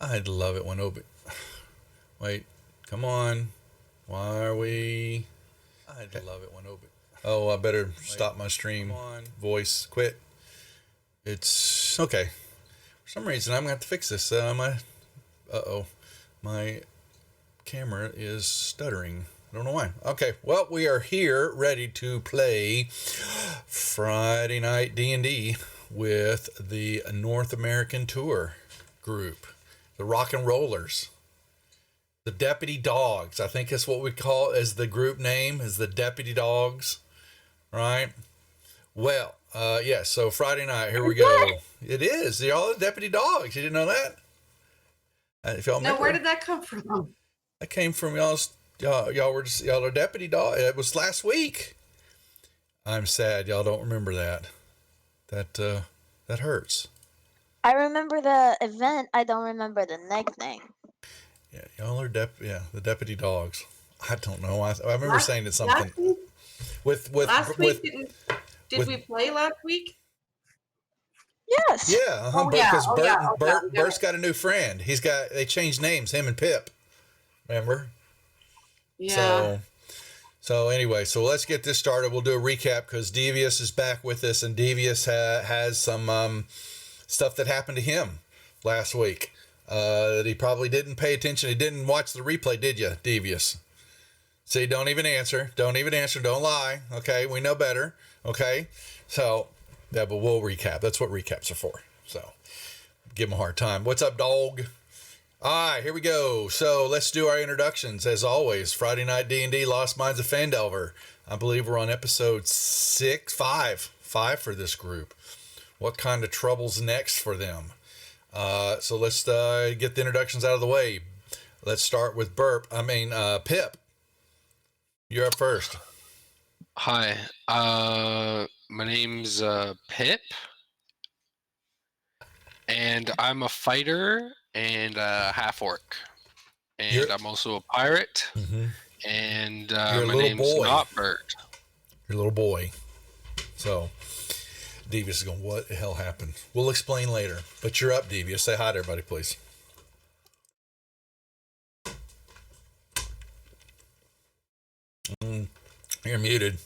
I'd love it when Wait, come on. Why are we? I'd love it when Oh, I better stop my stream. Come on. Voice, quit. It's okay. For some reason, I'm going to have to fix this. My camera is stuttering. I don't know why. Okay, well, we are here ready to play Friday Night D&D with the North American Tour group, the Rock and Rollers, the Deputy Dogs. I think that's what we call as the group name, is the Deputy Dogs, right? Well, yeah, so Friday night, here we go. It is. Y'all the Deputy Dogs. You didn't know that? If y'all remember, where did that come from? That came from y'all are Deputy Dog. It was last week. I'm sad y'all don't remember that. That hurts. I remember the event. I don't remember the nickname. Yeah, y'all are the Deputy Dogs. I don't know. I remember saying it something. Last week, did we play last week? Yes. Yeah. Because Bert's got a new friend. They changed names, him and Pip. Remember? Yeah. So anyway, so let's get this started. We'll do a recap because Devious is back with us, and Devious has some stuff that happened to him last week that he probably didn't pay attention. He didn't watch the replay, did you, Devious? See, don't even answer. Don't lie. Okay, we know better. Okay, so yeah, but we'll recap. That's what recaps are for. So give him a hard time. What's up, dog? All right, here we go. So let's do our introductions. As always, Friday Night D&D Lost Mines of Phandelver. I believe we're on episode 5 for this group. What kind of trouble's next for them? So let's get the introductions out of the way. Let's start with Pip. You're up first. Hi, my name's Pip, and I'm a fighter and a half-orc, and I'm also a pirate, and my name's not Bert. You're a little boy. So, Devious is going, what the hell happened? We'll explain later, but you're up, Devious. Say hi to everybody, please. You're muted.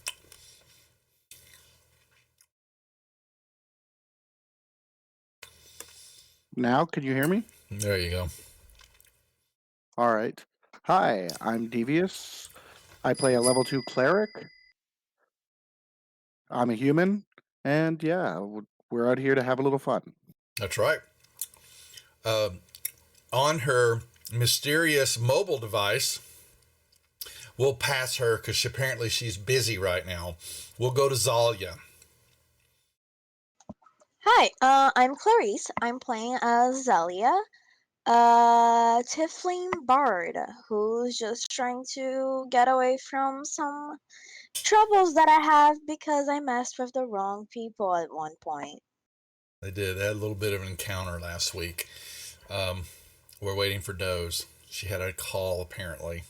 Now, can you hear me? There you go. All right. Hi, I'm Devious. I play a level 2 cleric. I'm a human, and yeah, we're out here to have a little fun. That's right. On her mysterious mobile device, we'll pass her because apparently she's busy right now. We'll go to Zalia. Hi, I'm Clarice. I'm playing as Zelia, a tiefling bard who's just trying to get away from some troubles that I have because I messed with the wrong people at one point. They had a little bit of an encounter last week. We're waiting for Doze. She had a call, apparently.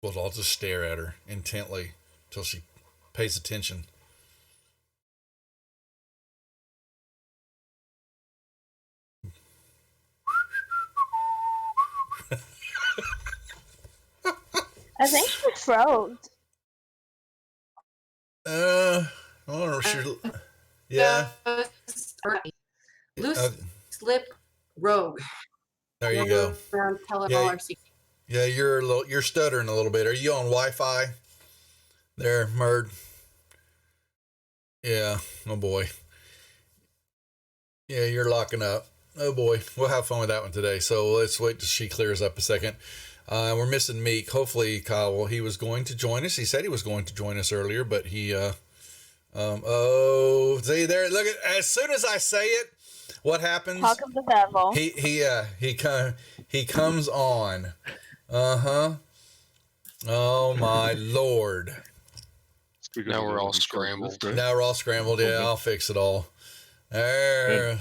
We'll all just stare at her intently until she pays attention. I think she froze. I don't know. Yeah. Loose slip rogue. There you go. Yeah, you're stuttering a little bit. Are you on Wi-Fi? There, Murd. Yeah. Oh boy. Yeah, you're locking up. Oh boy. We'll have fun with that one today. So let's wait till she clears up a second. We're missing Meek. Hopefully, Kyle, he was going to join us. He said he was going to join us earlier, but he, see there, look at, as soon as I say it, what happens? Talk of the devil. He comes on. Oh my Lord. Now we're all scrambled. Yeah, I'll fix it all. There.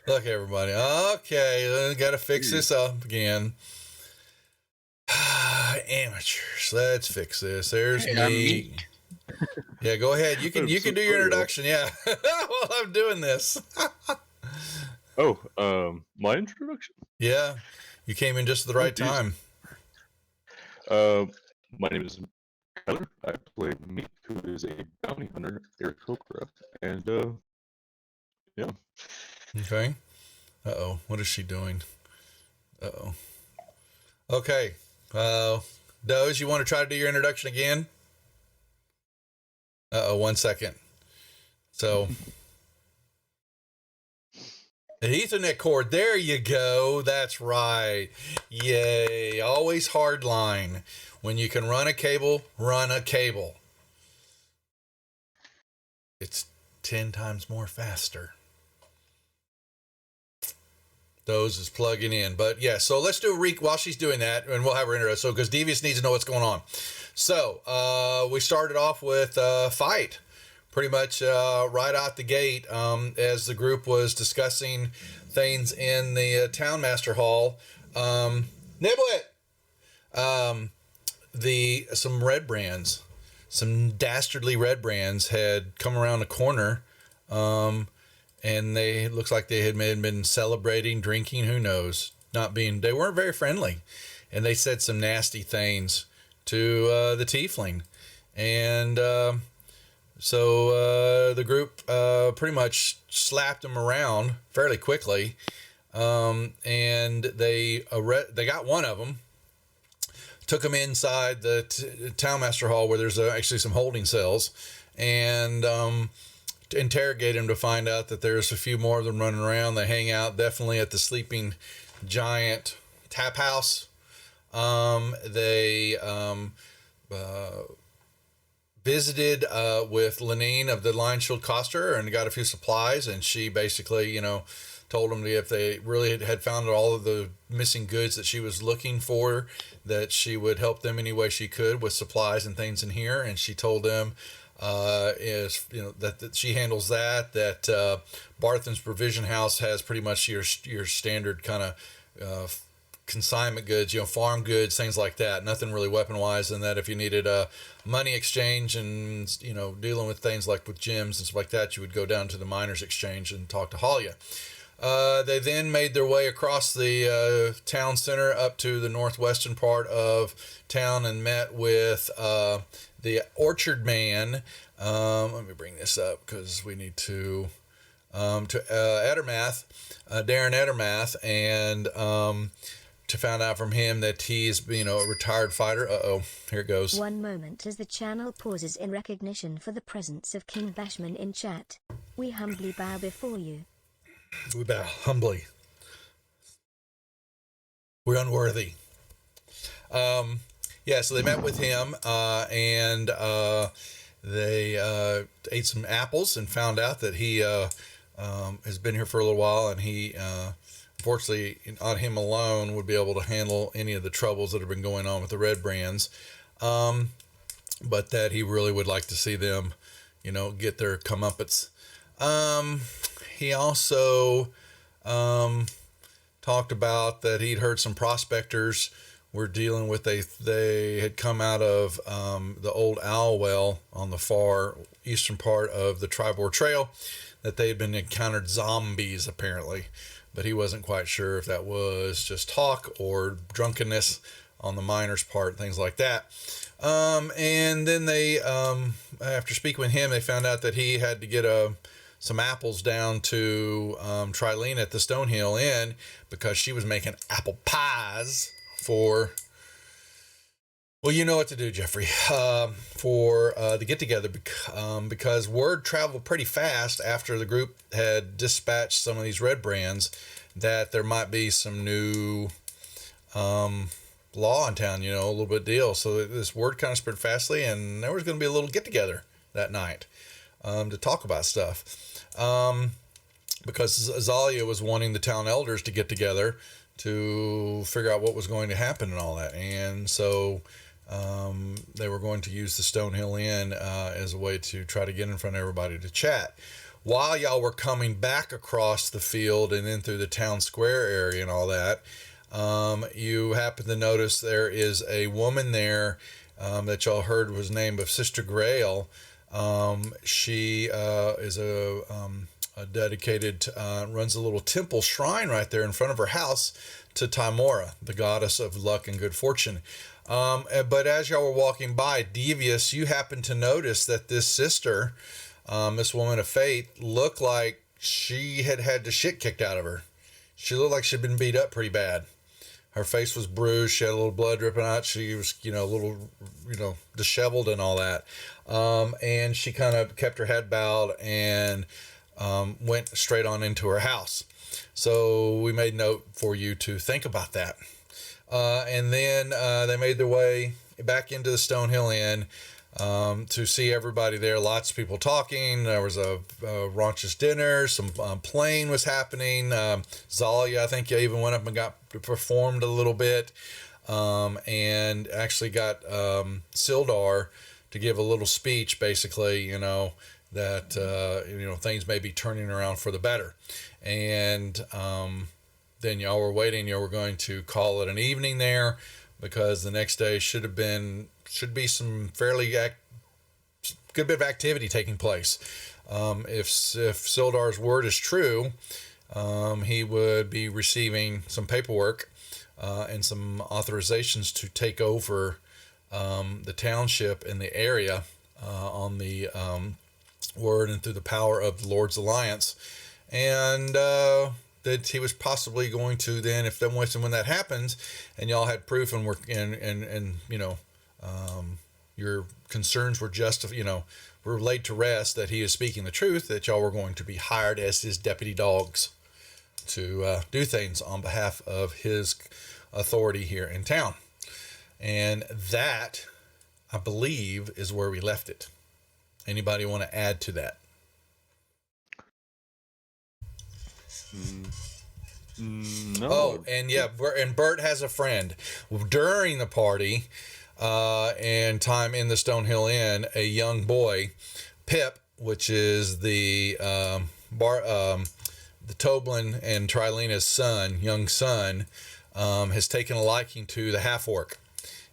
Look, everybody. Okay, got to fix this up again. Amateurs. Let's fix this. There's me. Yeah, go ahead. You can do your introduction. Yeah. While I'm doing this. My introduction? Yeah, you came in just at the right time. My name is Tyler. I play Meek, who is a bounty hunter, Aarakocra, and yeah. Okay. What is she doing? Okay. Doge, you want to try to do your introduction again? 1 second. So, the Ethernet cord. There you go. That's right. Yay. Always hardline. When you can run a cable, run a cable. It's 10 times more faster. Doze is plugging in. But yeah, so let's do a while she's doing that, and we'll have her intro. So, because Devious needs to know what's going on. So, we started off with a fight. Pretty much right out the gate, as the group was discussing things in the Town Master Hall. Niblet! Some red brands, some dastardly red brands had come around the corner, and looks like they had been celebrating, drinking, who knows, they weren't very friendly, and they said some nasty things to the tiefling, and so the group pretty much slapped them around fairly quickly, and they got one of them, took him inside the Town Master Hall, where there's actually some holding cells, and to interrogate him to find out that there's a few more of them running around. They hang out definitely at the Sleeping Giant Tap House. They visited with Lenine of the Lion Shield Coster and got a few supplies, and she basically, told them if they really had found all of the missing goods that she was looking for, that she would help them any way she could with supplies and things in here. And she told them that she handles that Barthen's Provision House has pretty much your standard kind of consignment goods, farm goods, things like that, nothing really weapon wise, and that if you needed a money exchange and dealing with things like with gems and stuff like that, you would go down to the miners exchange and talk to Halia. They then made their way across the town center up to the northwestern part of town and met with the Orchard Man. Let me bring this up because we need to Edermath, Darren Edermath, and to find out from him that he's a retired fighter. Here it goes. One moment as the channel pauses in recognition for the presence of King Bashman in chat. We humbly bow before you. We bow humbly. We're unworthy. So they met with him, and they ate some apples and found out that he has been here for a little while, and he, unfortunately, on him alone would be able to handle any of the troubles that have been going on with the red brands, but that he really would like to see them, get their comeuppance. He also talked about that he'd heard some prospectors were dealing with, they had come out of the old owl well on the far eastern part of the Tribor Trail, that they had been encountered zombies apparently, but he wasn't quite sure if that was just talk or drunkenness on the miners' part, things like that. And then they, after speaking with him, they found out that he had to get some apples down to Trilene at the Stonehill Inn because she was making apple pies for, well, you know what to do, Jeffrey, for the get-together, because word traveled pretty fast after the group had dispatched some of these red brands that there might be some new law in town, a little bit deal. So this word kind of spread fastly, and there was going to be a little get-together that night to talk about stuff. Because Azalia was wanting the town elders to get together to figure out what was going to happen and all that. And so they were going to use the Stonehill Inn as a way to try to get in front of everybody to chat. While y'all were coming back across the field and in through the town square area and all that, you happen to notice there is a woman there that y'all heard was named of Sister Grail. She is a dedicated, runs a little temple shrine right there in front of her house to Timora, the goddess of luck and good fortune. But as y'all were walking by, Devious, you happened to notice that this sister, this woman of faith, looked like she had had the shit kicked out of her. She looked like she'd been beat up pretty bad. Her face was bruised. She had a little blood dripping out. She was, a little, disheveled and all that. And she kind of kept her head bowed and went straight on into her house. So we made note for you to think about that. And then they made their way back into the Stonehill Inn to see everybody there. Lots of people talking. There was a raunchous dinner. Some playing was happening. Zalia, I think, even went up and performed a little bit, and actually got Sildar to give a little speech, basically, that things may be turning around for the better. And then y'all were waiting. You were going to call it an evening there, because the next day should be some fairly good bit of activity taking place. If Sildar's word is true, he would be receiving some paperwork and some authorizations to take over the township and the area on the word and through the power of the Lord's Alliance. And that he was possibly going to then, when that happens, and y'all had proof and your concerns were were laid to rest, that he is speaking the truth, that y'all were going to be hired as his deputy dogs to do things on behalf of his authority here in town. And that, I believe, is where we left it. Anybody want to add to that? No. Oh, and Bert has a friend. During the party and time in the Stonehill Inn, a young boy, Pip, which is the Toblin and Trilina's young son, has taken a liking to the half-orc.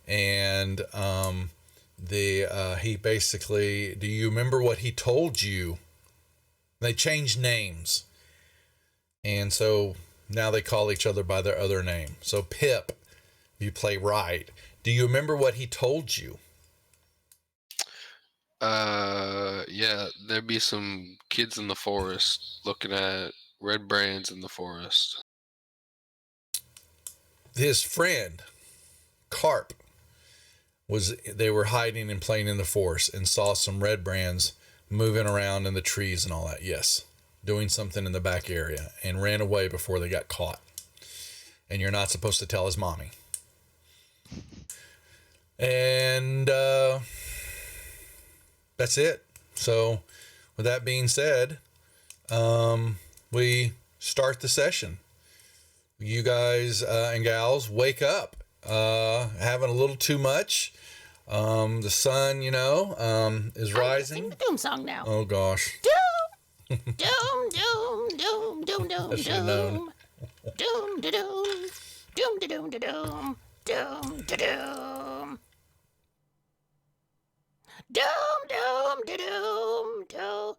And he basically, do you remember what he told you? They changed names. And so now they call each other by their other name. So Pip, you play right. Do you remember what he told you? Yeah, there'd be some kids in the forest looking at red brands in the forest. His friend, Carp, they were hiding and playing in the forest and saw some red brands moving around in the trees and all that. Yes. Doing something in the back area, and ran away before they got caught. And you're not supposed to tell his mommy. And that's it. So with that being said, we start the session. You guys and gals wake up, having a little too much. The sun, is rising. Sing the doom song now. Oh gosh. Doom, doom, doom, doom, doom, doom, doom. Doom, da, doom. Doom, da, doom, da, doom. Doom, da, doom. Doom, doom, da, doom, doom.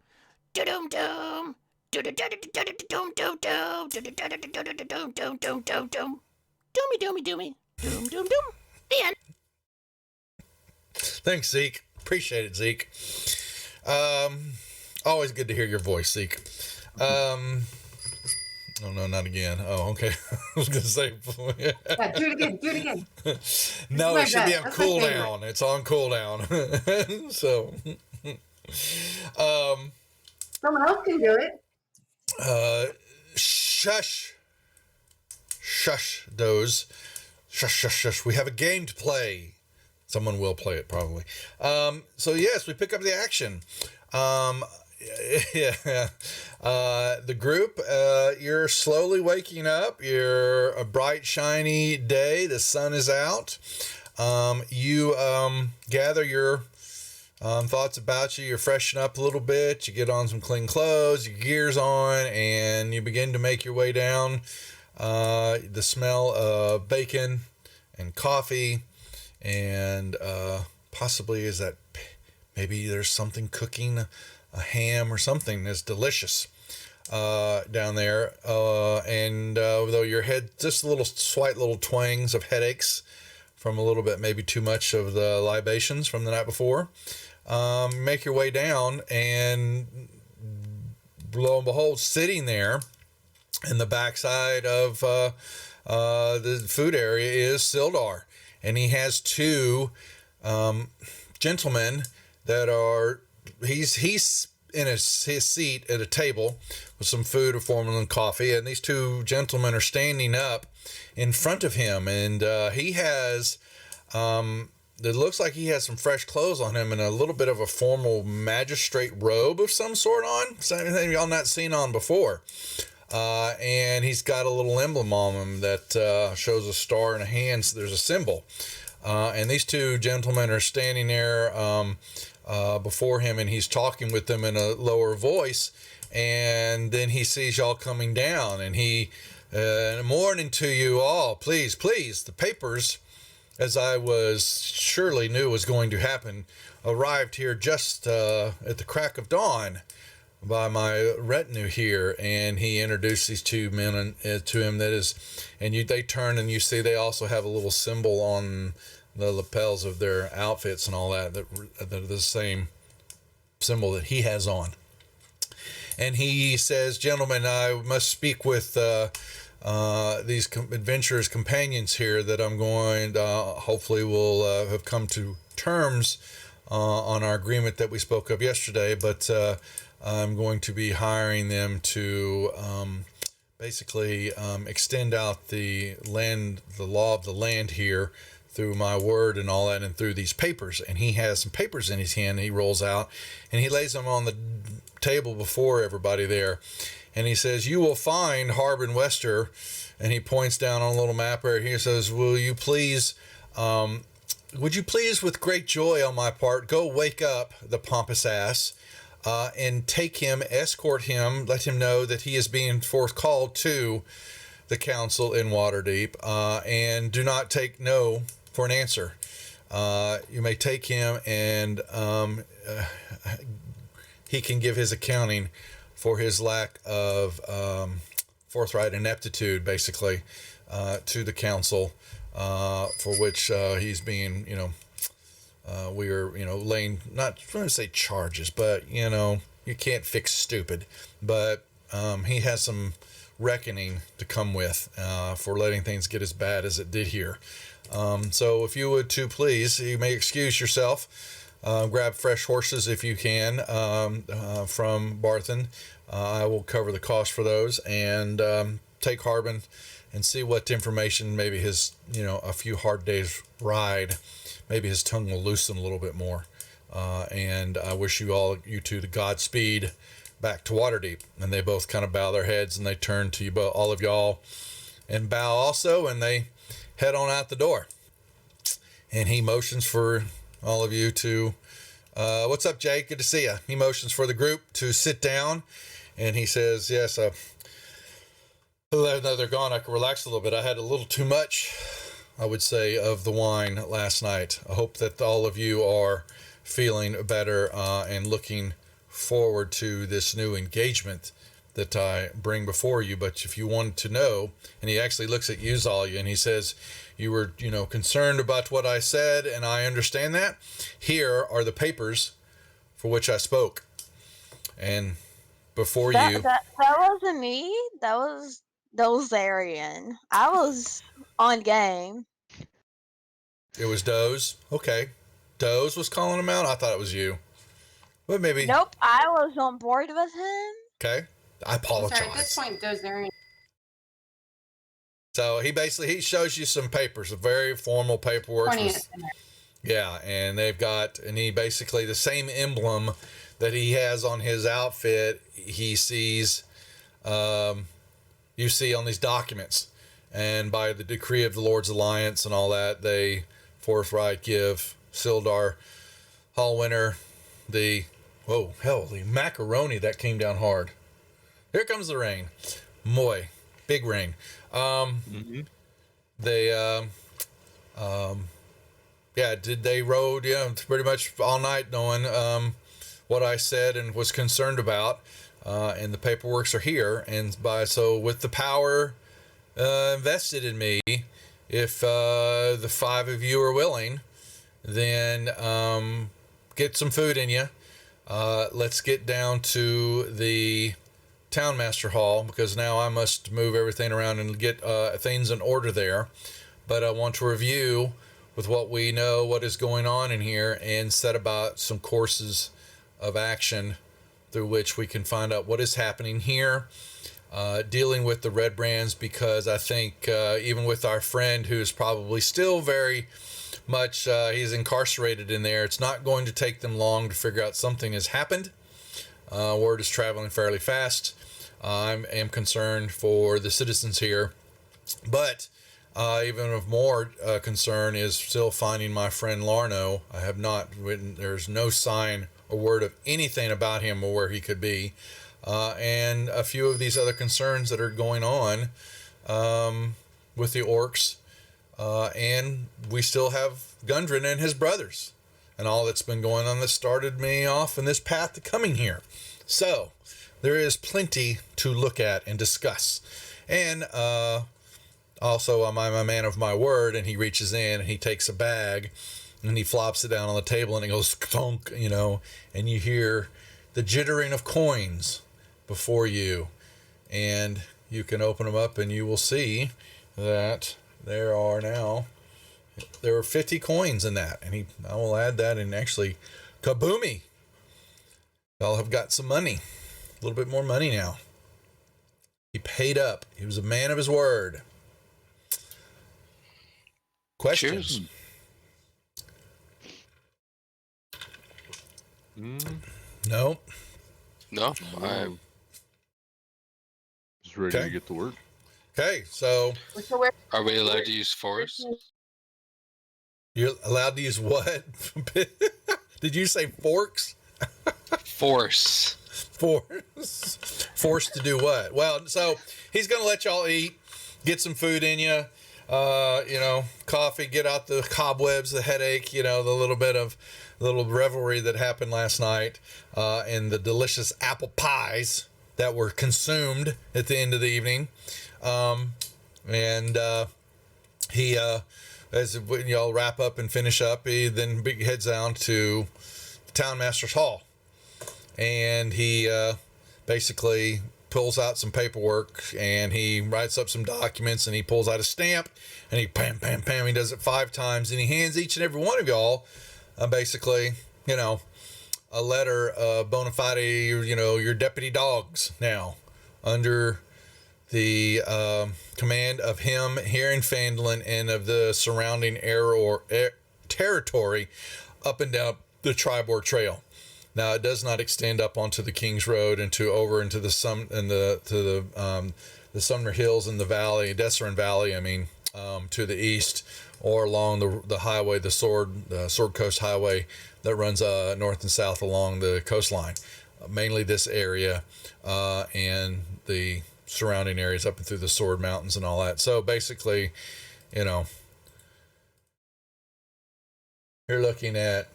Da, doom, doom. Do, da, da, da, da, da, doom, doom, doom. Do, da, da, da, da, da, doom, doom, doom, doom, doom. Doomy, doomy, doomy. Doom, doom, doom. The end. Thanks, Zeke. Appreciate it, Zeke. Always good to hear your voice, Zeke. Oh, no, not again. Oh, okay. I was going to say. Yeah, do it again. No, it should be on cooldown. It's on cooldown. So. Someone else can do it. Shush, those. Shush. We have a game to play. Someone will play it, probably. So, yes, we pick up the action. The group, you're slowly waking up. You're a bright, shiny day. The sun is out. You gather your thoughts about you. You're freshen up a little bit. You get on some clean clothes, your gear's on, and you begin to make your way down. The smell of bacon and coffee, and possibly is that maybe there's something cooking, a ham or something that's delicious. down there, and though your head just slight little twangs of headaches from a little bit, maybe too much of the libations from the night before, make your way down, and lo and behold, sitting there in the backside of the food area is Sildar, and he has two gentlemen that are he's in his seat at a table with some food, a formal and coffee, and these two gentlemen are standing up in front of him, and he has it looks like he has some fresh clothes on him and a little bit of a formal magistrate robe of some sort on, something y'all not seen on before. And he's got a little emblem on him that shows a star and a hand, so there's a symbol. And these two gentlemen are standing there before him, and he's talking with them in a lower voice. And then he sees y'all coming down, and he, morning to you all, please, the papers, as I surely knew was going to happen, arrived here just at the crack of dawn by my retinue here. And he introduced these two men to him. They turn, and you see they also have a little symbol on the lapels of their outfits and all that are the same symbol that he has on. And he says, "Gentlemen, I must speak with these adventurers' companions here that I'm going to, hopefully will have come to terms on our agreement that we spoke of yesterday, but I'm going to be hiring them to basically extend out the law of the land here through my word and all that, and through these papers." And he has some papers in his hand, and he rolls out, and he lays them on the table before everybody there. And he says, "You will find Harbin Wester," and he points down on a little map where he says, would you please, with great joy on my part, go wake up the pompous ass, and take him, escort him, let him know that he is being called to the council in Waterdeep, and do not take no for an answer. You may take him, and he can give his accounting for his lack of forthright ineptitude, basically, to the council, for which he's being, we are, laying, not going to say charges, but, you can't fix stupid. But he has some reckoning to come with for letting things get as bad as it did here. So if you would, too, please, you may excuse yourself. Grab fresh horses if you can from Barthen. I will cover the cost for those, and take Harbin and see what information, maybe his, a few hard days ride, maybe his tongue will loosen a little bit more. And I wish you two the Godspeed back to Waterdeep. And they both kind of bow their heads, and they turn to you, all of y'all, and bow also, and they head on out the door. And he motions for all of you to, what's up, Jake? Good to see you. He motions for the group to sit down, and he says, yes, now they're gone, I can relax a little bit. I had a little too much, I would say, of the wine last night. I hope that all of you are feeling better and looking forward to this new engagement that I bring before you. But if you wanted to know, and he actually looks at you, Zalia, and he says, you were, concerned about what I said, and I understand that. Here are the papers for which I spoke. And before you... That wasn't me. That was Dozarian. I was on game. It was Doze? Okay. Doze was calling him out? I thought it was you. But maybe... Nope, I was on board with him. Okay. I apologize. Sorry, at this point, Dozarian. So he shows you some papers, a very formal paperwork. Yeah, and he basically, the same emblem that he has on his outfit, he sees, you see on these documents. And by the decree of the Lord's Alliance and all that, they forthright give Sildar Hallwinter the macaroni that came down hard. Here comes the rain. Moy. Big rain. They they rode pretty much all night knowing what I said and was concerned about. and the paperworks are here. And so with the power invested in me, if the 5 of you are willing, then get some food in you. Let's get down to the Townmaster Hall, because now I must move everything around and get things in order there. But I want to review with what we know, what is going on in here, and set about some courses of action through which we can find out what is happening here, dealing with the Red Brands, because I think even with our friend who's probably still very much, he's incarcerated in there, it's not going to take them long to figure out something has happened. Word is traveling fairly fast. I am concerned for the citizens here, but even of more concern is still finding my friend Larno. I have not written, there's no sign or word of anything about him or where he could be. And a few of these other concerns that are going on with the orcs. And we still have Gundren and his brothers and all that's been going on that started me off in this path to coming here. So there is plenty to look at and discuss. And also, I'm a man of my word, and he reaches in and he takes a bag and he flops it down on the table and it goes thunk, and you hear the jittering of coins before you. And you can open them up and you will see that there are 50 coins in that. And I will add that, and actually, kaboomy! Y'all have got some money. A little bit more money now. He paid up. He was a man of his word. Questions? No. No. I'm just ready to get to work. Okay, so are we allowed to use force? You're allowed to use what? Did you say forks? Force. Forced to do what? Well, so he's going to let y'all eat, get some food in you, coffee, get out the cobwebs, the headache, the little revelry that happened last night, and the delicious apple pies that were consumed at the end of the evening. He, as y'all wrap up and finish up, he then heads down to the Townmaster's Hall. And he basically pulls out some paperwork and he writes up some documents and he pulls out a stamp and he pam, pam, pam. He does it 5 times and he hands each and every one of y'all basically, a letter, bona fide, your deputy dogs now under the command of him here in Phandalin and of the surrounding territory up and down the Tribord Trail. Now it does not extend up onto the King's Road and over into the Sumner Hills and the valley, Desserin Valley. To the east or along the highway, the Sword Coast Highway that runs north and south along the coastline. Mainly this area and the surrounding areas up and through the Sword Mountains and all that. So basically, you're looking at,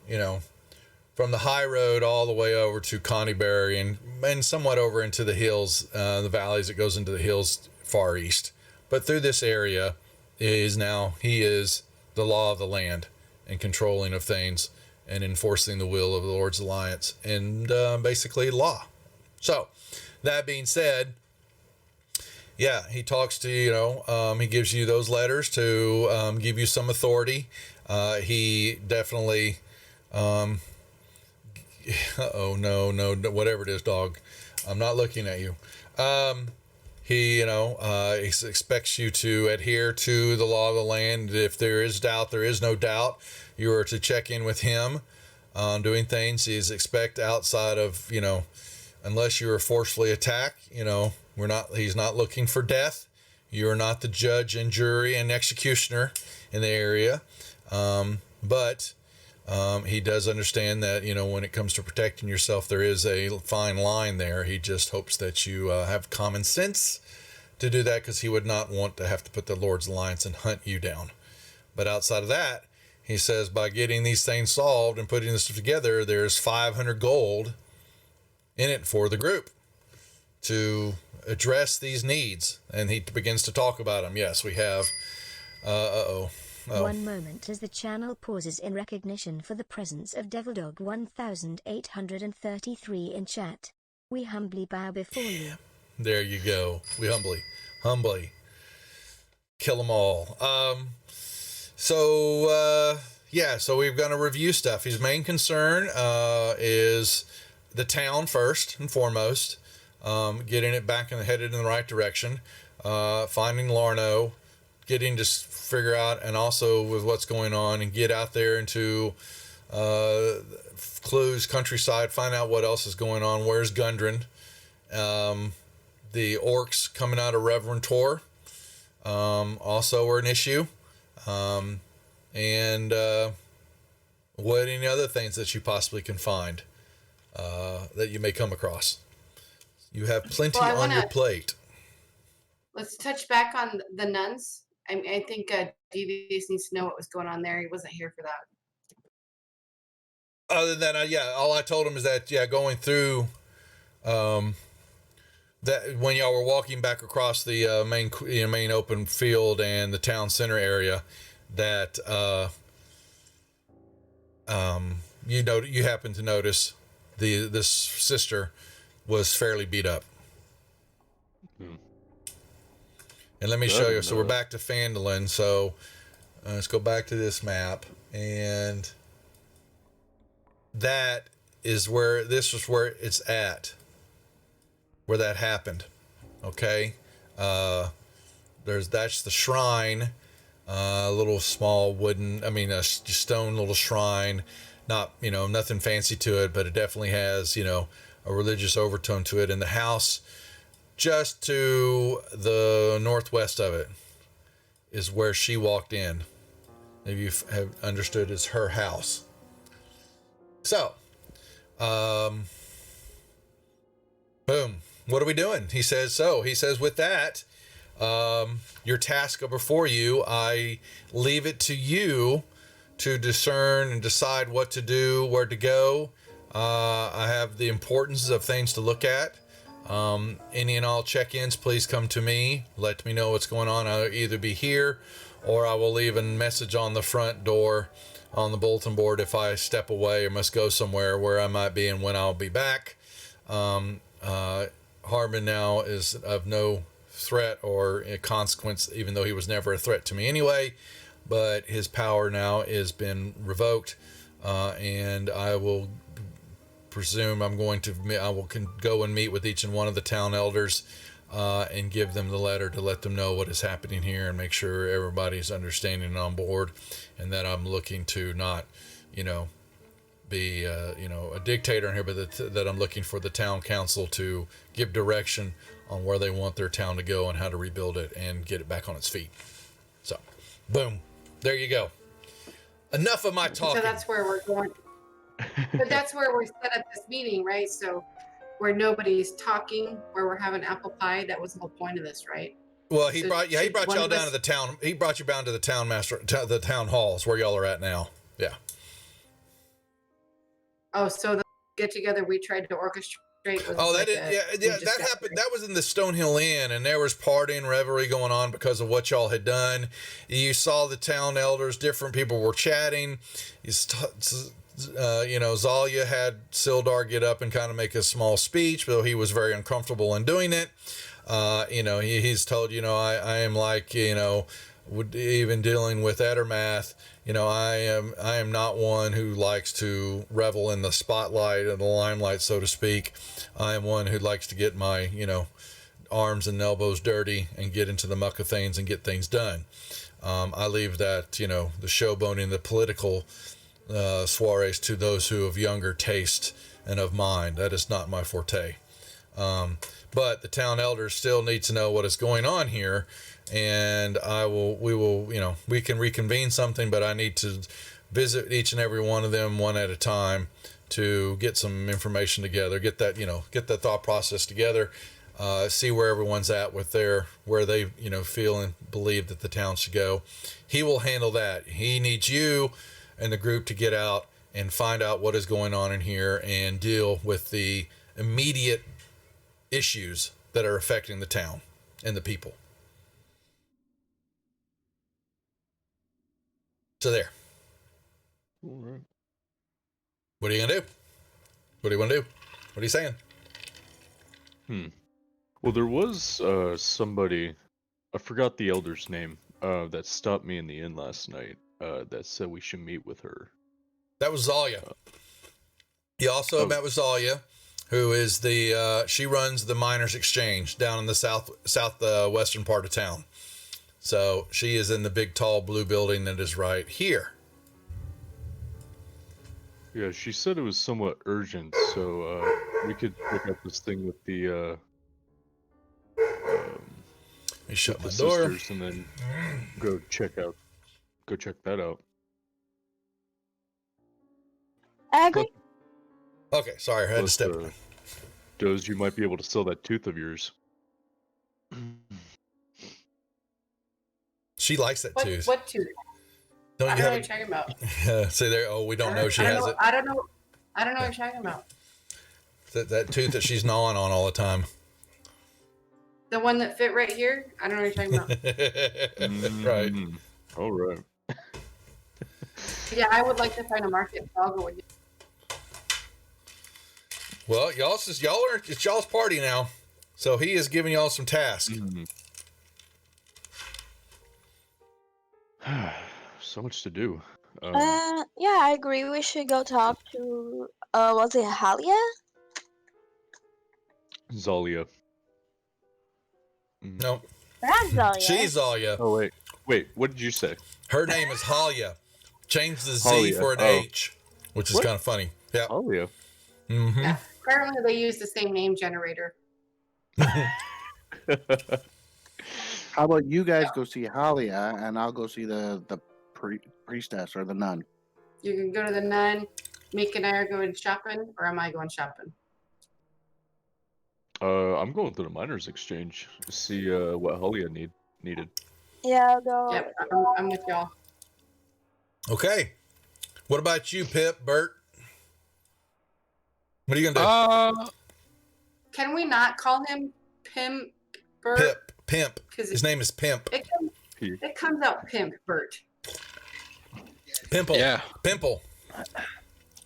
from the high road all the way over to Connieberry and somewhat over into the hills, the valleys, it goes into the hills far east. But through this area he is the law of the land and controlling of things and enforcing the will of the Lord's Alliance and basically law. So that being said, he talks to he gives you those letters to give you some authority. He definitely no, whatever it is, dog, I'm not looking at you. He expects you to adhere to the law of the land. If there is doubt, there is no doubt. You are to check in with him on doing things. He's expect outside of, unless you are forcefully attacked, he's not looking for death. You are not the judge and jury and executioner in the area. But he does understand that, when it comes to protecting yourself, there is a fine line there. He just hopes that you have common sense to do that, because he would not want to have to put the Lord's Alliance and hunt you down. But outside of that, he says by getting these things solved and putting this together, there's 500 gold in it for the group. to address these needs, and he begins to talk about them. Yes, we have. Oh. One moment as the channel pauses in recognition for the presence of DevilDog 1833 in chat. We humbly bow before you. There you go. We humbly kill them all. So we're going to review stuff. His main concern is the town first and foremost, getting it back and headed in the right direction, finding Larno, getting to figure out, and also with what's going on, and get out there into Clues countryside, find out what else is going on. Where's Gundren? The orcs coming out of Reverend Tor also are an issue. And what any other things that you possibly can find that you may come across. You have plenty on your plate. Let's touch back on the nuns. I think Devious needs to know what was going on there. He wasn't here for that. Other than that, all I told him is that, going through that when y'all were walking back across the main open field and the town center area, that you happened to notice this sister was fairly beat up. And let me show you. So we're back to Phandelver. So let's go back to this map, and this is where it's at, where that happened. Okay, that's the shrine, a little small wooden, a stone little shrine, not nothing fancy to it, but it definitely has a religious overtone to it. And the house just to the northwest of it is where she walked in. Maybe you have understood it's her house. So, boom. What are we doing? He says, with that, your task before you, I leave it to you to discern and decide what to do, where to go. I have the importance of things to look at. Any and all check-ins, please come to me. Let me know what's going on. I'll either be here or I will leave a message on the front door on the bulletin board if I step away or must go somewhere, where I might be and when I'll be back. Harbin now is of no threat or a consequence, even though he was never a threat to me anyway, but his power now has been revoked, and I will presume I will go and meet with each and one of the town elders and give them the letter to let them know what is happening here and make sure everybody's understanding and on board, and that I'm looking to not, be a dictator in here, but that I'm looking for the town council to give direction on where they want their town to go and how to rebuild it and get it back on its feet. So, boom, there you go. Enough of my talking. So that's where we're going. But that's where we're set up this meeting, right? So where nobody's talking, where we're having apple pie. That was the whole point of this, right? Well, he brought y'all down to the town. He brought you down to the the town halls where y'all are at now. Yeah. Oh, so the get together we tried to orchestrate was that happened. That was in the Stonehill Inn, and there was partying, revelry going on because of what y'all had done. You saw the town elders, different people were chatting. Zalia had Sildar get up and kind of make a small speech, though he was very uncomfortable in doing it. He's told, I am like, even dealing with Edermath, I am not one who likes to revel in the spotlight and the limelight, so to speak. I am one who likes to get my, arms and elbows dirty and get into the muck of things and get things done. I leave that, the showboating, the political soirees to those who have younger taste and of mind. That is not my forte. But the town elders still need to know what is going on here, and we can reconvene something, but I need to visit each and every one of them one at a time to get some information together, get that thought process together, see where everyone's at with where they, feel and believe that the town should go. He will handle that. He needs you and the group to get out and find out what is going on in here and deal with the immediate issues that are affecting the town and the people. So there. All right. What are you gonna do? What do you want to do? What are you saying? Well, there was somebody, I forgot the elder's name, that stopped me in the inn last night. That said we should meet with her. That was Zalia. You also met with Zalia, who is she runs the Miners Exchange down in the southwestern part of town. So she is in the big tall blue building that is right here. Yeah, she said it was somewhat urgent, so we could pick up this thing with the Let me shut my the door. sisters and then go check that out. I agree. Okay, sorry, I had to step. Doze, you might be able to sell that tooth of yours. She likes that tooth. What tooth? Don't I you don't know have what you're talking about. say there? Oh, we don't know she has it. I don't know what you're talking about. That tooth that she's gnawing on all the time. The one that fit right here? I don't know what you're talking about. Right. All right. Yeah, I would like to find a market, so I'll go with you. Well, it's y'all's party now. So he is giving y'all some tasks. So much to do. Yeah, I agree. We should go talk to, was it Halia? Zalia. No. Not Zalia. She's Zalia. Oh, wait, what did you say? Her name is Halia. Change the Z Halia, for an H, which is What? kind of funny. Yeah. Zalia. Mm-hmm. Yeah. Apparently they use the same name generator. How about you guys go see Halia, and I'll go see the priestess or the nun. You can go to the nun. Meek and I are going shopping, or am I going shopping? I'm going to the Miners Exchange to see what Halia needed. Yeah, I'll go. Yep, I'm with y'all. Okay. What about you, Pip, Bert? What are you gonna do? Can we not call him Pimp Bert? Pimp. His name is Pimp. It comes out Pimp Bert. Pimple. Yeah. Pimple.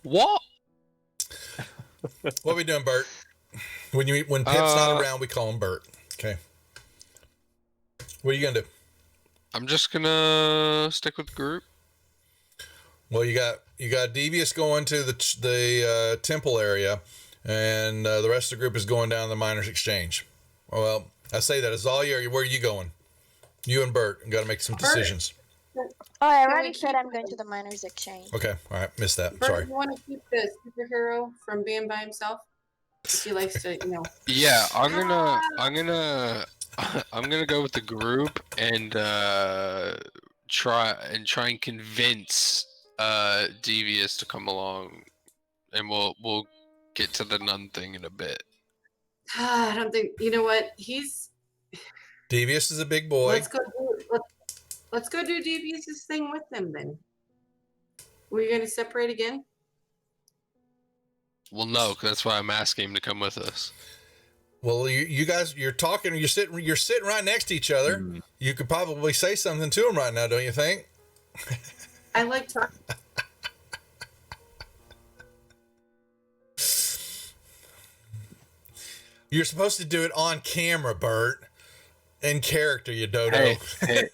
What? What are we doing, Bert? When Pip's not around, we call him Bert. Okay. What are you gonna do? I'm just gonna stick with the group. Well, you got Devious going to the temple area, and the rest of the group is going down to the Miners Exchange. Well, I say that Azalia, where are you going? You and Bert got to make some decisions. Oh, I already said I'm going to the Miners Exchange. Okay, all right, missed that. Bert, Sorry. you want to keep the superhero from being by himself? He likes to, Yeah, I'm gonna go with the group and try and convince Devious to come along, and we'll get to the nun thing in a bit. I don't think what Devious is a big boy. Let's go do Devious's thing with them then. Were you going to separate again? Well, no, 'cause that's why I'm asking him to come with us. Well, you guys, you're talking, you're sitting right next to each other. You could probably say something to him right now, don't you think? I like talking. Hey, You're supposed to do it on camera, Bert. In character, you dodo. Hey,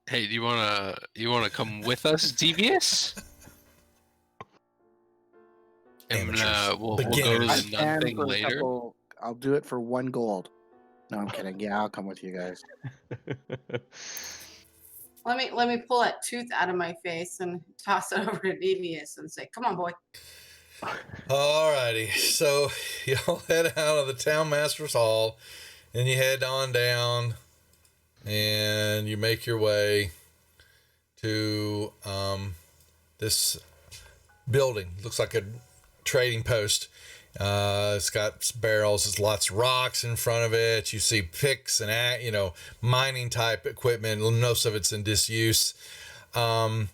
do you wanna come with us, Devious? And we'll go to the nun thing later. I'll do it for 1 gold. No, I'm kidding. Yeah, I'll come with you guys. Let me pull that tooth out of my face and toss it over to Devious and say, "Come on, boy." Alrighty, so y'all head out of the town master's hall, and you head on down, and you make your way to this building. Looks like a trading post. It's got barrels. There's lots of rocks in front of it. You see picks and mining type equipment. Most of it's in disuse. You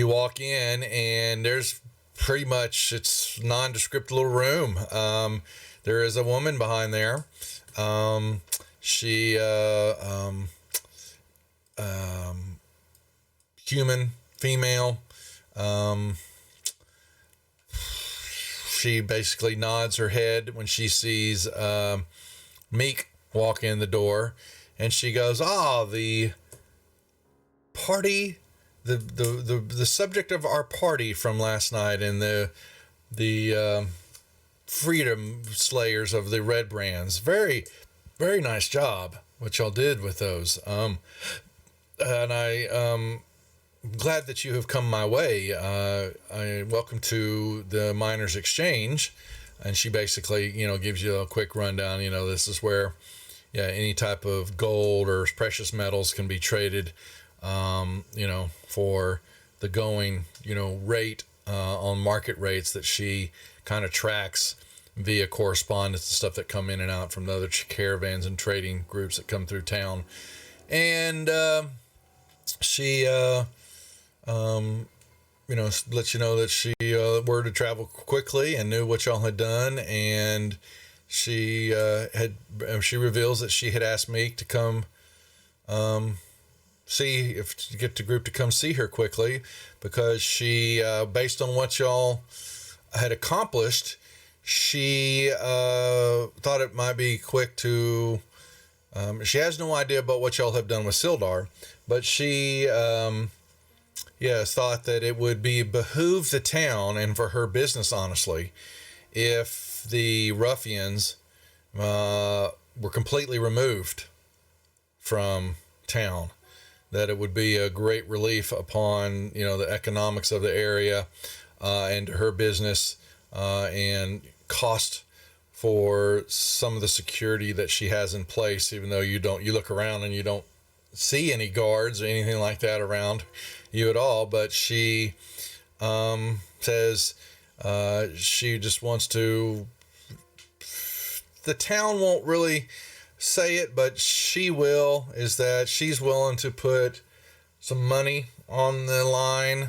walk in, and there's pretty much it's nondescript little room. There is a woman behind there. She human, female. She basically nods her head when she sees Meek walk in the door, and she goes, the party, the subject of our party from last night, and the freedom slayers of the Red Brands. Very, very nice job what y'all did with those. And I'm glad that you have come my way. I welcome to the Miners Exchange. And she basically, gives you a quick rundown. This is where, any type of gold or precious metals can be traded, for the going, rate on market rates that she kind of tracks via correspondence and stuff that come in and out from the other caravans and trading groups that come through town. And she lets you know that she were to travel quickly and knew what y'all had done, and she she reveals that she had asked Meek to come get the group to come see her quickly, because she based on what y'all had accomplished, she thought it might be quick to she has no idea about what y'all have done with Sildar, but she thought that it would behoove the town and for her business, honestly, if the ruffians were completely removed from town. That it would be a great relief upon, the economics of the area and her business and cost for some of the security that she has in place, even though you look around and you don't see any guards or anything like that around you at all. But she says she just wants to, the town won't really say it, but she will, is that she's willing to put some money on the line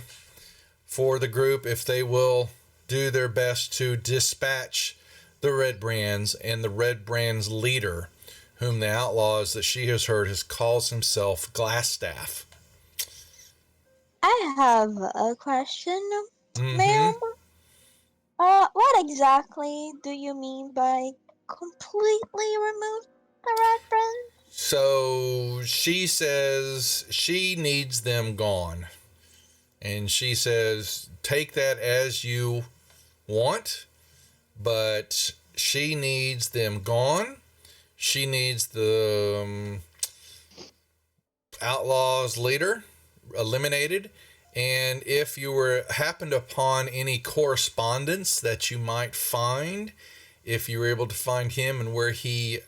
for the group if they will do their best to dispatch the Red Brands and the Red Brands leader, whom the outlaws that she has heard calls himself Glassstaff. I have a question, Mm-hmm. ma'am. What exactly do you mean by completely remove the Red Brands? So she says she needs them gone. And she says, take that as you want, but she needs them gone. She needs the outlaws leader eliminated. And if you happened upon any correspondence that you might find, if you were able to find him and where he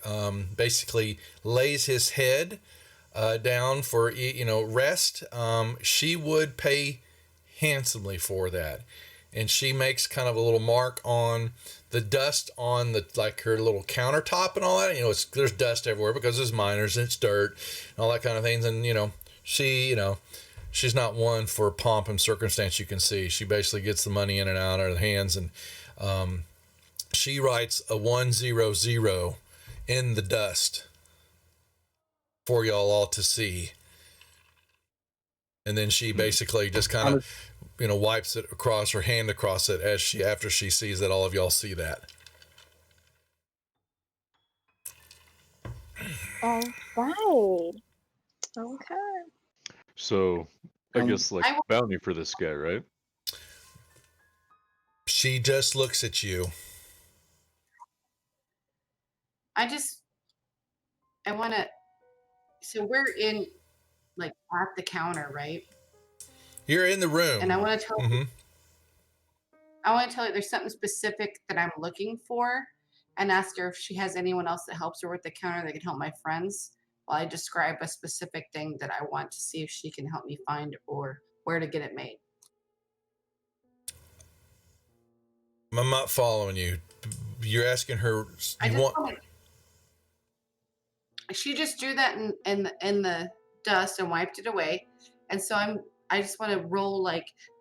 basically lays his head down for rest, she would pay handsomely for that. And she makes kind of a little mark on the dust on her little countertop and all that. There's dust everywhere because there's miners and it's dirt and all that kind of things. And she's not one for pomp and circumstance. You can see she basically gets the money in and out of her hands, and she writes a 100 in the dust for y'all all to see. And then she basically just kind of, wipes it across her hand across it after she sees that all of y'all see that. All right. Okay. So, I guess bounty for this guy, right? She just looks at you. I want to, so we're in, at the counter, right? You're in the room. And I want to tell mm-hmm. I want to tell you there's something specific that I'm looking for, and ask her if she has anyone else that helps her with the counter that can help my friends while I describe a specific thing that I want to see if she can help me find or where to get it made. I'm not following you. You're asking her. She just drew that in the dust and wiped it away, and so I just want to roll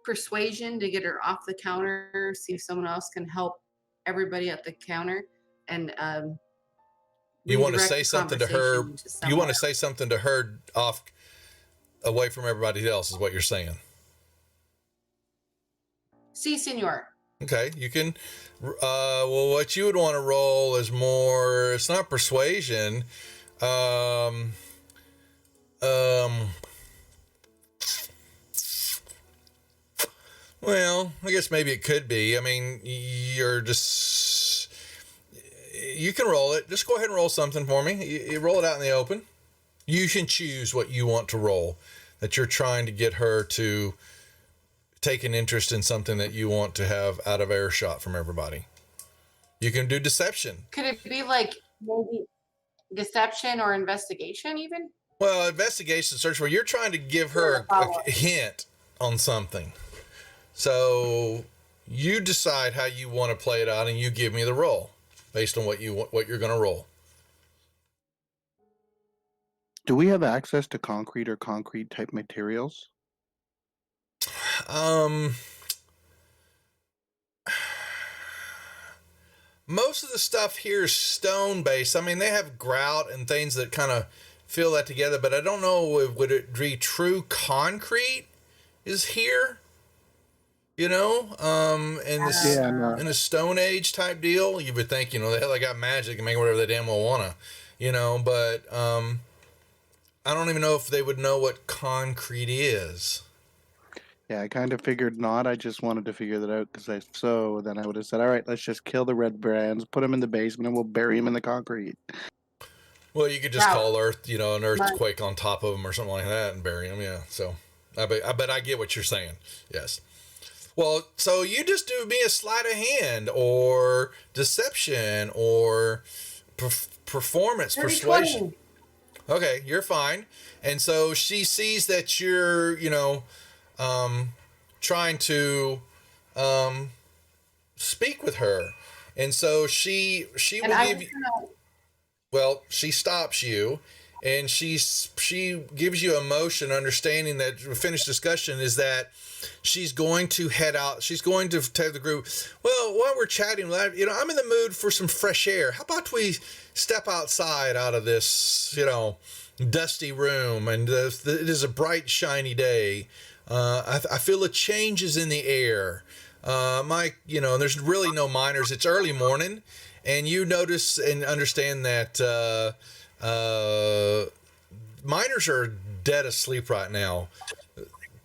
persuasion to get her off the counter, see if someone else can help everybody at the counter, and You want to redirect say the something to her. conversation to You want someone to say something to her off, away from everybody else, is what you're saying. Si, senor. Okay, you can. Well, what you would want to roll is more. It's not persuasion. Well, I guess maybe it could be. I mean, you're just. You can roll it. Just go ahead and roll something for me. You roll it out in the open. You can choose what you want to roll. That you're trying to get her to take an interest in something that you want to have out of earshot from everybody. You can do deception. Could it be like maybe deception or investigation even? Well, investigation search where you're trying to give her a hint on something. So you decide how you want to play it out, and you give me the roll based on what you're going to roll. Do we have access to concrete or concrete type materials? Most of the stuff here is stone based. I mean, they have grout and things that kind of fill that together, but I don't know, would it be true concrete is here? You know, in this in a Stone Age type deal, you would think, you know, they got magic and make whatever they damn well wanna, you know, but I don't even know if they would know what concrete is. Yeah, I kind of figured not. I just wanted to figure that out because then I would have said, all right, let's just kill the red brands, put them in the basement, and we'll bury them in the concrete. Well, you could just call Earth, you know, an earthquake on top of them or something like that and bury them. Yeah. So I bet I get what you're saying. Yes. Well, so you just do me a sleight of hand or deception or performance, persuasion. Okay, you're fine. And so she sees that you're, you know, trying to speak with her. And so she will give you, well, she stops you, and she gives you a motion, understanding that finished discussion is that she's going to head out. She's going to tell the group, well, while we're chatting, you know, I'm in the mood for some fresh air. How about we step outside out of this, you know, dusty room? And it is a bright, shiny day. I feel a change is in the air. You know, there's really no miners. It's early morning, and you notice and understand that miners are dead asleep right now.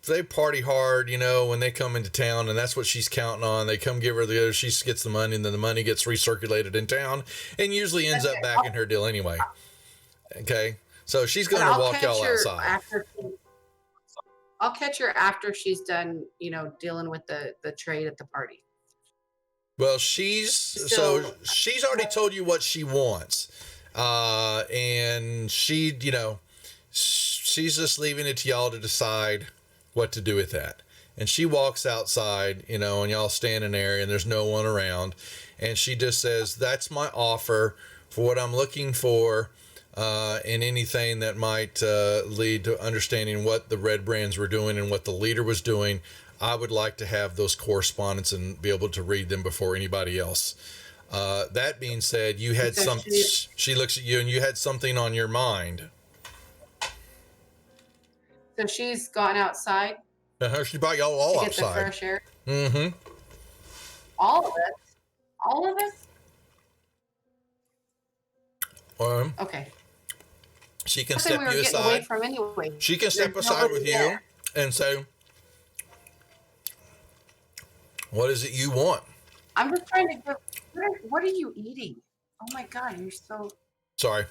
They party hard, you know, when they come into town, and that's what she's counting on. They come give her the other, she gets the money, and then the money gets recirculated in town and usually ends up back in her deal anyway. Okay, so she's going to walk y'all outside. I'll catch her after she's done, you know, dealing with the trade at the party. Well, she's already told you what she wants, and she, you know, she's just leaving it to y'all to decide what to do with that. And she walks outside, you know, and y'all standing there, and there's no one around, and she just says, "That's my offer for what I'm looking for." And anything that might lead to understanding what the Red Brands were doing and what the leader was doing, I would like to have those correspondence and be able to read them before anybody else. That being said, you had she looks at you and you had something on your mind. So she's gone outside. She brought y'all all to outside. Get the fresh air. Mm-hmm. All of it. All of it. Okay. She can step you aside. Away from anyway. She can step aside with you and say, "What is it you want?" I'm just trying to get. What are you eating? Oh my God, you're so. Sorry,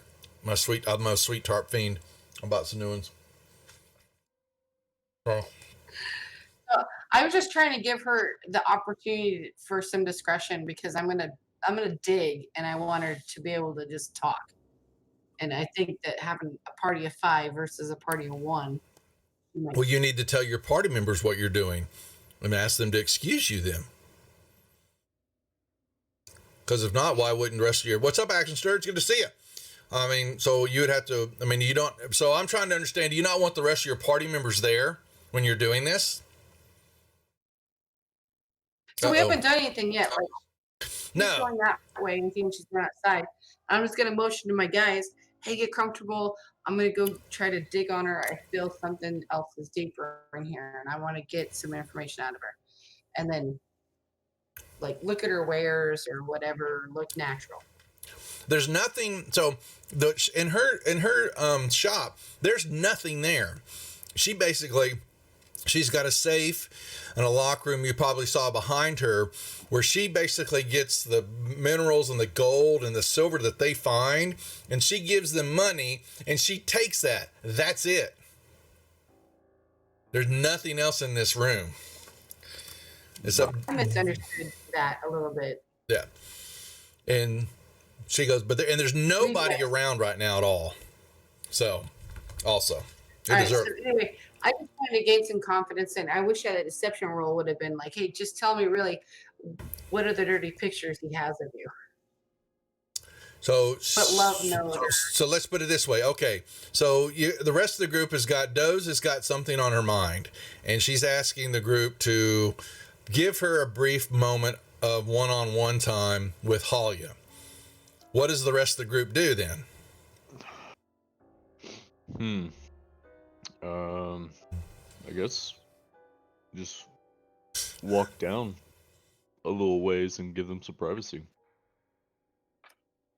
I'm a sweet tart fiend. I bought some new ones. Oh. So I was just trying to give her the opportunity for some discretion because I'm gonna dig and I want her to be able to just talk. And I think that having a party of 5 versus a party of 1. Well, you need to tell your party members what you're doing and ask them to excuse you then. Because if not, why wouldn't the rest of your... What's up, Action Stir? It's good to see you. I mean, so you would have to... I mean, you don't... So I'm trying to understand, do you not want the rest of your party members there when you're doing this? So we Uh-oh. haven't done anything yet. Like, she's No. going that way and thinking she's going outside. I'm just going to motion to my guys, hey, get comfortable. I'm going to go try to dig on her. I feel something else is deeper in here, and I want to get some information out of her. And then, like, look at her wares or whatever, look natural. There's nothing. So in her shop, there's nothing there. She's got a safe and a lock room you probably saw behind her, where she basically gets the minerals and the gold and the silver that they find, and she gives them money, and she takes that. That's it. There's nothing else in this room. I misunderstood that a little bit. Yeah. And she goes, there's nobody around right now at all. So, also. All right, so anyway, I just wanted to gain some confidence, and I wish a deception roll would have been like, hey, just tell me really, what are the dirty pictures he has of you? So, but love no. So let's put it this way. Okay. So the rest of the group Doze has got something on her mind, and she's asking the group to give her a brief moment of one-on-one time with Halia. What does the rest of the group do then? I guess just walk down a little ways and give them some privacy.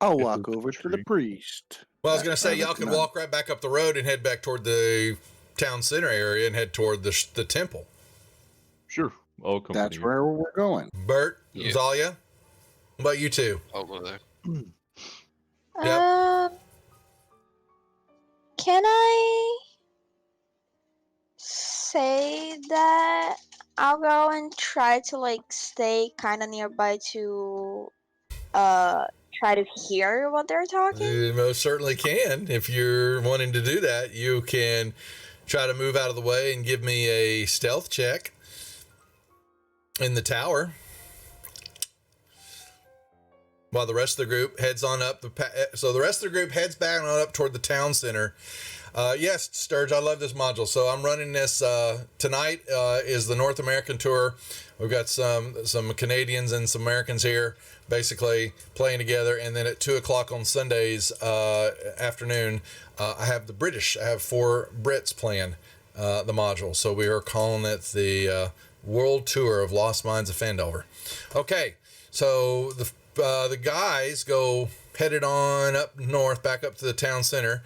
I'll walk over to the priest. Well, I was going to say, y'all can walk right back up the road and head back toward the town center area and head toward the temple. Sure. I'll come. That's where we're going. Bert, Zalia, what about you two? I'll go there. Can I say that I'll go and try to like stay kind of nearby to try to hear what they're talking? You most certainly can. If you're wanting to do that, you can try to move out of the way and give me a stealth check in the tower, while the rest of the group heads on up. So the rest of the group heads back on up toward the town center. Yes, Sturge, I love this module. So I'm running this tonight. Is the North American tour. We've got some Canadians and some Americans here, basically playing together. And then at 2:00 on Sundays afternoon, I have the British. I have 4 Brits playing the module. So we are calling it the World Tour of Lost Mines of Phandelver. Okay, so the guys headed on up north, back up to the town center.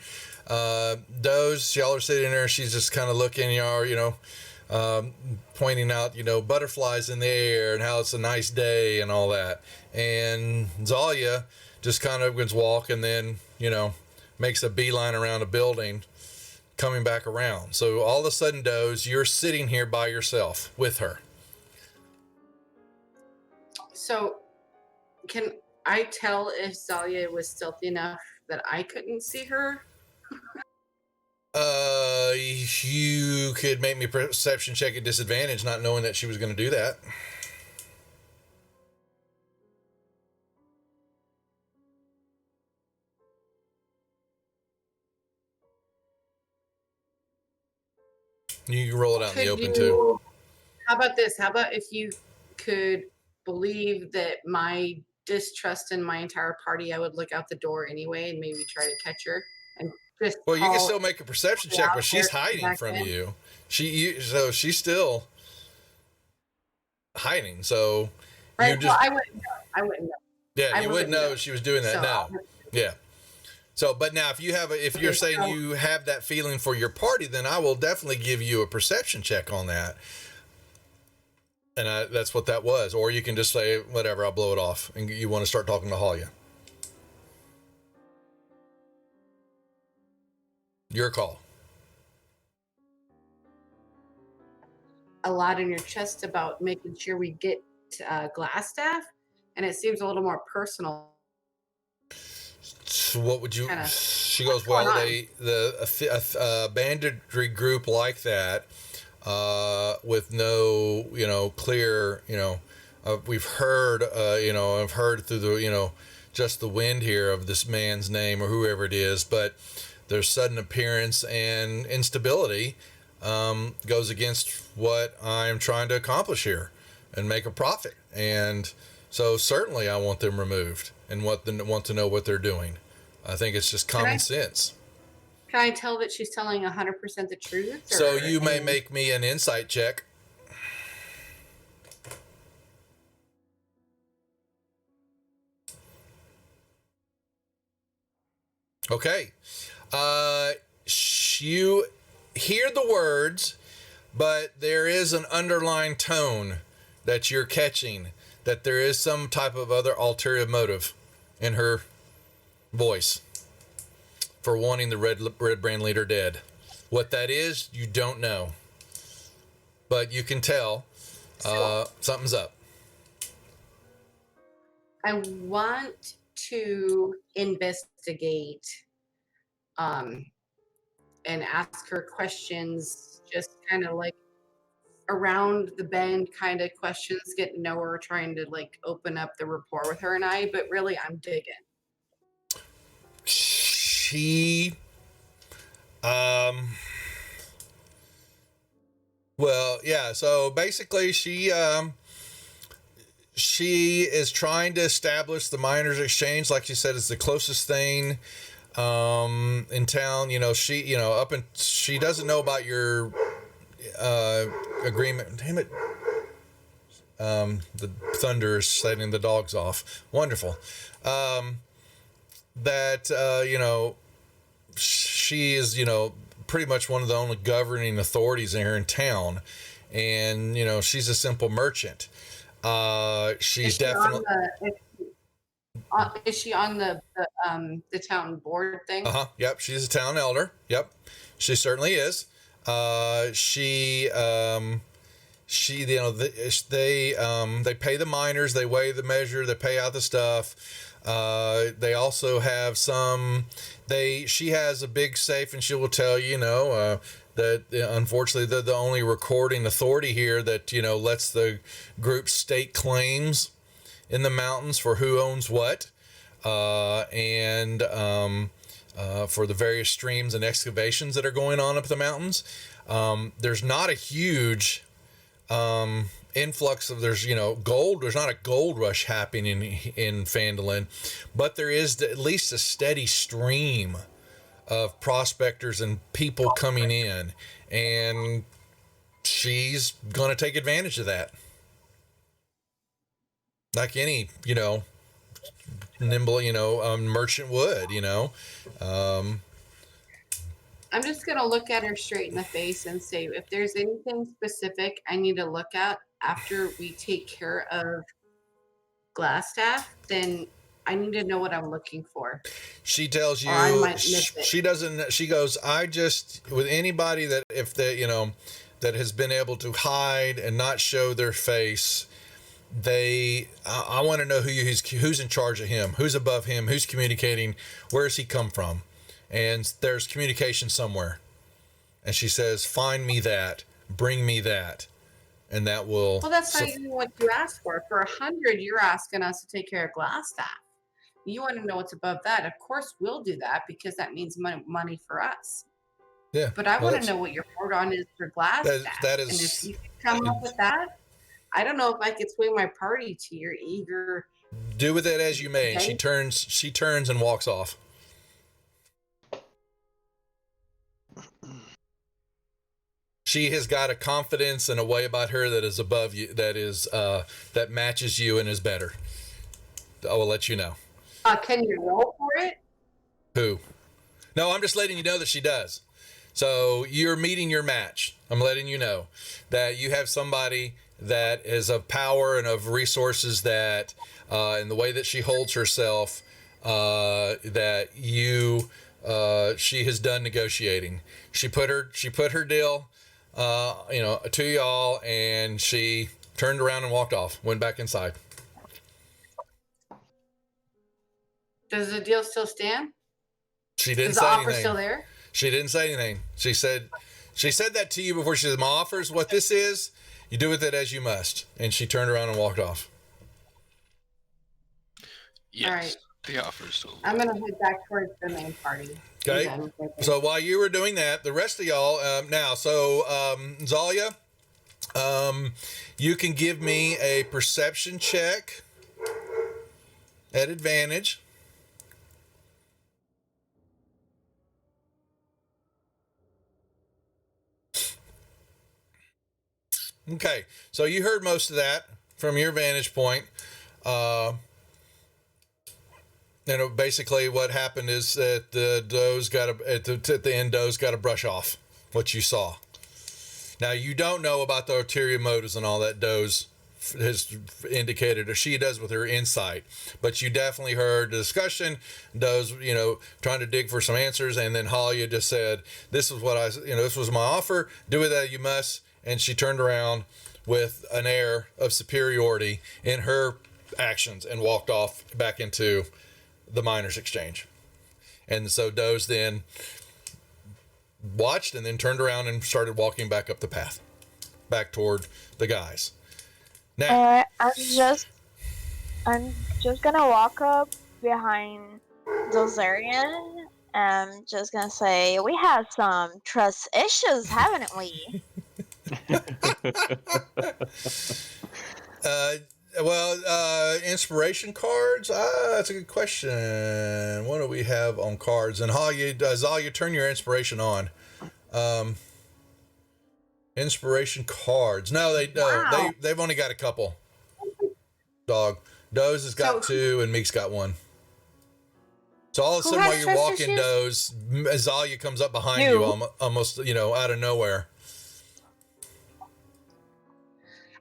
Doze, y'all are sitting there. She's just kind of looking, pointing out, butterflies in the air and how it's a nice day and all that. And Zalia just kind of walk and then, makes a beeline around a building, coming back around. So all of a sudden, Doze, you're sitting here by yourself with her. So can I tell if Zalia was stealthy enough that I couldn't see her? You could make me a perception check at disadvantage, not knowing that she was going to do that. You can roll it out in the open too. How about this? How about if you could believe that my distrust in my entire party, I would look out the door anyway and maybe try to catch her. And just well, you can still make a perception check, but she's hiding from you. So she's still hiding. So right. Well, I wouldn't know. Yeah, you wouldn't know she was doing that. No. Yeah. So, but now if you're saying you have that feeling for your party, then I will definitely give you a perception check on that. And that's what that was. Or you can just say, whatever, I'll blow it off. And you want to start talking to Halia. Your call. A lot in your chest about making sure we get Glassstaff, and it seems a little more personal. So what would you? She goes, well, a banditry group like that, with no, clear, we've heard, I've heard through the, just the wind here of this man's name or whoever it is, but their sudden appearance and instability goes against what I'm trying to accomplish here. and make a profit. And so certainly I want them removed and want to know what they're doing. I think it's just common sense. Can I tell that she's telling 100% the truth? So you may make me an insight check. Okay. You hear the words, but there is an underlying tone that you're catching, that there is some type of other ulterior motive in her voice for wanting the red brand leader dead. What that is, you don't know. But you can tell something's up. I want to investigate and ask her questions, just kind of like around the bend kind of questions, get to know her, trying to like open up the rapport with her and I, but really I'm digging. She well, yeah, so basically she is trying to establish the miners exchange, like you said, is the closest thing in town. She doesn't know about your agreement. Damn it. The thunder is setting the dogs off. Wonderful. She is, pretty much one of the only governing authorities here in town. And, she's a simple merchant. She's definitely... Is she on the town board thing? Yep. She's a town elder. Yep. She certainly is. They pay the miners, they weigh the measure, they pay out the stuff. They also have she has a big safe, and she will tell you, that unfortunately they're the only recording authority here that, lets the group state claims in the mountains for who owns what, and for the various streams and excavations that are going on up the mountains. There's not a huge influx of gold. There's not a gold rush happening in Phandelver, but there is at least a steady stream of prospectors and people coming in, and she's going to take advantage of that. Like any, nimble, merchant would, I'm just going to look at her straight in the face and say, if there's anything specific I need to look at after we take care of Glassstaff, then I need to know what I'm looking for. She tells you, she doesn't, she goes, with anybody that, if they, that has been able to hide and not show their face, I want to know who's in charge of him, who's above him, who's communicating, where's he come from? And there's communication somewhere. And she says, find me that, bring me that. And that will... Well, that's not even what you asked for. For 100, you're asking us to take care of Glassstaff. You want to know what's above that. Of course, we'll do that because that means money for us. Yeah. But I want to know what your board on is for Glassstaff. That is... And if you come up with that, I don't know if I could swing my party to your eager... Do with it as you may. Okay. She turns and walks off. She has got a confidence and a way about her that is above you, that matches you and is better. I will let you know. Can you roll for it? Who? No, I'm just letting you know that she does. So you're meeting your match. I'm letting you know that you have somebody that is of power and of resources that, in the way that she holds herself, that she has done negotiating. She put her deal, to y'all, and she turned around and walked off, went back inside. Does the deal still stand? She didn't Is the say offer anything. still there? She didn't say anything. She said that to you before. She said, my offer is what this is. You do with it as you must. And she turned around and walked off. Yes, All right. the offer is still. I'm going to head back towards the main party. Okay. So while you were doing that, the rest of y'all, Zalia, You can give me a perception check at advantage. Okay, so you heard most of that from your vantage point. Basically what happened is that the does got at the end, does got to brush off what you saw. Now you don't know about the ulterior motives and all that Doze has indicated, or she does with her insight, but you definitely heard the discussion. Doze, trying to dig for some answers, and then Halia just said, "This is what this was my offer. Do with that you must." And she turned around with an air of superiority in her actions and walked off back into the miners' exchange. And so Doze then watched and then turned around and started walking back up the path, back toward the guys. Now, I'm just gonna walk up behind Dozarian. I'm just gonna say, we have some trust issues, haven't we? Inspiration cards. That's a good question. What do we have on cards? And Zalia, turn your inspiration on. Inspiration cards. No, they've only got a couple. Dog. Doze has got two, and Meek's got one. So all of a sudden, while you're walking, Doze, Zalia comes up behind you almost, out of nowhere.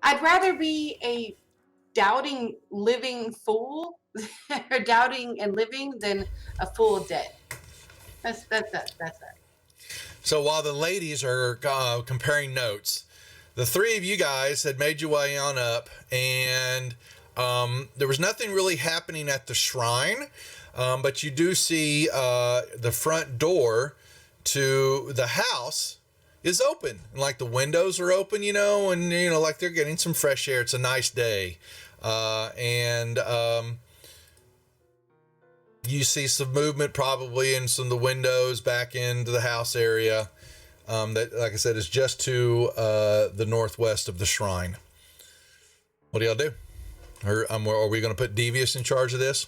I'd rather be a doubting living fool or doubting and living than a fool dead. That's it. So while the ladies are comparing notes, the three of you guys had made your way on up, and there was nothing really happening at the shrine, but you do see the front door to the house is open, and like the windows are open, and like they're getting some fresh air. It's a nice day, and you see some movement probably in some of the windows back into the house area. That, like I said, is just to the northwest of the shrine. What do y'all do? Are we going to put Devious in charge of this?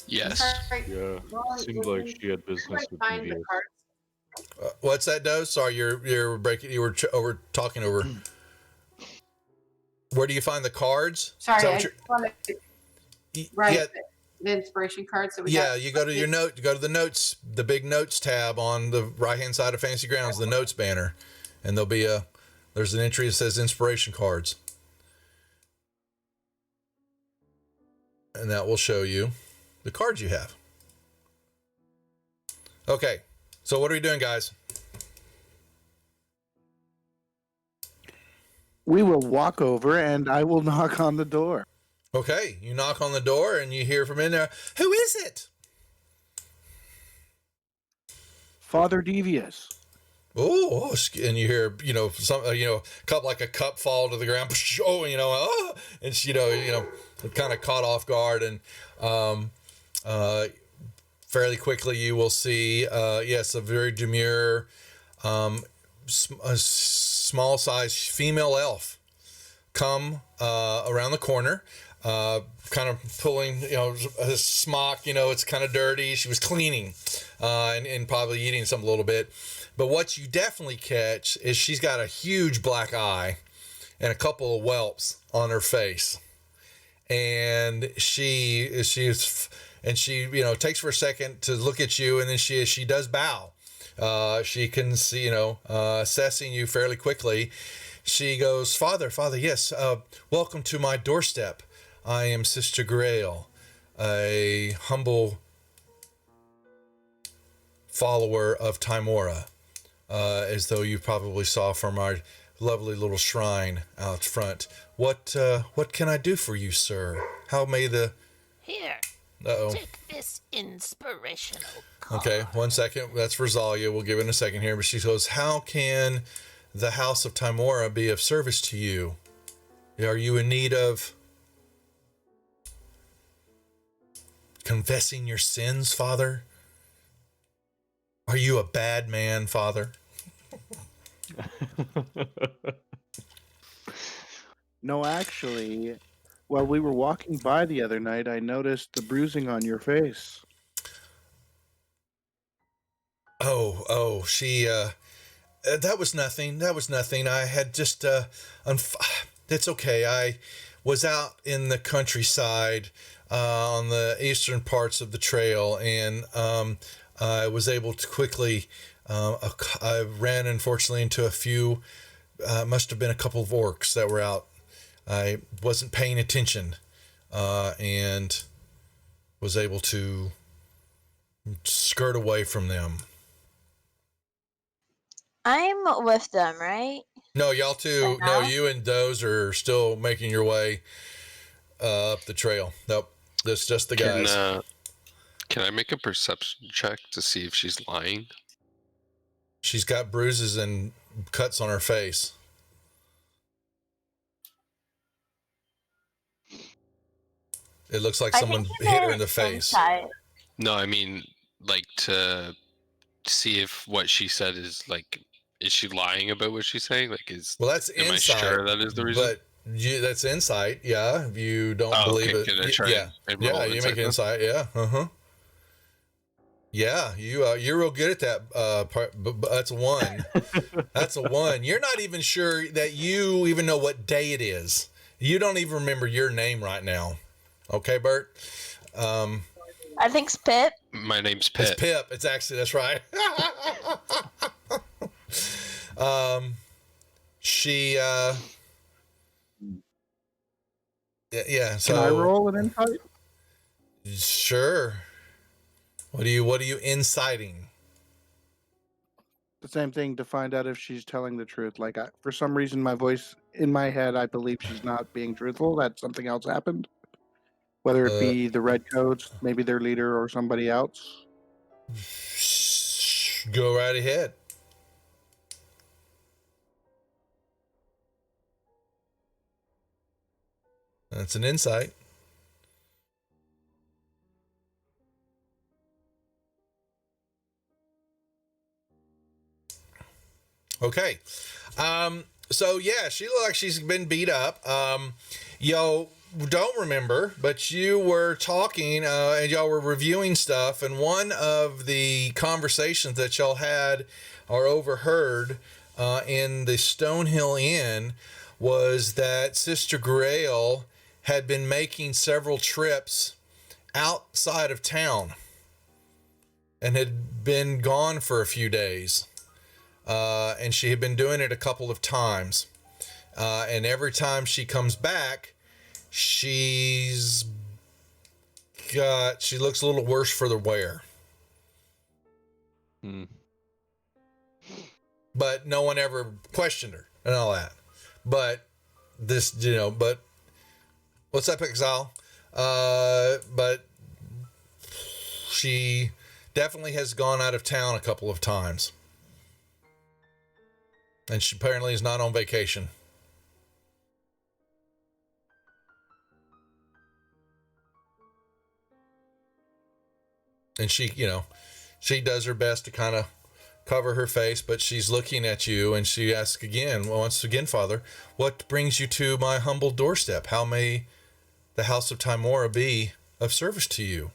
Yes. Yeah, seemed like she had business with Devious. What's that, Doze? Sorry, you're breaking. You were talking over. Where do you find the cards? Sorry, I just wanted to write the inspiration cards. So you go to your note. You go to the notes, the big notes tab on the right hand side of Fantasy Grounds, the notes banner, and there's an entry that says inspiration cards, and that will show you the cards you have. Okay. So what are we doing, guys? We will walk over and I will knock on the door. Okay, you knock on the door and you hear from in there, "Who is it?" Father Devious. Oh, and you hear, a cup fall to the ground. And she, kind of caught off guard, and fairly quickly you will see, a very demure, a small size female elf come around the corner, kind of pulling, a smock, it's kind of dirty. She was cleaning and probably eating something a little bit. But what you definitely catch is she's got a huge black eye and a couple of whelps on her face. And she takes for a second to look at you, and then she does bow. She can see, assessing you fairly quickly. She goes, Father, yes, welcome to my doorstep. I am Sister Grail, a humble follower of Timora, as though you probably saw from our lovely little shrine out front. What can I do for you, sir? How may the... Here. Uh-oh. Take this inspirational card. Okay, 1 second. That's for Zalia. We'll give it in a second here. But she goes, how can the House of Timora be of service to you? Are you in need of confessing your sins, Father? Are you a bad man, Father? No, actually, while we were walking by the other night, I noticed the bruising on your face. She, that was nothing. That was nothing. I had just, it's okay. I was out in the countryside, on the eastern parts of the trail, and, I was able to quickly, I ran unfortunately into a few, must have been a couple of orcs that were out. I wasn't paying attention, and was able to skirt away from them. I'm with them, right? No, y'all Right two. No, now? you and Doze are still making your way up the trail. Nope, that's just the guys. Can I make a perception check to see if she's lying? She's got bruises and cuts on her face. It looks like I someone think you hit her in meant the face. insight. No, I mean like to see if what she said is like, is she lying about what she's saying? Like, Well, that's am I insight. sure that is the reason? But that's insight. Yeah, if you don't believe okay. it. Can I try Yeah, and yeah. roll You insight make then? insight. Yeah. Yeah, you're real good at that part. But that's a 1. That's a 1. You're not even sure that you even know what day it is. You don't even remember your name right now. Okay, Bert. I think it's Pip. My name's It's Pip. Pip. It's actually, that's right. She yeah. So Can I roll an insight? sure. What are you inciting? The same thing to find out if she's telling the truth. Like, for some reason, my voice in my head, I believe she's not being truthful. That something else happened, whether it be the redcoats, maybe their leader, or somebody else. Go right ahead. That's an insight. Okay. So yeah, she looked like she's been beat up. Y'all don't remember, but you were talking, and y'all were reviewing stuff, and one of the conversations that y'all had or overheard in the Stonehill Inn was that Sister Grail had been making several trips outside of town and had been gone for a few days. And she had been doing it a couple of times. And every time she comes back, she looks a little worse for the wear. But no one ever questioned her and all that. But but what's up, Exile? But she definitely has gone out of town a couple of times. And she apparently is not on vacation. And she does her best to kind of cover her face, but she's looking at you and she asks once again, Father, what brings you to my humble doorstep? How may the House of Timora be of service to you?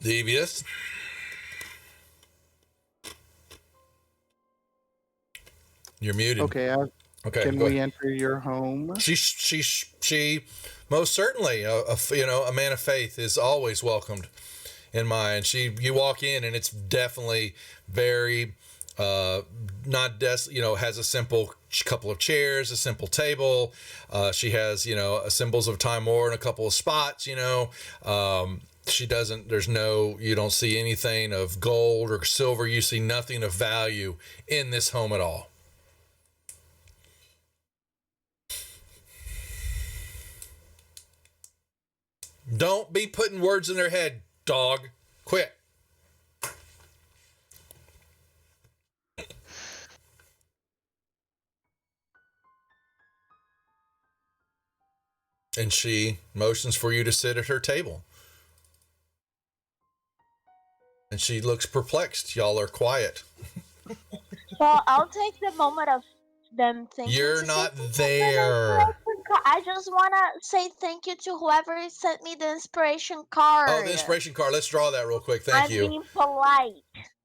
Devious. You're muted. Okay. Okay. Can we enter your home? She most certainly, a man of faith is always welcomed in mine. You walk in and it's definitely very, has a simple couple of chairs, a simple table. She has, symbols of Timor and a couple of spots, she doesn't, you don't see anything of gold or silver. You see nothing of value in this home at all. Don't be putting words in their head, dog. Quit. And she motions for you to sit at her table. And she looks perplexed. Y'all are quiet. Well, I'll take the moment of them thinking You're to say not thank you for the there. inspiration card. I just wanna say thank you to whoever sent me the inspiration card. Oh, the inspiration card. Let's draw that real quick. Thank I'm you. being polite.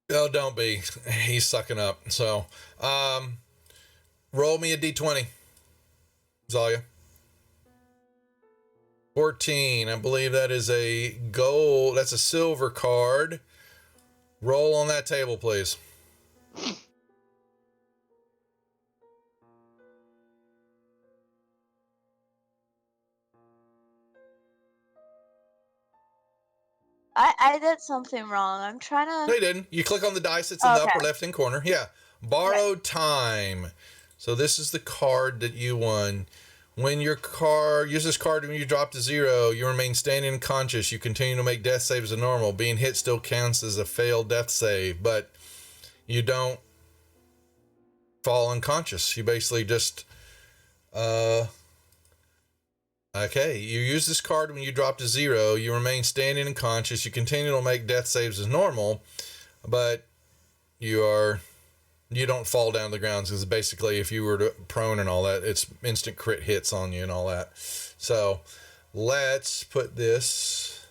Oh, don't be. He's sucking up. So, roll me a d20. Zalia. 14. I believe that is a gold. That's a silver card. Roll on that table, please. I did something wrong. I'm trying No, to. you didn't. You click on the dice. It's in the Okay. upper left-hand corner. Yeah. Borrowed time. So this is the card that you won. When your card, use this card when you drop to 0, you remain standing and conscious. You continue to make death saves as normal. Being hit still counts as a failed death save, but you don't fall unconscious. You basically just, okay, you use this card when you drop to 0. You remain standing and conscious. You continue to make death saves as normal, but you don't fall down to the ground, because basically if you were to prone and all that, it's instant crit hits on you and all that. So let's put this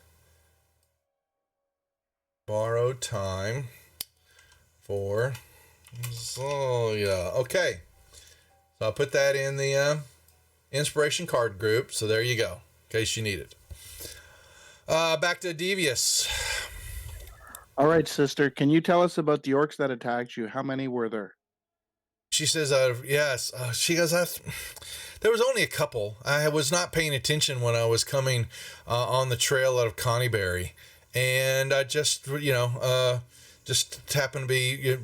borrowed time for Zoya. Okay. So I'll put that in the inspiration card group. So there you go, in case you need it. Back to Devious. All right, sister. Can you tell us about the orcs that attacked you? How many were there? She says, yes. She goes, there was only a couple. I was not paying attention when I was coming on the trail out of Connieberry. And I just, just happened to be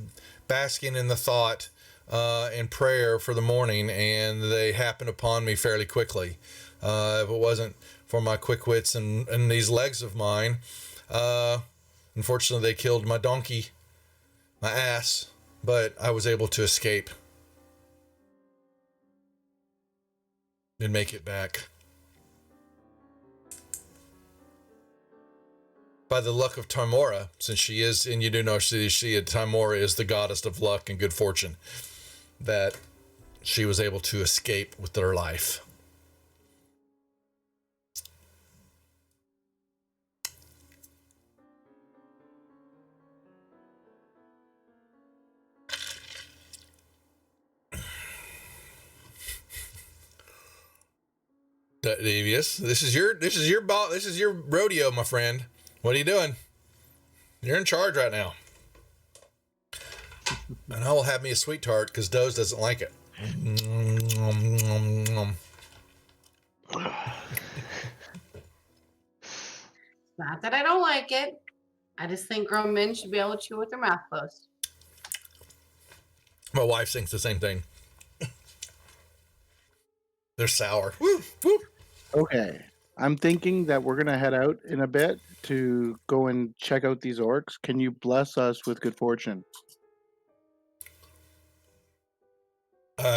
basking in the thought and prayer for the morning, and they happened upon me fairly quickly. If it wasn't for my quick wits and these legs of mine, unfortunately, they killed my donkey, my ass, but I was able to escape and make it back. By the luck of Tamora, since she is, and you do know Tamora is the goddess of luck and good fortune, that she was able to escape with her life. Devious, this is your rodeo, my friend. What are you doing? You're in charge right now. And I will have me a sweet tart, because Doze doesn't like it. Not that I don't like it. I just think grown men should be able to chew with their mouth closed. My wife thinks the same thing. They're sour. Woo, woo. Okay. I'm thinking that we're going to head out in a bit to go and check out these orcs. Can you bless us with good fortune?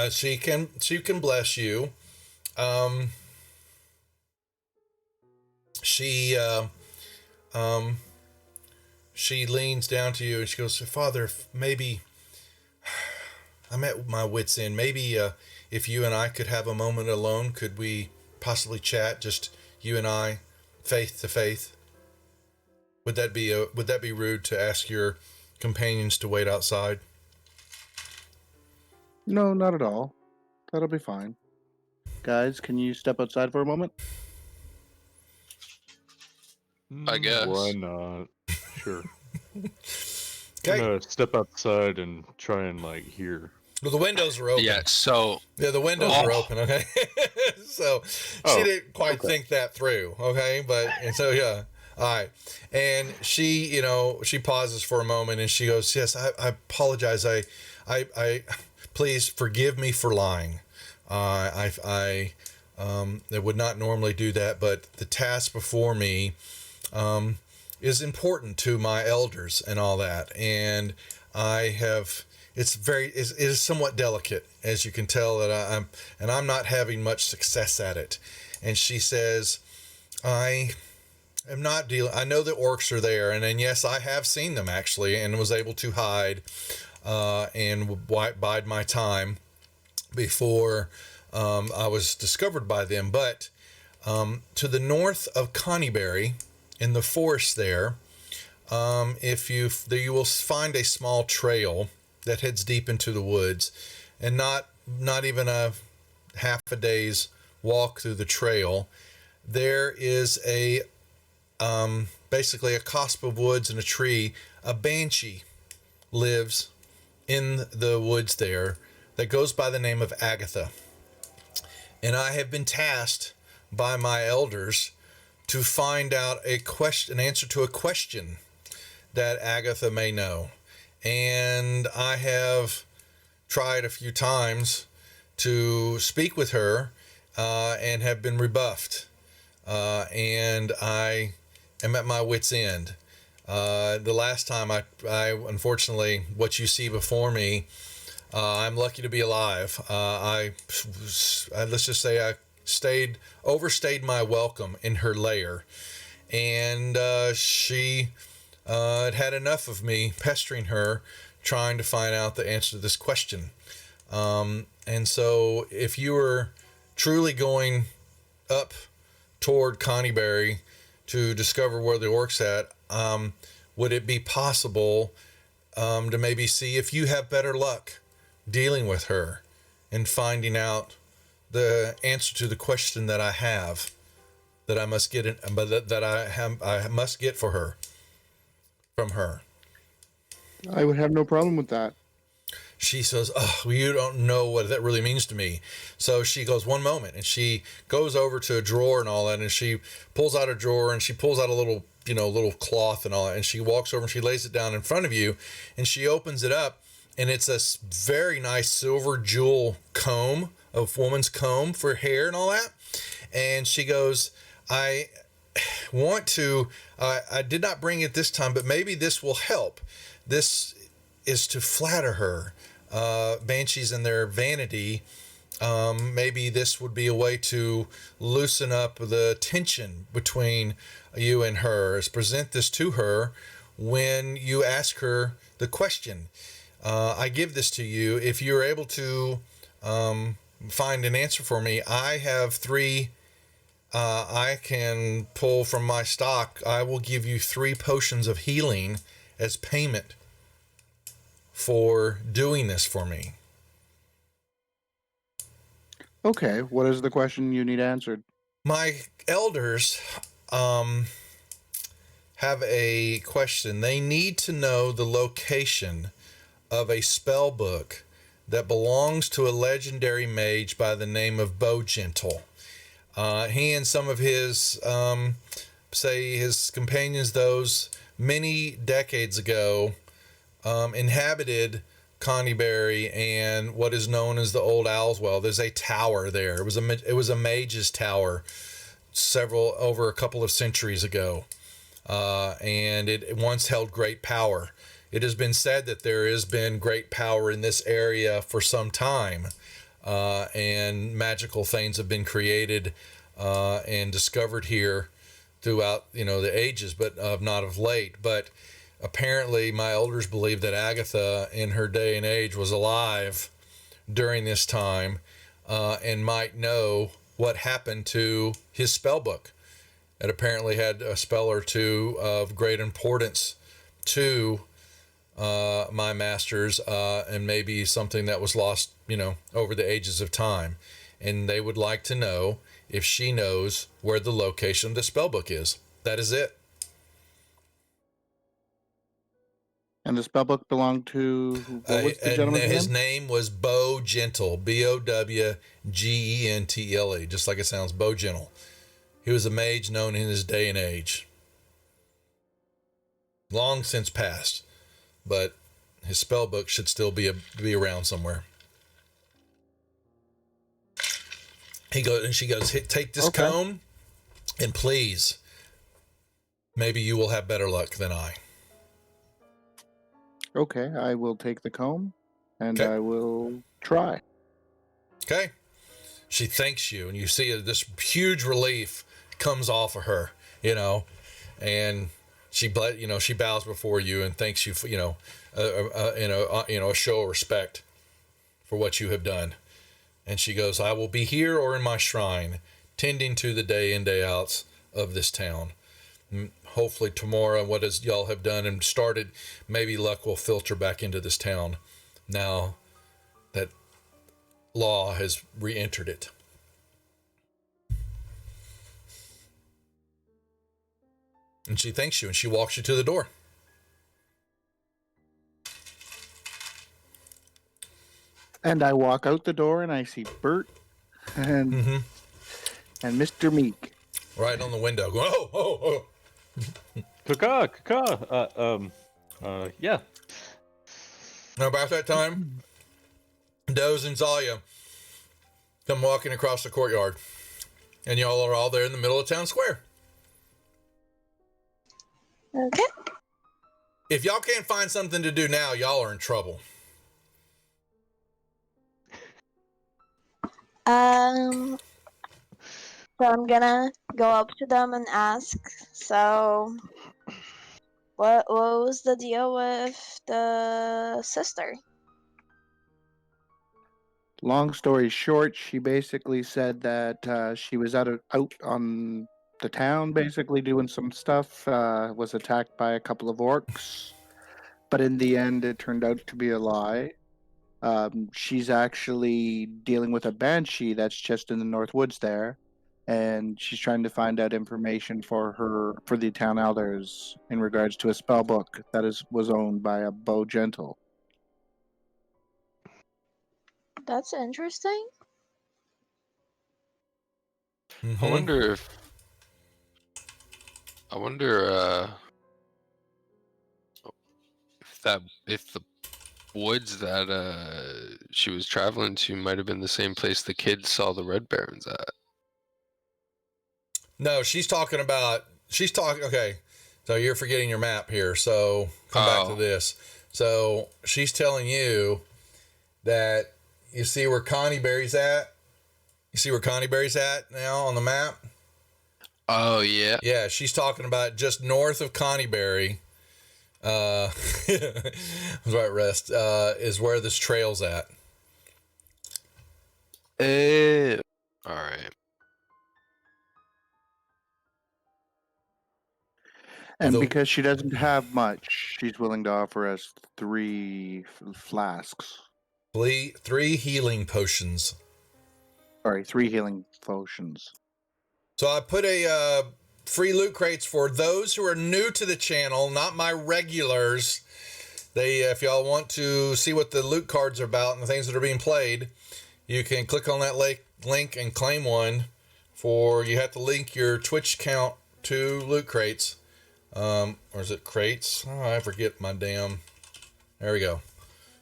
She can bless you. She leans down to you and she goes, Father, maybe I'm at my wit's end. Maybe if you and I could have a moment alone, could we possibly chat, just you and I, faith to faith? Would that be rude to ask your companions to wait outside? No, not at all. That'll be fine. Guys, can you step outside for a moment? I guess. Why not? Sure. Okay. I'm gonna step outside and try and hear. Well, the windows are open. Yeah, so Yeah, the windows are open, okay? So she didn't quite think that through, okay? And so, yeah. All right. And she, she pauses for a moment and she goes, yes, I apologize. I please forgive me for lying. I would not normally do that, but the task before me is important to my elders and all that. And it is somewhat delicate, as you can tell, that I'm not having much success at it. And she says, I am not dealing. I know the orcs are there, and then yes, I have seen them actually, and was able to hide and bide my time before I was discovered by them. But to the north of Conyberry, in the forest there, if you will find a small trail that heads deep into the woods, and not even a half a day's walk through the trail. There is a basically a cusp of woods and a tree. A banshee lives in the woods there that goes by the name of Agatha. And I have been tasked by my elders to find out an answer to a question that Agatha may know. And I have tried a few times to speak with her and have been rebuffed. And I am at my wit's end. The last time I unfortunately, what you see before me, I'm lucky to be alive. Let's just say I overstayed my welcome in her lair, and she had enough of me pestering her, trying to find out the answer to this question. And so, if you were truly going up toward Conyberry to discover where the orcs at, would it be possible to maybe see if you have better luck dealing with her and finding out the answer to the question that I have, that I must get, I must get for her, from her? I would have no problem with that. She says, "Oh, well, you don't know what that really means to me." So she goes, "One moment," and she goes over to a drawer and all that, and she pulls out a drawer and she pulls out a little, little cloth and all that, and she walks over and she lays it down in front of you, and she opens it up, and it's a very nice silver jewel comb, a woman's comb for hair and all that, and she goes, "I did not bring it this time, but maybe this will help. This is to flatter her. Banshees and their vanity. Maybe this would be a way to loosen up the tension between you and her. Is present this to her when you ask her the question. I give this to you. If you're able to find an answer for me, I have 3. I can pull from my stock. I will give you 3 potions of healing as payment for doing this for me." Okay, what is the question you need answered? My elders have a question. They need to know the location of a spell book that belongs to a legendary mage by the name of Bowgentle. He and some of his, his companions, those many decades ago, inhabited Conyberry and what is known as the Old Owl's Well. There's a tower there. It was a mage's tower over a couple of centuries ago, and it once held great power. It has been said that there has been great power in this area for some time, and magical things have been created and discovered here throughout the ages, but not of late. But apparently my elders believe that Agatha in her day and age was alive during this time, and might know what happened to his spell book. It apparently had a spell or two of great importance to my masters, and maybe something that was lost, over the ages of time. And they would like to know if she knows where the location of the spell book is. That is it. And the spellbook belonged to what was the gentleman's his name? name was Bowgentle, Bowgentle, just like it sounds, Bowgentle. He was a mage known in his day and age, long since passed, but his spell book should still be around somewhere. She goes, "Take this comb, and please, maybe you will have better luck than I." Okay, I will take the comb, and Okay. I will try. Okay. She thanks you, and you see this huge relief comes off of her, and she bows before you and thanks you for a show of respect for what you have done. And she goes, I will be here or in my shrine, tending to the day in, day outs of this town. Hopefully tomorrow, what as y'all have done and started, maybe luck will filter back into this town now that law has re-entered it. And she thanks you and she walks you to the door. And I walk out the door and I see Bert and Mr. Meek. Right on the window. Going, oh. Kaka, yeah. Now, about that time, Doze and Zalia come walking across the courtyard. And y'all are all there in the middle of town square. Okay. If y'all can't find something to do now, y'all are in trouble. So I'm gonna go up to them and ask, so what was the deal with the sister? Long story short, she basically said that she was out on the town, basically doing some stuff. Was attacked by a couple of orcs, but in the end, it turned out to be a lie. She's actually dealing with a banshee that's just in the North Woods there, and she's trying to find out information for the town elders in regards to a spell book that was owned by a Bo Gentle. That's interesting. I wonder if if the woods that she was traveling to might have been the same place the kids saw the Red Barons at. No, okay, so you're forgetting your map here, so come back to this. So she's telling you that you see where Connie Berry's at? You see where Connie Berry's at now on the map? Oh, yeah. Yeah, she's talking about just north of Connie Berry. Right, Rest, is where this trail's at. All right. And because she doesn't have much, she's willing to offer us 3 flasks. 3 healing potions. Sorry, 3 healing potions. So I put a free loot crates for those who are new to the channel, not my regulars. If y'all want to see what the loot cards are about and the things that are being played, you can click on that link and claim one. You have to link your Twitch account to loot crates. Or is it crates? Oh, I forget my damn. There we go.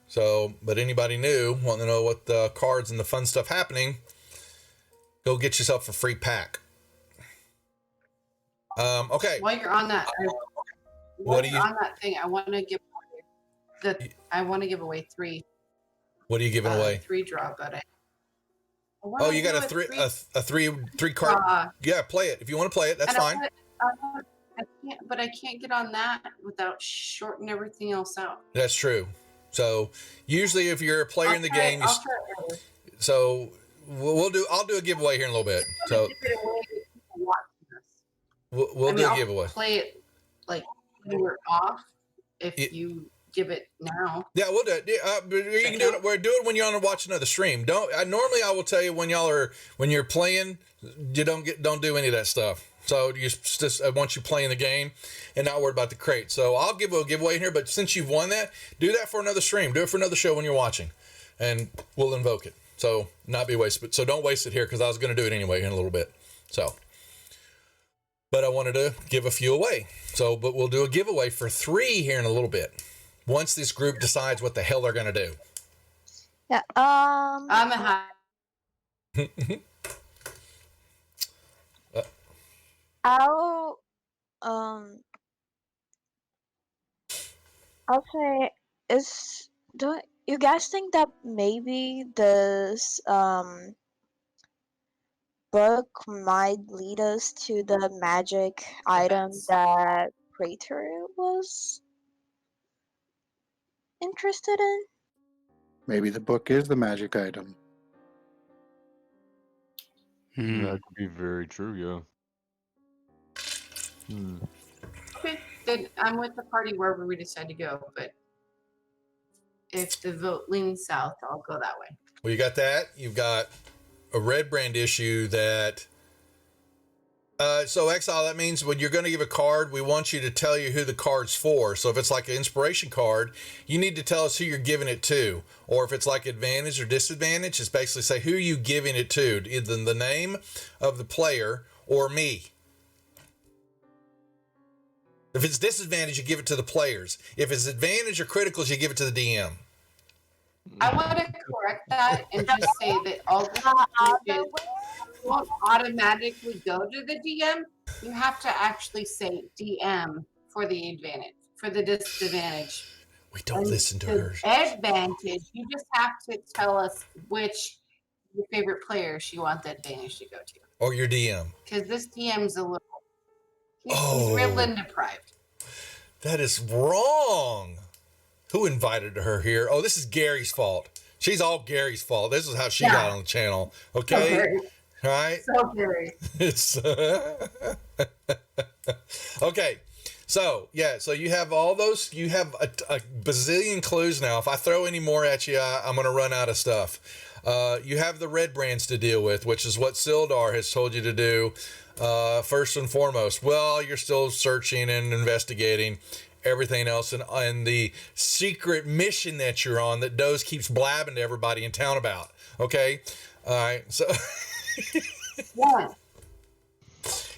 So, but anybody new wanting to know what the cards and the fun stuff happening, go get yourself a free pack. Okay. While you're on that, on that thing, I want to give away 3. What are you giving away? 3 draw, but you got a three card. Yeah, play it if you want to play it. That's fine. I can't get on that without shorting everything else out. That's true. So usually, if you're a player in the game, so I'll do a giveaway here in a little bit. So we'll do a giveaway. Play it like when we're off. If you give it now. Yeah, we'll do it. You can do it. We're doing it when you're on watching another stream. Normally I will tell you when you're playing, you don't do any of that stuff. So you just I want you playing the game and not worried about the crate. So I'll give a giveaway here, but since you've won that, do that for another stream. Do it for another show when you're watching, and we'll invoke it. So not be wasted. So don't waste it here because I was going to do it anyway in a little bit. So, but I wanted to give a few away. So, but we'll do a giveaway for 3 here in a little bit. Once this group decides what the hell they're going to do. Yeah. I'm a high. I'll say do you guys think that maybe this book might lead us to the magic item Events. that Praetor was interested in. Maybe the book is the magic item. That could be very true, yeah. Okay, then I'm with the party wherever we decide to go. But if the vote leans south, I'll go that way. Well, you got that. You've got a red brand issue that. So Exile, that means when you're going to give a card, we want you to tell you who the card's for. So if it's like an inspiration card, you need to tell us who you're giving it to. Or if it's like advantage or disadvantage, it's basically say who you giving it to, either the name of the player or me. If it's disadvantage, you give it to the players. If it's advantage or criticals, you give it to the DM. I want to correct that and just say that all the won't automatically go to the DM. You have to actually say DM for the advantage, for the disadvantage. We don't listen to the her. Advantage, you just have to tell us which your favorite players you want the advantage to go to. Or your DM. Because this DM's a little, he's real deprived. That is wrong. Who invited her here? Oh, this is Gary's fault. She's all Gary's fault. This is how she got on the channel. Okay? Right? So Gary. It's okay. So you have all those. You have a bazillion clues now. If I throw any more at you, I'm going to run out of stuff. You have the red brands to deal with, which is what Sildar has told you to do. First and foremost, well, you're still searching and investigating everything else, and the secret mission that you're on that Doze keeps blabbing to everybody in town about. Okay, all right. So One.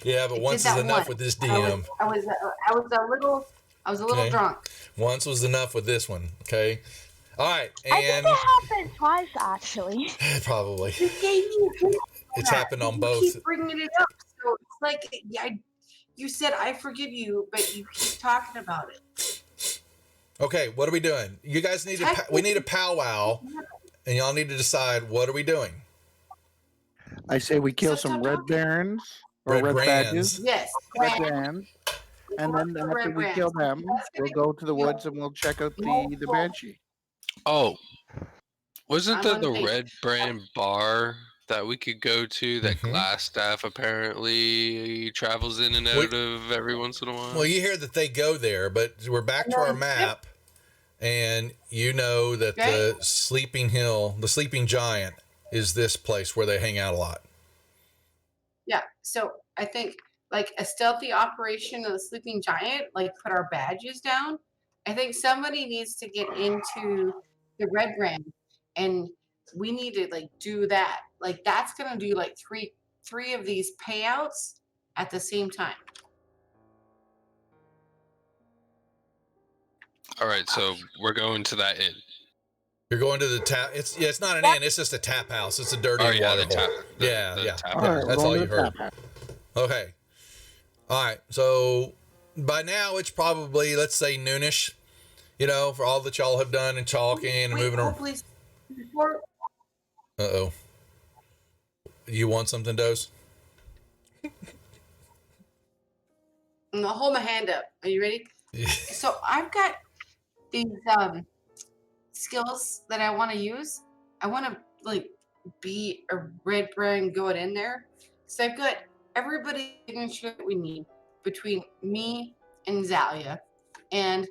Yeah, but once is enough with this DM. I was a little drunk. Once was enough with this one. Okay. All right, I think and it happened twice, actually. probably You gave me it's happened on both. You keep bringing it up, so it's like you said I forgive you, but you keep talking about it. Okay, what are we doing? You guys need we need a powwow, and y'all need to decide what are we doing. I say we kill some red barons or red badges. Yes, red brands. And then after we kill them, we'll go to the woods and we'll check out the banshee. Oh, wasn't there the red brand bar that we could go to that Glassstaff apparently travels in and out of every once in a while? Well, you hear that they go there, but we're back to our map, and you know that the Sleeping Hill, the Sleeping Giant, is this place where they hang out a lot. Yeah, so I think like a stealthy operation of the Sleeping Giant, like put our badges down. I think somebody needs to get into the red brand, and we need to like do that. Like that's gonna do like three of these payouts at the same time. All right, so we're going to that inn. You're going to the tap. It's not an inn. It's just a tap house. It's a dirty water hole. That's all you heard. Okay. All right. So by now it's probably, let's say, noonish. You know, for all that y'all have done and talking and moving around. Uh-oh. You want something, Doze? I'll hold my hand up. Are you ready? So I've got these skills that I want to use. I want to like be a red brand going in there. So I've got everybody that we need between me and Zalia, and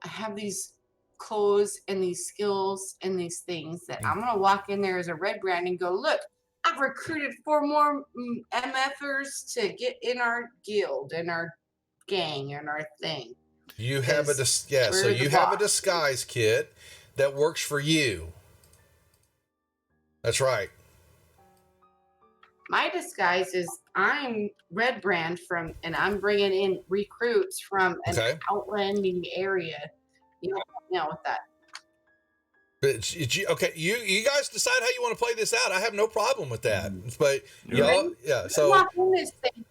I have these clothes and these skills and these things that I'm gonna walk in there as a red brand and go, look, I've recruited 4 more MFers to get in our guild and our gang and our thing. You have a so you have a disguise kit that works for you. That's right. My disguise is I'm red brand and I'm bringing in recruits from an outlanding area. You know with that. But okay, you guys decide how you want to play this out. I have no problem with that. But y'all, so this thing.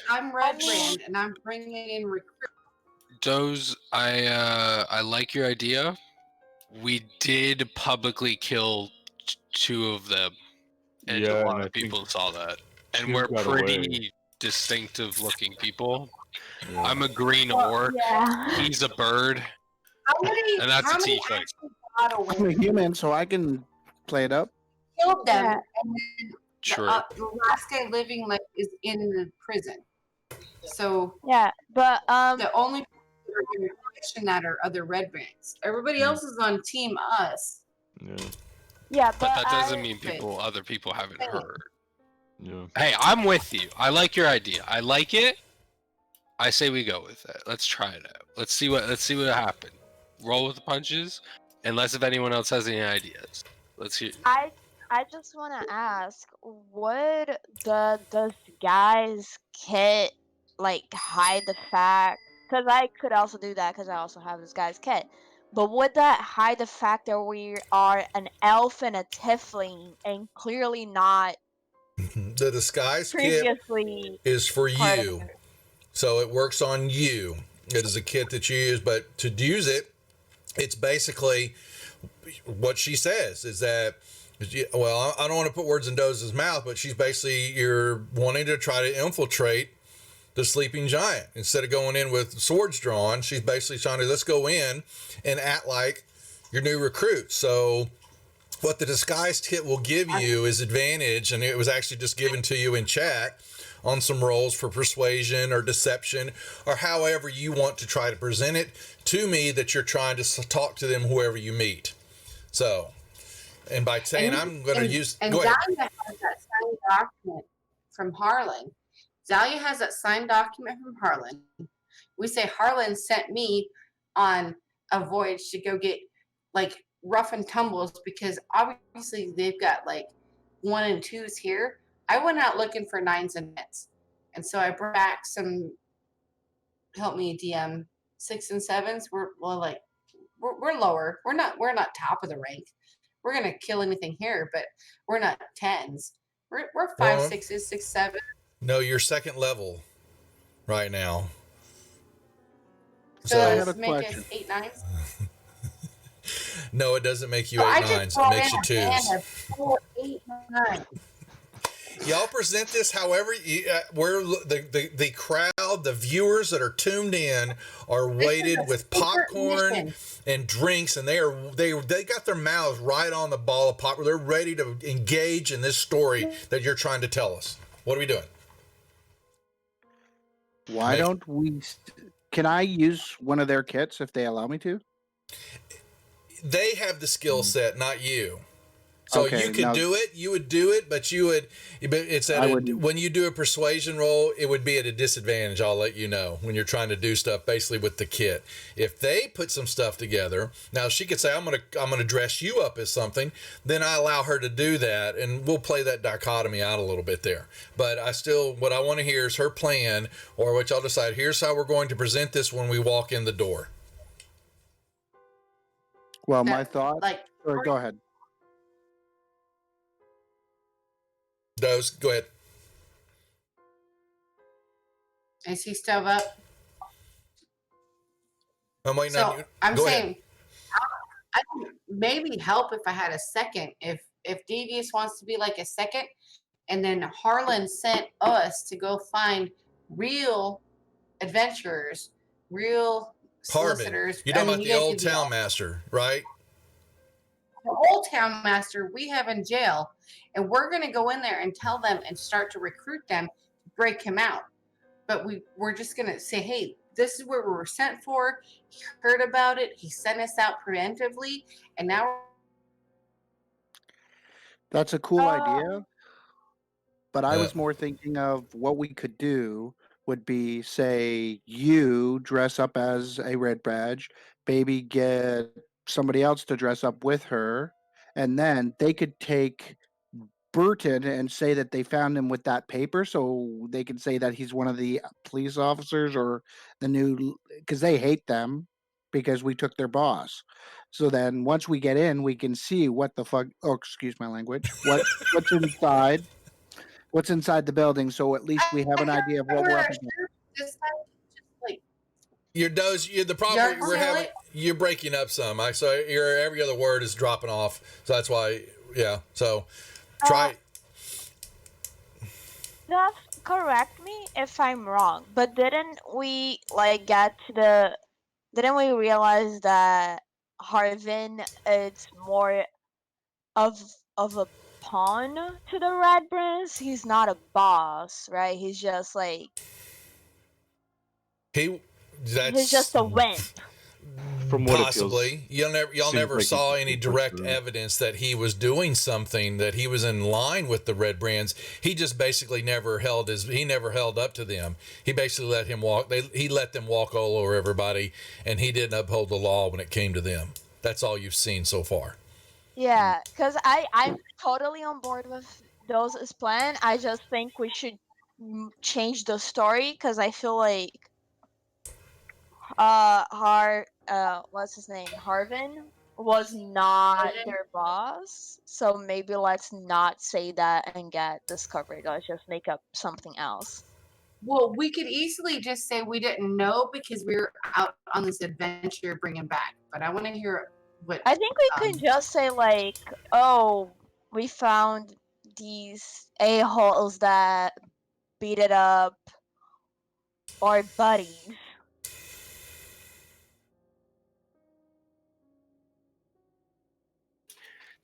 I'm red brand and I'm bringing in recruits. Doze, I like your idea. We did publicly kill 2 of them. and Yeah, a and lot I of think people saw that. And two we're got pretty away. distinctive looking people. Yeah. I'm a green Well, orc. yeah. He's a bird, and that's a how many tiefling. actually got away? I'm a human, so I can play it up. Killed them, Yeah. and then True. the last guy living like is in the prison. So Yeah, but the only people that are going to question that are other red bands. Everybody else is on team us. Yeah. yeah, But that doesn't I mean other people haven't Hey. heard. Yeah. Hey, I'm with you. I like your idea. I like it. I say we go with it. Let's try it out. Let's see what happens. Roll with the punches, unless if anyone else has any ideas. Let's hear. I just want to ask, would this guy's kit like hide the fact? Because I could also do that because I also have this guy's kit. But would that hide the fact that we are an elf and a tiefling and clearly not The disguise kit previously is for part of you. the So it works on you. It is a kit that you use, but to use it, it's basically what she says is that, well, I don't want to put words in Doze's mouth, but she's basically, you're wanting to try to infiltrate the sleeping giant. Instead of going in with swords drawn, she's basically trying to, let's go in and act like your new recruit. So what the disguised kit will give you is advantage, and it was actually just given to you in chat, on some rolls for persuasion or deception, or however you want to try to present it to me that you're trying to talk to them, whoever you meet. So, and by saying I'm going to use, and go ahead. Zalia has that signed document from Harlan. Zalia has that signed document from Harlan. We say Harlan sent me on a voyage to go get like rough and tumbles because obviously they've got like 1 and 2s here. I went out looking for 9s and 10s, and so I brought back some. Help me, DM. 6 and 7s. We're lower. We're not top of the rank. We're gonna kill anything here, but we're not 10s. We're 5, 6s, 6, 7. No, you're second level right now. So I does have a this make question. us 8, 9s? No, it doesn't make you So I 8 just 9s. It brought makes you in a band 2s. of 4, 8, 9. Y'all present this however you, where the crowd, the viewers that are tuned in are weighted with secret popcorn mission. and drinks, and they got their mouths right on the ball of popcorn. They're ready to engage in this story that you're trying to tell us. What are we doing? Why don't we? Can I use one of their kits if they allow me to? They have the skill set, not you. So Okay, you could now- do it. You would do it, but it's at I a, wouldn't. when you do a persuasion roll, it would be at a disadvantage. I'll let you know when you're trying to do stuff basically with the kit. If they put some stuff together, now she could say, I'm gonna dress you up as something. Then I allow her to do that, and we'll play that dichotomy out a little bit there. But what I want to hear is her plan, or what y'all decide. Here's how we're going to present this when we walk in the door. Well, my That, thought. like, Or go ahead. Doze, go ahead. is he still up? I'm waiting on So you. I'm Go ahead. saying I could maybe help if I had a second. If Devious wants to be like a second, and then Harlan sent us to go find real adventurers, real Pardon me. solicitors. You're talking about you the guys old could be all- town master, right? the old town master we have in jail, and we're going to go in there and tell them and start to recruit them to break him out. But we're just going to say, hey, this is where we were sent for. He heard about it. He sent us out preemptively, and now That's a cool idea. But I Uh, was more thinking of what we could do would be, say, you dress up as a red badge, baby get somebody else to dress up with her, and then they could take Burton and say that they found him with that paper, so they can say that he's one of the police officers or the new, because they hate them because we took their boss. So then once we get in, we can see what the fuck. Oh, excuse my language. What's inside? What's inside the building? So at least we have an idea of what we're up against. this time, just like Your Doze, the problem Yard we're sale having, it? you're breaking up some. So your every other word is dropping off. So that's why, yeah. So try. Duff, correct me if I'm wrong, but didn't we like get to the? Didn't we realize that Harvin is more of of a pawn to the Red Prince? He's not a boss, right? He He's that's just a wimp. From what it feels, possibly. Y'all seems never like he's saw just any been pushed direct through. evidence that he was doing something, that he was in line with the Red Brands. He just basically never held up to them. He basically let him walk. He let them walk all over everybody, and he didn't uphold the law when it came to them. That's all you've seen so far. Yeah, because I'm totally on board with those plan. I just think we should change the story because I feel like what's his name, Harvin was not their boss. So maybe let's not say that and get discovered. Let's just make up something else. Well, we could easily just say we didn't know because we were out on this adventure bringing back. But I want to hear what. I think we could just say like, oh, we found these a-holes that beat it up our buddies.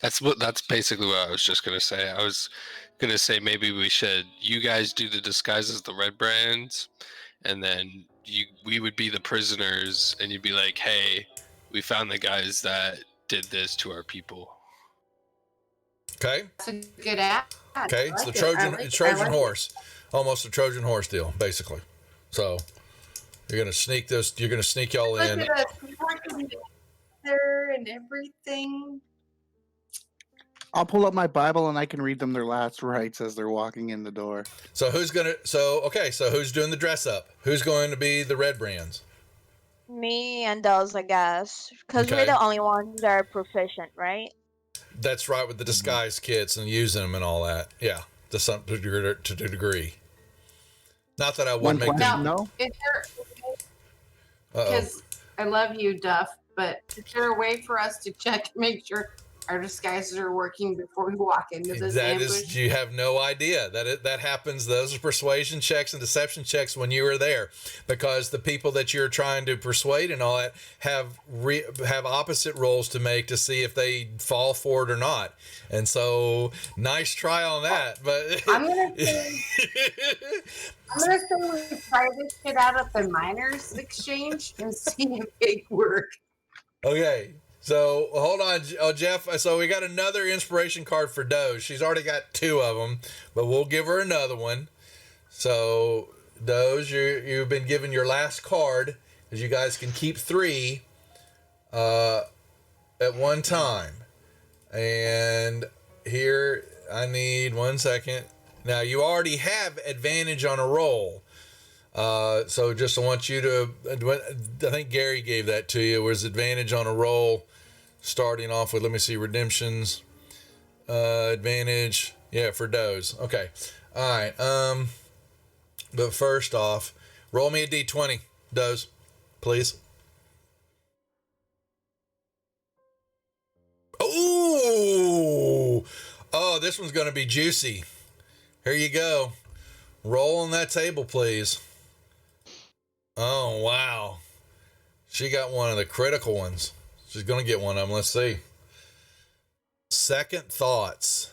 That's basically what I was just gonna say. I was gonna say maybe you guys do the disguise as the Red Brands, and then we would be the prisoners, and you'd be like, hey, we found the guys that did this to our people. Okay. That's a good ad. Okay. It's the Trojan horse, almost a Trojan horse deal, basically. So you're gonna sneak this. You're gonna sneak y'all Look in. at us working together and everything. I'll pull up my Bible and I can read them their last rites as they're walking in the door. So who's doing the dress up? Who's going to be the Red Brands? Me and those, I guess, because we're Okay. the only ones that are proficient, right? That's right, with the disguise kits and using them and all that. Yeah, to some degree. Not that I would One make question, them. Now, no? is there? Uh-oh. Because I love you, Duff, but is there a way for us to check and make sure our disguises are working before we walk into this ambush? You have no idea that happens. Those are persuasion checks and deception checks when you were there, because the people that you're trying to persuade and all that have opposite rolls to make to see if they fall for it or not. And so, nice try on that. But I'm gonna say we try this shit out at the miners exchange and see if it works. Okay, so hold on, Jeff. So we got another inspiration card for Doge. She's already got 2 of them, but we'll give her another one. So Doge, you've been given your last card, because you guys can keep 3 at one time. And here, I need 1 second. Now you already have advantage on a roll. So just I want you to, I think Gary gave that to you, was advantage on a roll, starting off with, let me see, redemptions, advantage, yeah, for Doze. Okay. All right. But first off, roll me a D20, Doze, please. Ooh, oh, this one's going to be juicy. Here you go. Roll on that table, please. Oh, wow. She got one of the critical ones. She's going to get one of them. Let's see. Second thoughts.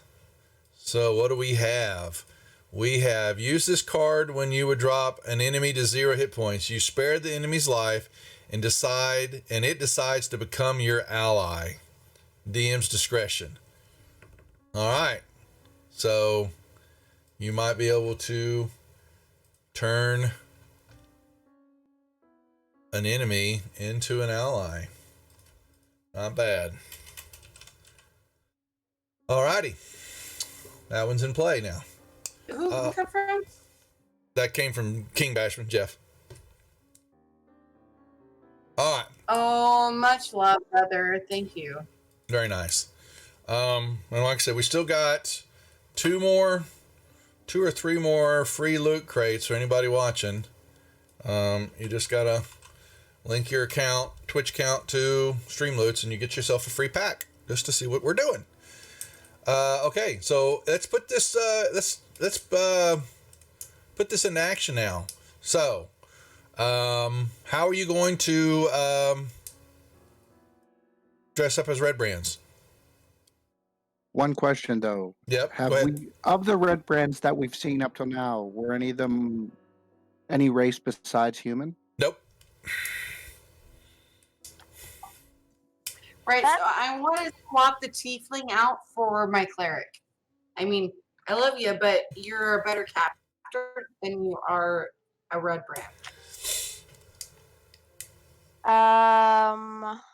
So what do we have? We have, use this card when you would drop an enemy to 0 hit points. You spare the enemy's life and it decides to become your ally. DM's discretion. All right. So you might be able to turn an enemy into an ally. Not bad. Alrighty. That one's in play now. Who come from? That came from King Bashman, Jeff. Alright. Oh, much love, brother. Thank you. Very nice. And like I said, we still got 2 or 3 more free loot crates for anybody watching. You just gotta link your account, Twitch account to Streamloots, and you get yourself a free pack just to see what we're doing. Okay, so let's put this. Let's put this into action now. So, how are you going to dress up as Red Brands? One question though. Yep. Have Go ahead. we, of the red brands that we've seen up till now, were any of them any race besides human? Nope. Right, so I want to swap the tiefling out for my cleric. I mean, I love you, but you're a better captor than you are a red brand.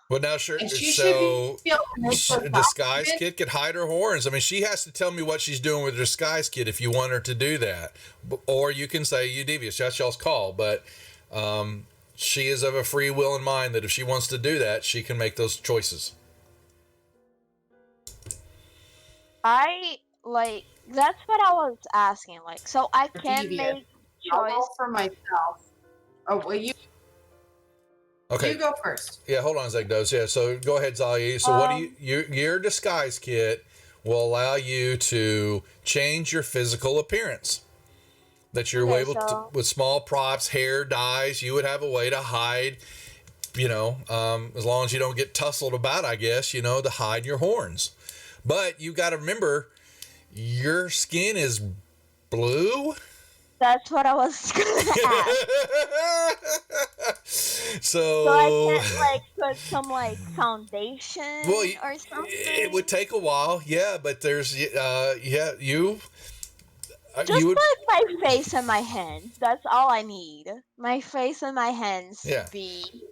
Well, now, sure. And she So, should be able to make those Disguise outfits. Kid could hide her horns. I mean, she has to tell me what she's doing with Disguise Kid if you want her to do that. Or you can say, you devious. That's y'all's call. But she is of a free will in mind that if she wants to do that, she can make those choices. That's what I was asking. Like, so I can Devious. make I'll go choice. for myself. Oh, well, you Okay. go first. Yeah, hold on a sec, Dose. Yeah, so go ahead, Zalia. So what do your Disguise Kit will allow you to change your physical appearance. That you're Okay, able to, with small props, hair, dyes, you would have a way to hide, as long as you don't get tussled about, I guess, to hide your horns. But you got to remember, your skin is blue. That's what I was gonna ask. So I can't put some foundation or something. It would take a while, yeah. But there's, you Just would, my face and my hands. That's all I need. My face and my hands. Yeah.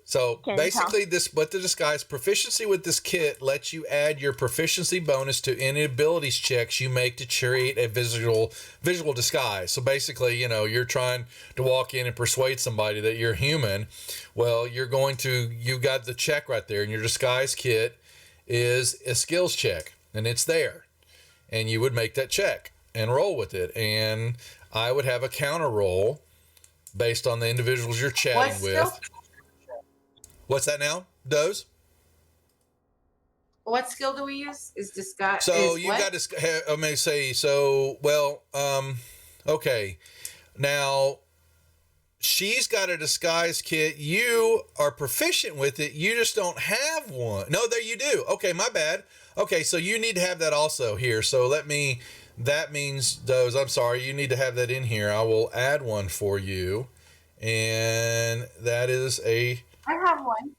So basically, what the disguise proficiency with this kit lets you add your proficiency bonus to any abilities checks you make to create a visual disguise. So basically, you're trying to walk in and persuade somebody that you're human. Well, you got the check right there, and your disguise kit is a skills check, and it's there, and you would make that check and roll with it, and I would have a counter roll based on the individuals you're chatting with. What's that now, Doze? What skill do we use? Is disguise? So you got to. I may say so. Well, okay. Now, she's got a disguise kit. You are proficient with it. You just don't have one. No, there you do. Okay, my bad. Okay, so you need to have that also here. So that means, Doze, I'm sorry, you need to have that in here. I will add one for you. And that is I have one.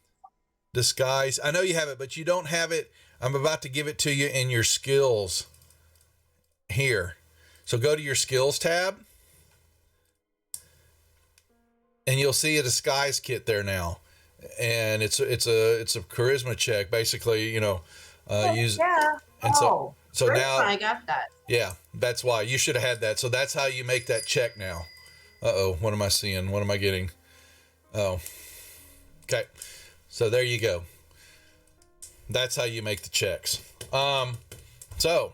Disguise. I know you have it, but you don't have it. I'm about to give it to you in your skills here. So go to your skills tab. And you'll see a disguise kit there now. And it's a charisma check. Basically, use. Yeah. And so now I got that. Yeah, that's why you should have had that. So that's how you make that check now. What am I seeing? What am I getting? Oh, okay. So there you go. That's how you make the checks. Zalia,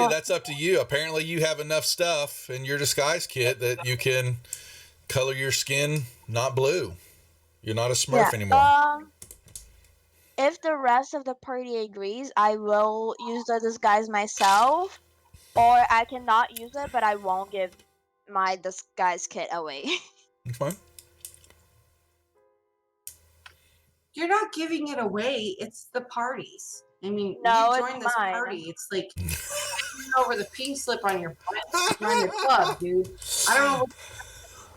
that's up to you. Apparently you have enough stuff in your disguise kit that you can color your skin not blue. You're not a Smurf anymore. If the rest of the party agrees, I will use the disguise myself, or I cannot use it, but I won't give my disguise kit away. That's fine. You're not giving it away. It's the parties. I mean, No, you join it's this mine. party. It's like over the pink slip on your butt. Join the club, dude. I don't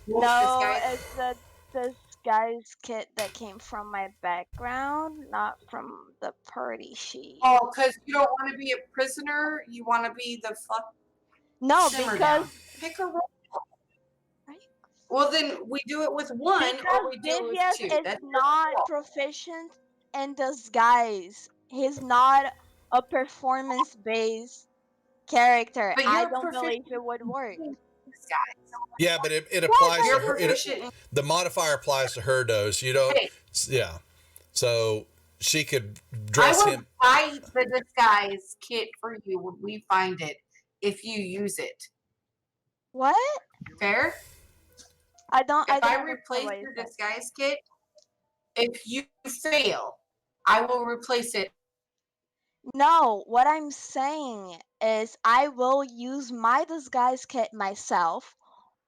know. No, it's the disguise kit that came from my background, not from the party sheet. Oh, because you don't want to be a prisoner. You want to be the fuck. No, simmer because down. Pick a role. Right? Well, then we do it with one, or we do it with two. Vivius is That's not cool. proficient in disguise. He's not a performance-based character. But I you're don't proficient believe it would work. Yeah, but it applies You're to her. proficient. The modifier applies to her, Doze. You don't. Hey. Yeah. So she could I dress will him. buy the disguise kit for you when we find it if you use it. What? Fair? I don't. If I don't replace understand your what you said. disguise kit, if you fail, I will replace it. No, what I'm saying is I will use my disguise kit myself,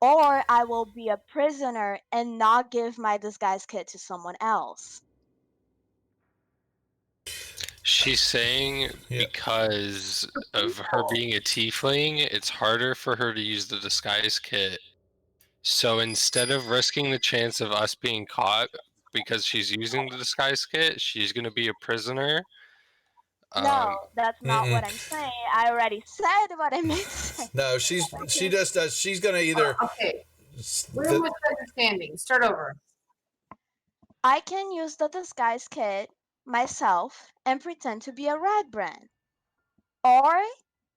or I will be a prisoner and not give my disguise kit to someone else. She's saying Yeah. because of her being a tiefling, it's harder for her to use the disguise kit. So instead of risking the chance of us being caught because she's using the disguise kit, she's going to be a prisoner. No, that's not Mm-mm. what I'm saying. I already said what I meant to say. No, she just does. She's gonna either. Okay, we're misunderstanding. Start over. I can use the disguise kit myself and pretend to be a red brand. Or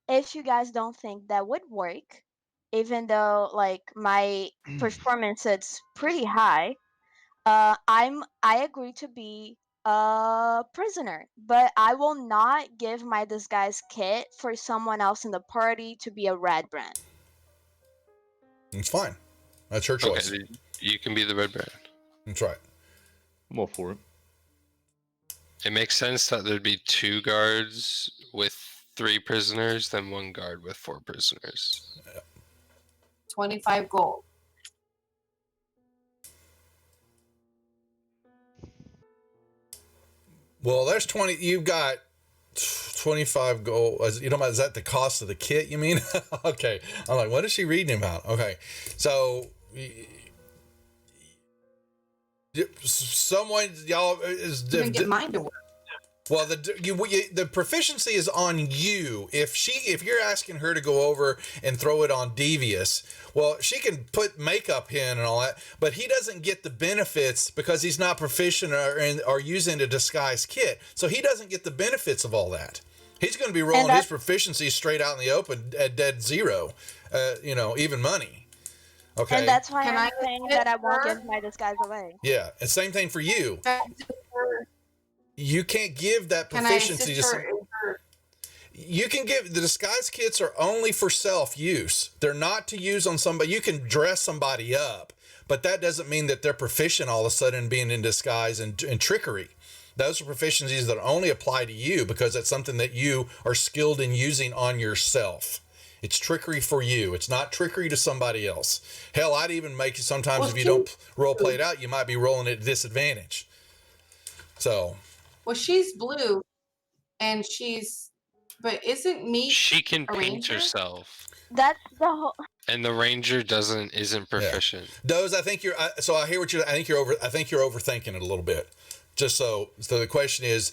if you guys don't think that would work, even though like my performance is pretty high, I agree to be a prisoner, but I will not give my disguise kit for someone else in the party to be a red brand. It's fine. That's her Okay, choice. you can be the red brand. That's right. I'm all for it. It makes sense that there'd be 2 guards with 3 prisoners, then 1 guard with 4 prisoners. 25 gold. Well, there's 20. You've got 25 gold. You know, is that the cost of the kit? You mean? Okay. I'm like, what is she reading about? Okay. So, someone, y'all is. You can get mine to work. Well, the proficiency is on you. If you're asking her to go over and throw it on Devious, well, she can put makeup in and all that, but he doesn't get the benefits because he's not proficient or using a disguise kit. So he doesn't get the benefits of all that. He's going to be rolling his proficiency straight out in the open at dead zero. Even money. Okay. And that's why Can I'm I saying get that I won't her? give my disguise away. Yeah, and same thing for you. You can't give that Can I proficiency assist to her? in her- You can give the disguise kits are only for self use. They're not to use on somebody. You can dress somebody up, but that doesn't mean that they're proficient all of a sudden being in disguise and trickery. Those are proficiencies that only apply to you because it's something that you are skilled in using on yourself. It's trickery for you. It's not trickery to somebody else. Hell, I'd even make it sometimes Well, if you don't role play it out, you might be rolling at disadvantage. So. Well, she's blue, and but isn't me She can a paint ranger? herself, That's the whole. and the ranger isn't proficient. Those, I think you're. So I hear what you're. I think you're overthinking it a little bit. Just so the question is,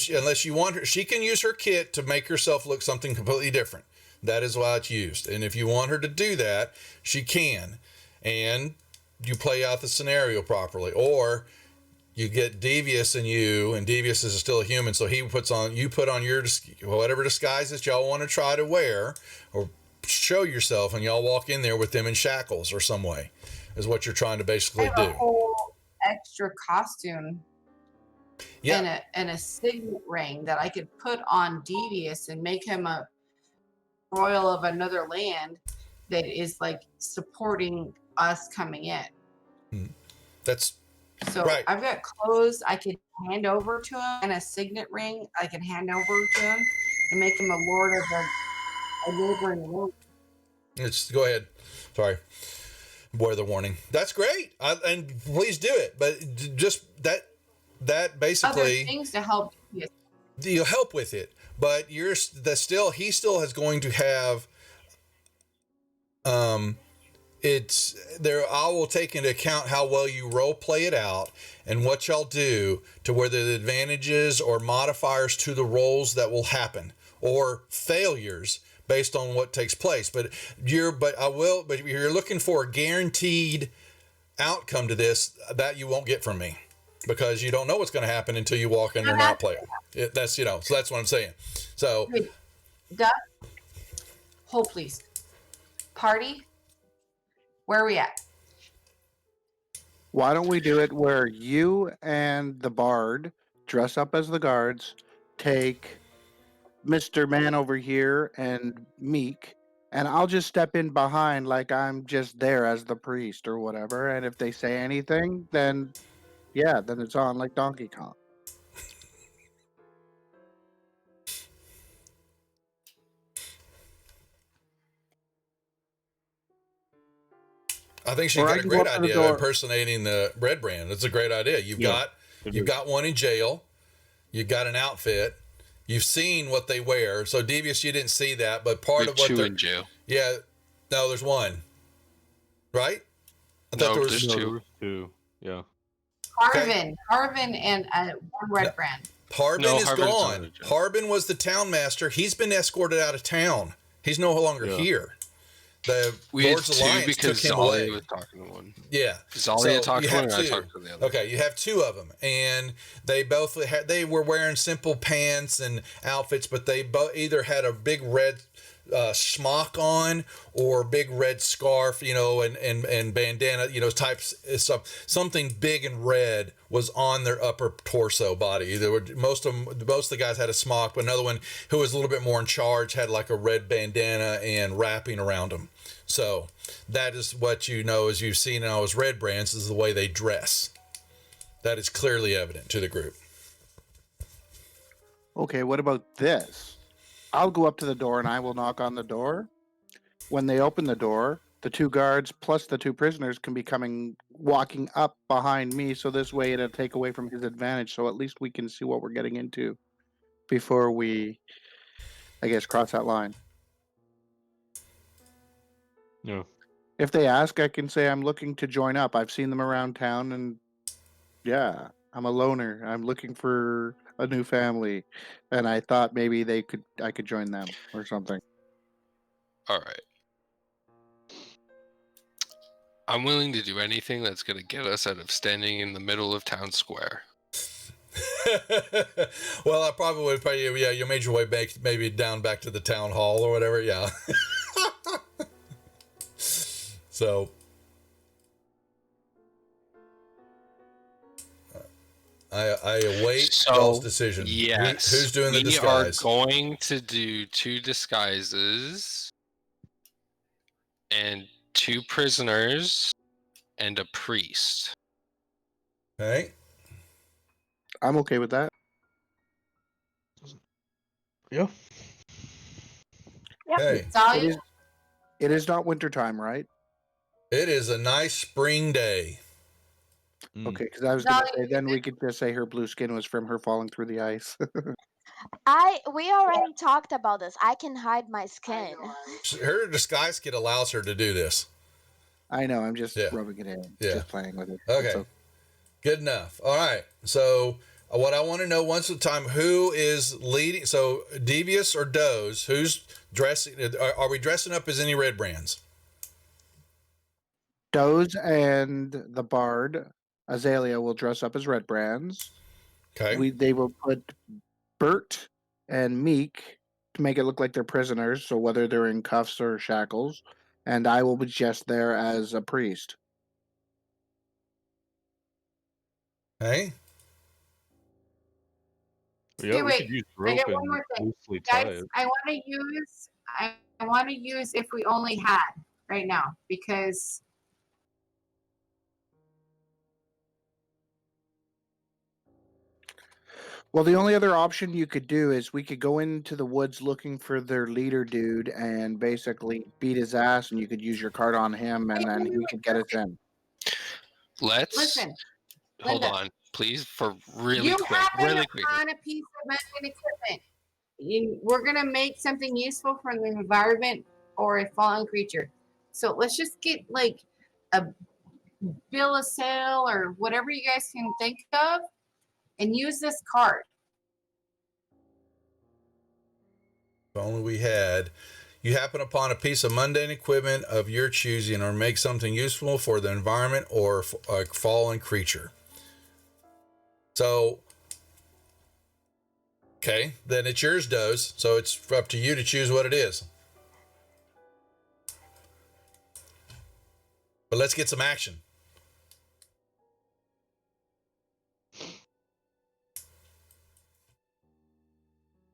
unless you want her, she can use her kit to make herself look something completely different. That is why it's used. And if you want her to do that, she can, and you play out the scenario properly, or you get Devious and Devious is still a human, so you put on your whatever disguises y'all want to try to wear or show yourself, and y'all walk in there with them in shackles or some way, is what you're trying to basically I have do. a whole extra costume Yeah, and a signet ring that I could put on Devious and make him a royal of another land that is like supporting us coming in. that's So right. I've got clothes I could hand over to him and a signet ring I can hand over to him and make him a lord of a neighboring world. Go ahead. Sorry. Boy, the warning. That's great. And please do it. But just that Other basically things to help you. you'll help with it. But he still is going to have it's there. I will take into account how well you role play it out and what y'all do to whether the advantages or modifiers to the roles that will happen or failures based on what takes place. But you're looking for a guaranteed outcome to this that you won't get from me because you don't know what's going to happen until you walk in or not play it. So that's what I'm saying. So, Duck, hold please. Party, where are we at? Why don't we do it where you and the bard dress up as the guards, take Mr. Man over here and Meek, and I'll just step in behind like I'm just there as the priest or whatever. And if they say anything, then yeah, then it's on like Donkey Kong. I think she's Or I got a can go great up to the idea of door. impersonating the Red Brand. It's a great idea. You've Yeah, it got one in jail. You've got an outfit. You've seen what they wear. So Devious, you didn't see that, but part With of what 2 they're in jail. yeah. No, there's one. Right? I thought No, there was there's No, 2. there was 2. Yeah. Harvin, and one Red No. Brand. Harbin No, is Harbin's not gone. in jail. Harbin was the town master. He's been escorted out of town. He's no longer Yeah. here. The We had Lord's 2 Alliance because took him away. Zalia was talking to one. Yeah. Zalia talked you to one have and I two. talked to the other. Okay, you have 2 of them, and they both they were wearing simple pants and outfits, but they both either had a big red smock on or big red scarf, and bandana, types something big and red was on their upper torso body. There were most of the guys had a smock, but another one who was a little bit more in charge had like a red bandana and wrapping around him. So that is what as you've seen in all those Red Brands, is the way they dress. That is clearly evident to the group. Okay, what about this? I'll go up to the door and I will knock on the door. When they open the door, the 2 guards plus the 2 prisoners can be walking up behind me. So this way it'll take away from his advantage. So at least we can see what we're getting into before we, I guess, cross that line. Yeah. If they ask, I can say I'm looking to join up. I've seen them around town, and yeah, I'm a loner. I'm looking for a new family, and I thought maybe I could join them or something. All right. I'm willing to do anything that's going to get us out of standing in the middle of town square. Well, I probably would you made your way back, maybe down back to the town hall or whatever. Yeah. So I await y'all's decision. Yes. Who's doing the We disguise? are going to do 2 disguises and 2 prisoners and a priest. Okay. I'm okay with that. Yeah. Hey, Zalia, It is not winter time, right? it is a nice spring day. Mm. Okay, because I was going to Zalia, say then we could just say her blue skin was from her falling through the ice. We already talked about this. I can hide my skin. Her disguise kit allows her to do this. I know. I'm just Yeah. rubbing it in, Yeah. just playing with it. Okay. It's Good enough. All right. So what I want to know once at a time, who is leading? So Devious or Doze? Who's dressing? Are we dressing up as any Red Brands? Doze and the Bard, Azalea, will dress up as Red Brands. Okay. They will put Bert and Meek to make it look like they're prisoners, so whether they're in cuffs or shackles, and I will be just there as a priest. Okay. Yeah, we wait, could use I rope got one and more thing. loosely tie guys, it. I want to use if we only had right now, because Well, the only other option you could do is we could go into the woods looking for their leader dude and basically beat his ass, and you could use your card on him, and then he could get us in. Let's listen, hold Linda, on, please, for really you quick, happen really quick. upon a piece of measuring equipment. We're gonna make something useful for the environment or a fallen creature. So let's just get like a bill of sale or whatever you guys can think of, and use this card. If only we had. You happen upon a piece of mundane equipment of your choosing, or make something useful for the environment or a fallen creature. So, okay, then it's yours, Doze. So it's up to you to choose what it is. But let's get some action.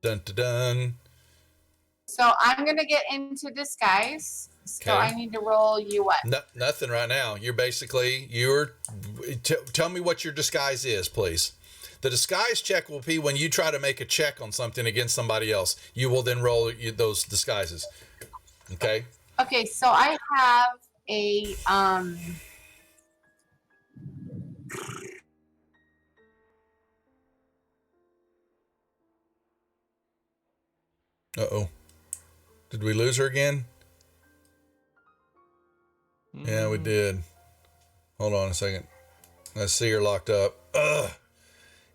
Dun dun dun. So I'm gonna get into disguise. So Okay. I need to roll you what? Nothing right now. Tell me what your disguise is, please. The disguise check will be when you try to make a check on something against somebody else. You will then roll those disguises. Okay. Okay, so I have a Uh-oh. Did we lose her again? Yeah, we did. Hold on a second. I see her locked up. Ugh.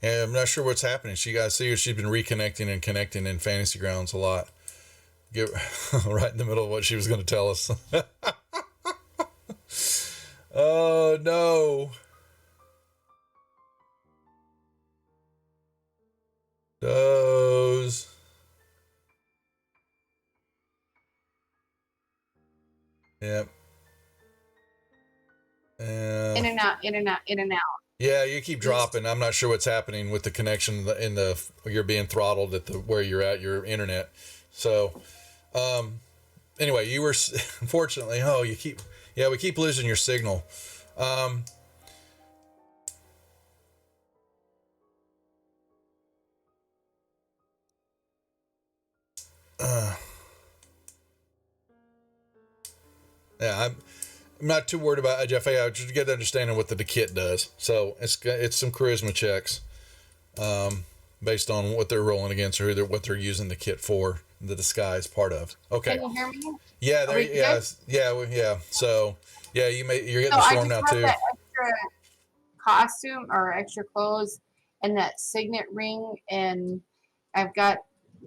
Yeah, I'm not sure what's happening. She got to see her. She's been reconnecting and connecting in Fantasy Grounds a lot. Get right in the middle of what she was going to tell us. Oh no. Those. Yep. in and out, in and out, in and out. Yeah, you keep dropping. I'm not sure what's happening with the connection in the you're being throttled at the where you're at your internet. So, anyway, you were unfortunately. Oh, we keep losing your signal. Um, yeah, I'm not too worried about IGFA. I just get the understanding what the kit does. So it's some charisma checks, based on what they're rolling against or what they're using the kit for. The disguise part of. Okay. Can you hear me? Yeah. Are we good? Yeah. So yeah, you're getting So the I storm just now have too. that extra costume or extra clothes and that signet ring, and I've got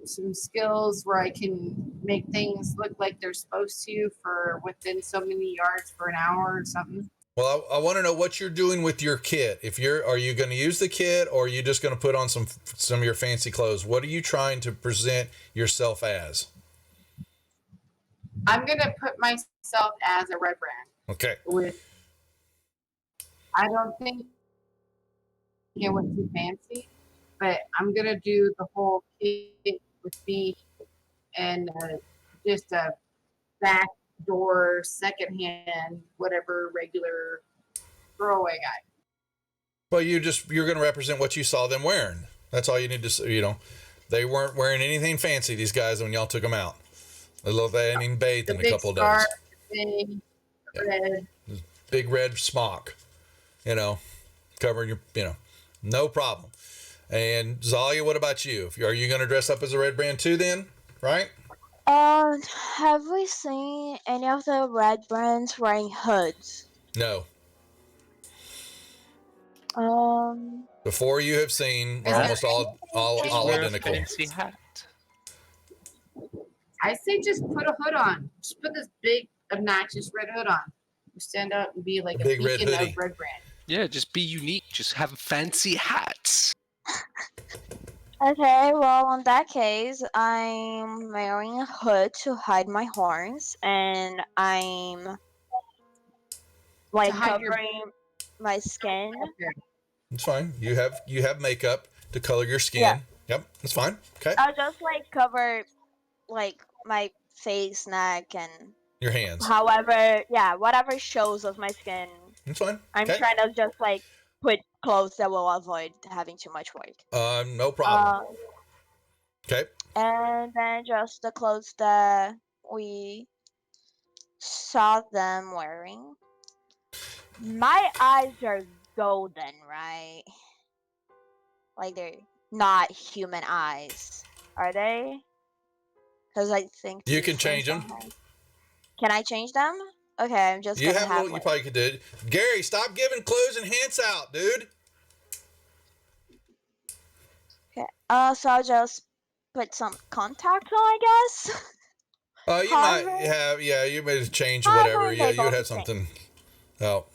some skills where I can make things look like they're supposed to for within so many yards for an hour or something. Well, I want to know what you're doing with your kit. Are you going to use the kit, or are you just going to put on some of your fancy clothes? What are you trying to present yourself as? I'm gonna put myself as a red brand. Okay. I don't think it went too fancy, but I'm gonna do the whole kit with me and just a back door, secondhand, whatever regular throwaway guy. Well, you're going to represent what you saw them wearing. That's all you need to. They weren't wearing anything fancy. These guys when y'all took them out, they hadn't even bathed The in a big couple of scarf, days. the big red. Big red smock, covering your, no problem. And Zalia, what about you? Are you going to dress up as a red brand too then? Right? Have we seen any of the red brands wearing hoods? No. Um, You have seen, they're Is there almost all Just wear a identical. fancy hat. I say just put a hood on. Just put this big, obnoxious red hood on. You stand out and be like a big red beacon hoodie. of red brand. Yeah, just be unique. Just have fancy hats. Okay, well, in that case, I'm wearing a hood to hide my horns, and I'm To hide your covering my skin. It's fine. You have makeup to color your skin. Yeah. Yep, that's fine. Okay. I'll just cover my face, neck, and Your hands. whatever shows of my skin. That's fine. I'm Okay. trying to just put clothes that will avoid having too much work. No problem. Okay. And then just the clothes that we saw them wearing. My eyes are golden, right? Like they're not human eyes, are they? Because I think You can change them. Can I change them? Okay, I'm just You gonna have. you probably could do it. Gary, stop giving clues and hints out, dude. Okay. So I'll just put some contacts on, I guess. You might have, you may change or whatever. Yeah, you would have something. Oh.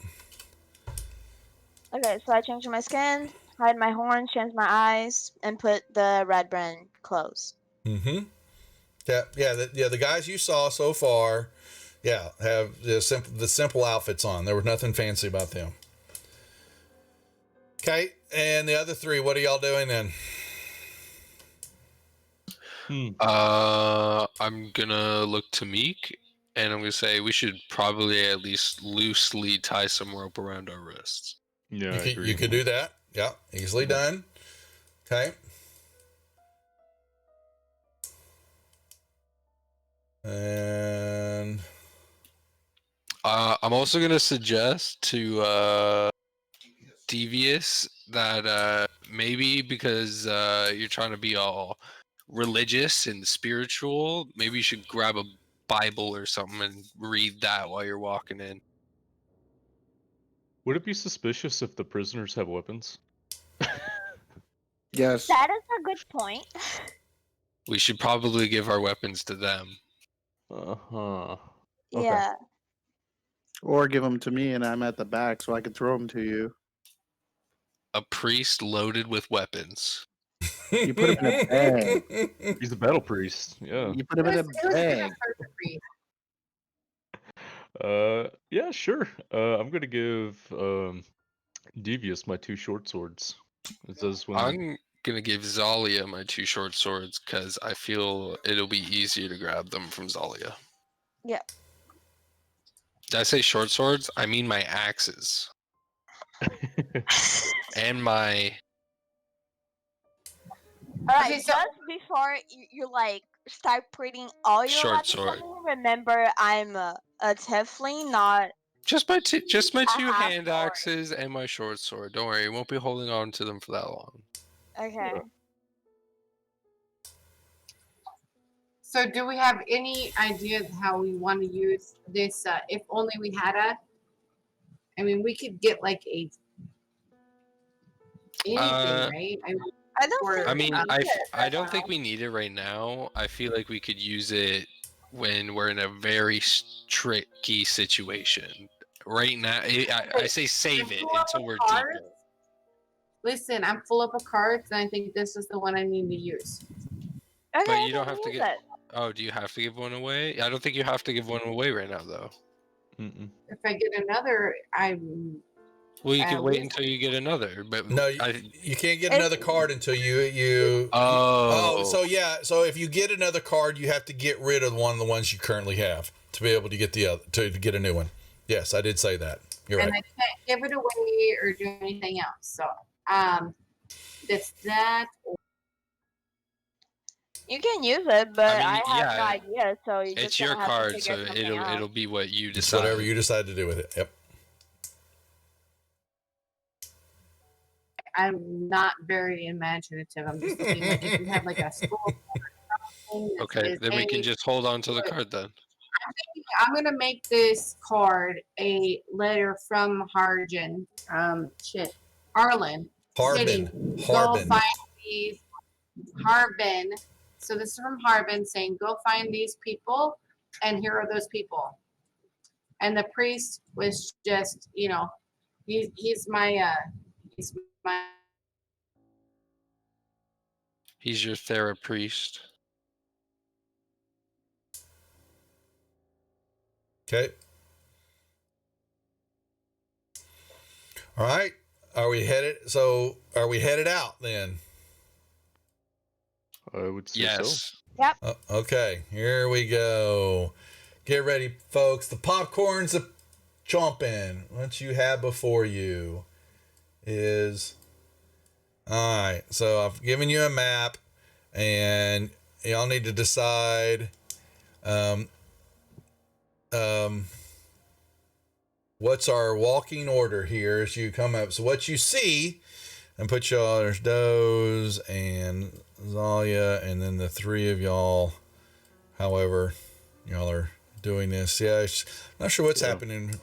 Okay, so I changed my skin, hide my horns, change my eyes, and put the red brand clothes. Mm-hmm. Yeah. The guys you saw so far, have the simple outfits on. There was nothing fancy about them. Okay, and the other three, what are y'all doing then? I'm gonna look to Meek, and I'm gonna say we should probably at least loosely tie some rope around our wrists. Yeah, You could do that. Yeah, easily done. Okay. And I'm also gonna suggest to Devious that maybe because you're trying to be all religious and spiritual, maybe you should grab a Bible or something and read that while you're walking in. Would it be suspicious if the prisoners have weapons? Yes. That is a good point. We should probably give our weapons to them. Uh-huh. Yeah. Or give them to me and I'm at the back so I can throw them to you. A priest loaded with weapons. You put him in a bag. He's a battle priest. Yeah. You put him in a It was bag. Yeah, sure. I'm gonna give Devious my 2 short swords. It says when I'm gonna give Zalia my 2 short swords because I feel it'll be easier to grab them from Zalia. Yeah. Did I say short swords? I mean my axes. And my Alright, Okay, so- just before you like start putting all your Short weapons sword. on me, remember I'm a tiefling, not just my 2 half hand orc. axes and my short sword. Don't worry, you won't be holding on to them for that long. Okay. So do we have any idea of how we want to use this? If only we had I mean, we could get like anything, right? I don't Or- think I mean, we need it I right don't now. think we need it right now. I feel like we could use it when we're in a very tricky situation. Right now, I say save it Pull up until a we're card. deeper. Listen, I'm full up of cards, and I think this is the one I need to use. Okay, But you don't then have to use get. it. Oh, do you have to give one away? I don't think you have to give one away right now, though. Mm-mm. If I get another, I'm. Well, you At can wait least- until you get another. But No, I, you can't get It's- another card until you. Oh. So yeah. So if you get another card, you have to get rid of one of the ones you currently have to be able to get the other to get a new one. Yes, I did say that. You're and right. I can't give it away or do anything else. So, it's that. You can use it, but mean, I have yeah, no idea, so you it's just your gonna have to card, figure so something out. it'll be what you It's decide. whatever you decide to do with it. Yep. I'm not very imaginative. I'm just looking like if you have like a school. Or something that Okay, says, then we "Hey, can just hold on to the card then. I'm gonna make this card a letter from Harjan. Harlan. Harbin. Saying, Harbin. Go find these Harbin. So this is from Harbin saying, go find these people, and here are those people. And the priest was just, he's my He's your therapriest. Okay. All right. Are we headed out then? I would say so. Yes. Okay. Here we go. Get ready, folks. The popcorn's a chomping. What you have before you is all right. So I've given you a map, and y'all need to decide. What's our walking order here as you come up? So what you see, and put y'all, there's Doze and Zalia, and then the three of y'all. However, y'all are doing this. Yeah, I'm not sure what's happening.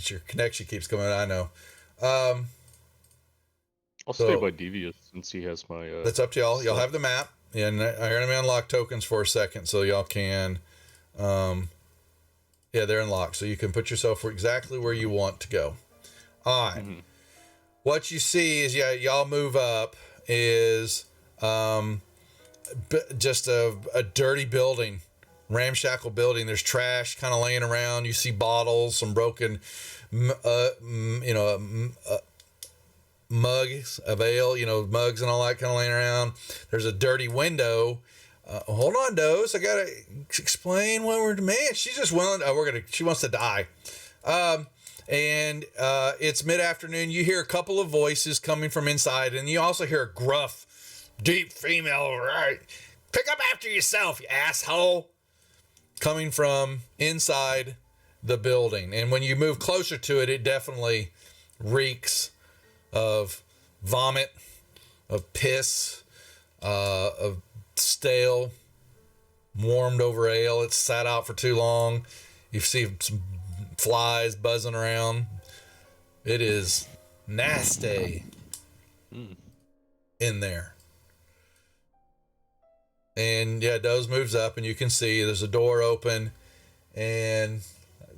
Your connection keeps coming. I know. I'll stay by Devious since he has my. That's up to y'all. Y'all have the map, and I'm gonna unlock tokens for a second, so y'all can. Yeah, they're unlocked, so you can put yourself exactly where you want to go. All right. Mm-hmm. What you see is, y'all move up is just a dirty building, ramshackle building. There's trash kind of laying around. You see bottles, some broken, mugs of ale, mugs and all that kind of laying around. There's a dirty window. Hold on, Doze. I gotta explain what we're demanding. She's just willing. She wants to die. And it's mid-afternoon. You hear a couple of voices coming from inside, and you also hear a gruff, deep female, right? Pick up after yourself, you asshole. Coming from inside the building. And when you move closer to it, it definitely reeks of vomit, of piss, of stale, warmed over ale. It's sat out for too long. You see some flies buzzing around. It is nasty in there. And yeah, Doze moves up, and you can see there's a door open, and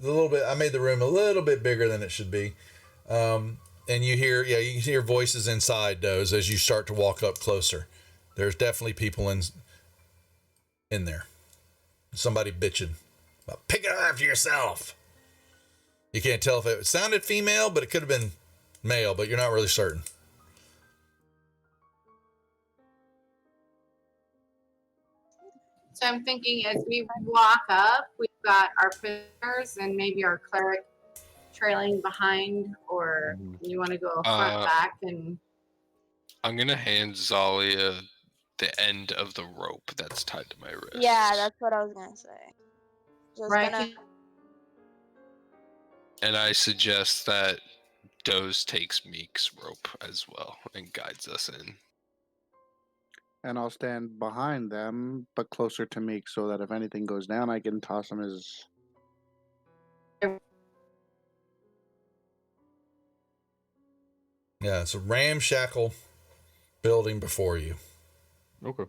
a little bit. I made the room a little bit bigger than it should be. And you can hear voices inside, Doze, as you start to walk up closer. There's definitely people in there. Somebody bitching about pick it up after yourself. You can't tell if it sounded female, but it could have been male, but you're not really certain. So I'm thinking as we walk up, we've got our prisoners and maybe our cleric trailing behind, or you want to go front back and. I'm gonna hand Zalia the end of the rope that's tied to my wrist. Yeah, that's what I was gonna say. Just Right. gonna. And I suggest that Doze takes Meek's rope as well and guides us in. And I'll stand behind them, but closer to Meek, so that if anything goes down, I can toss him his. Yeah, it's a ramshackle building before you. Okay.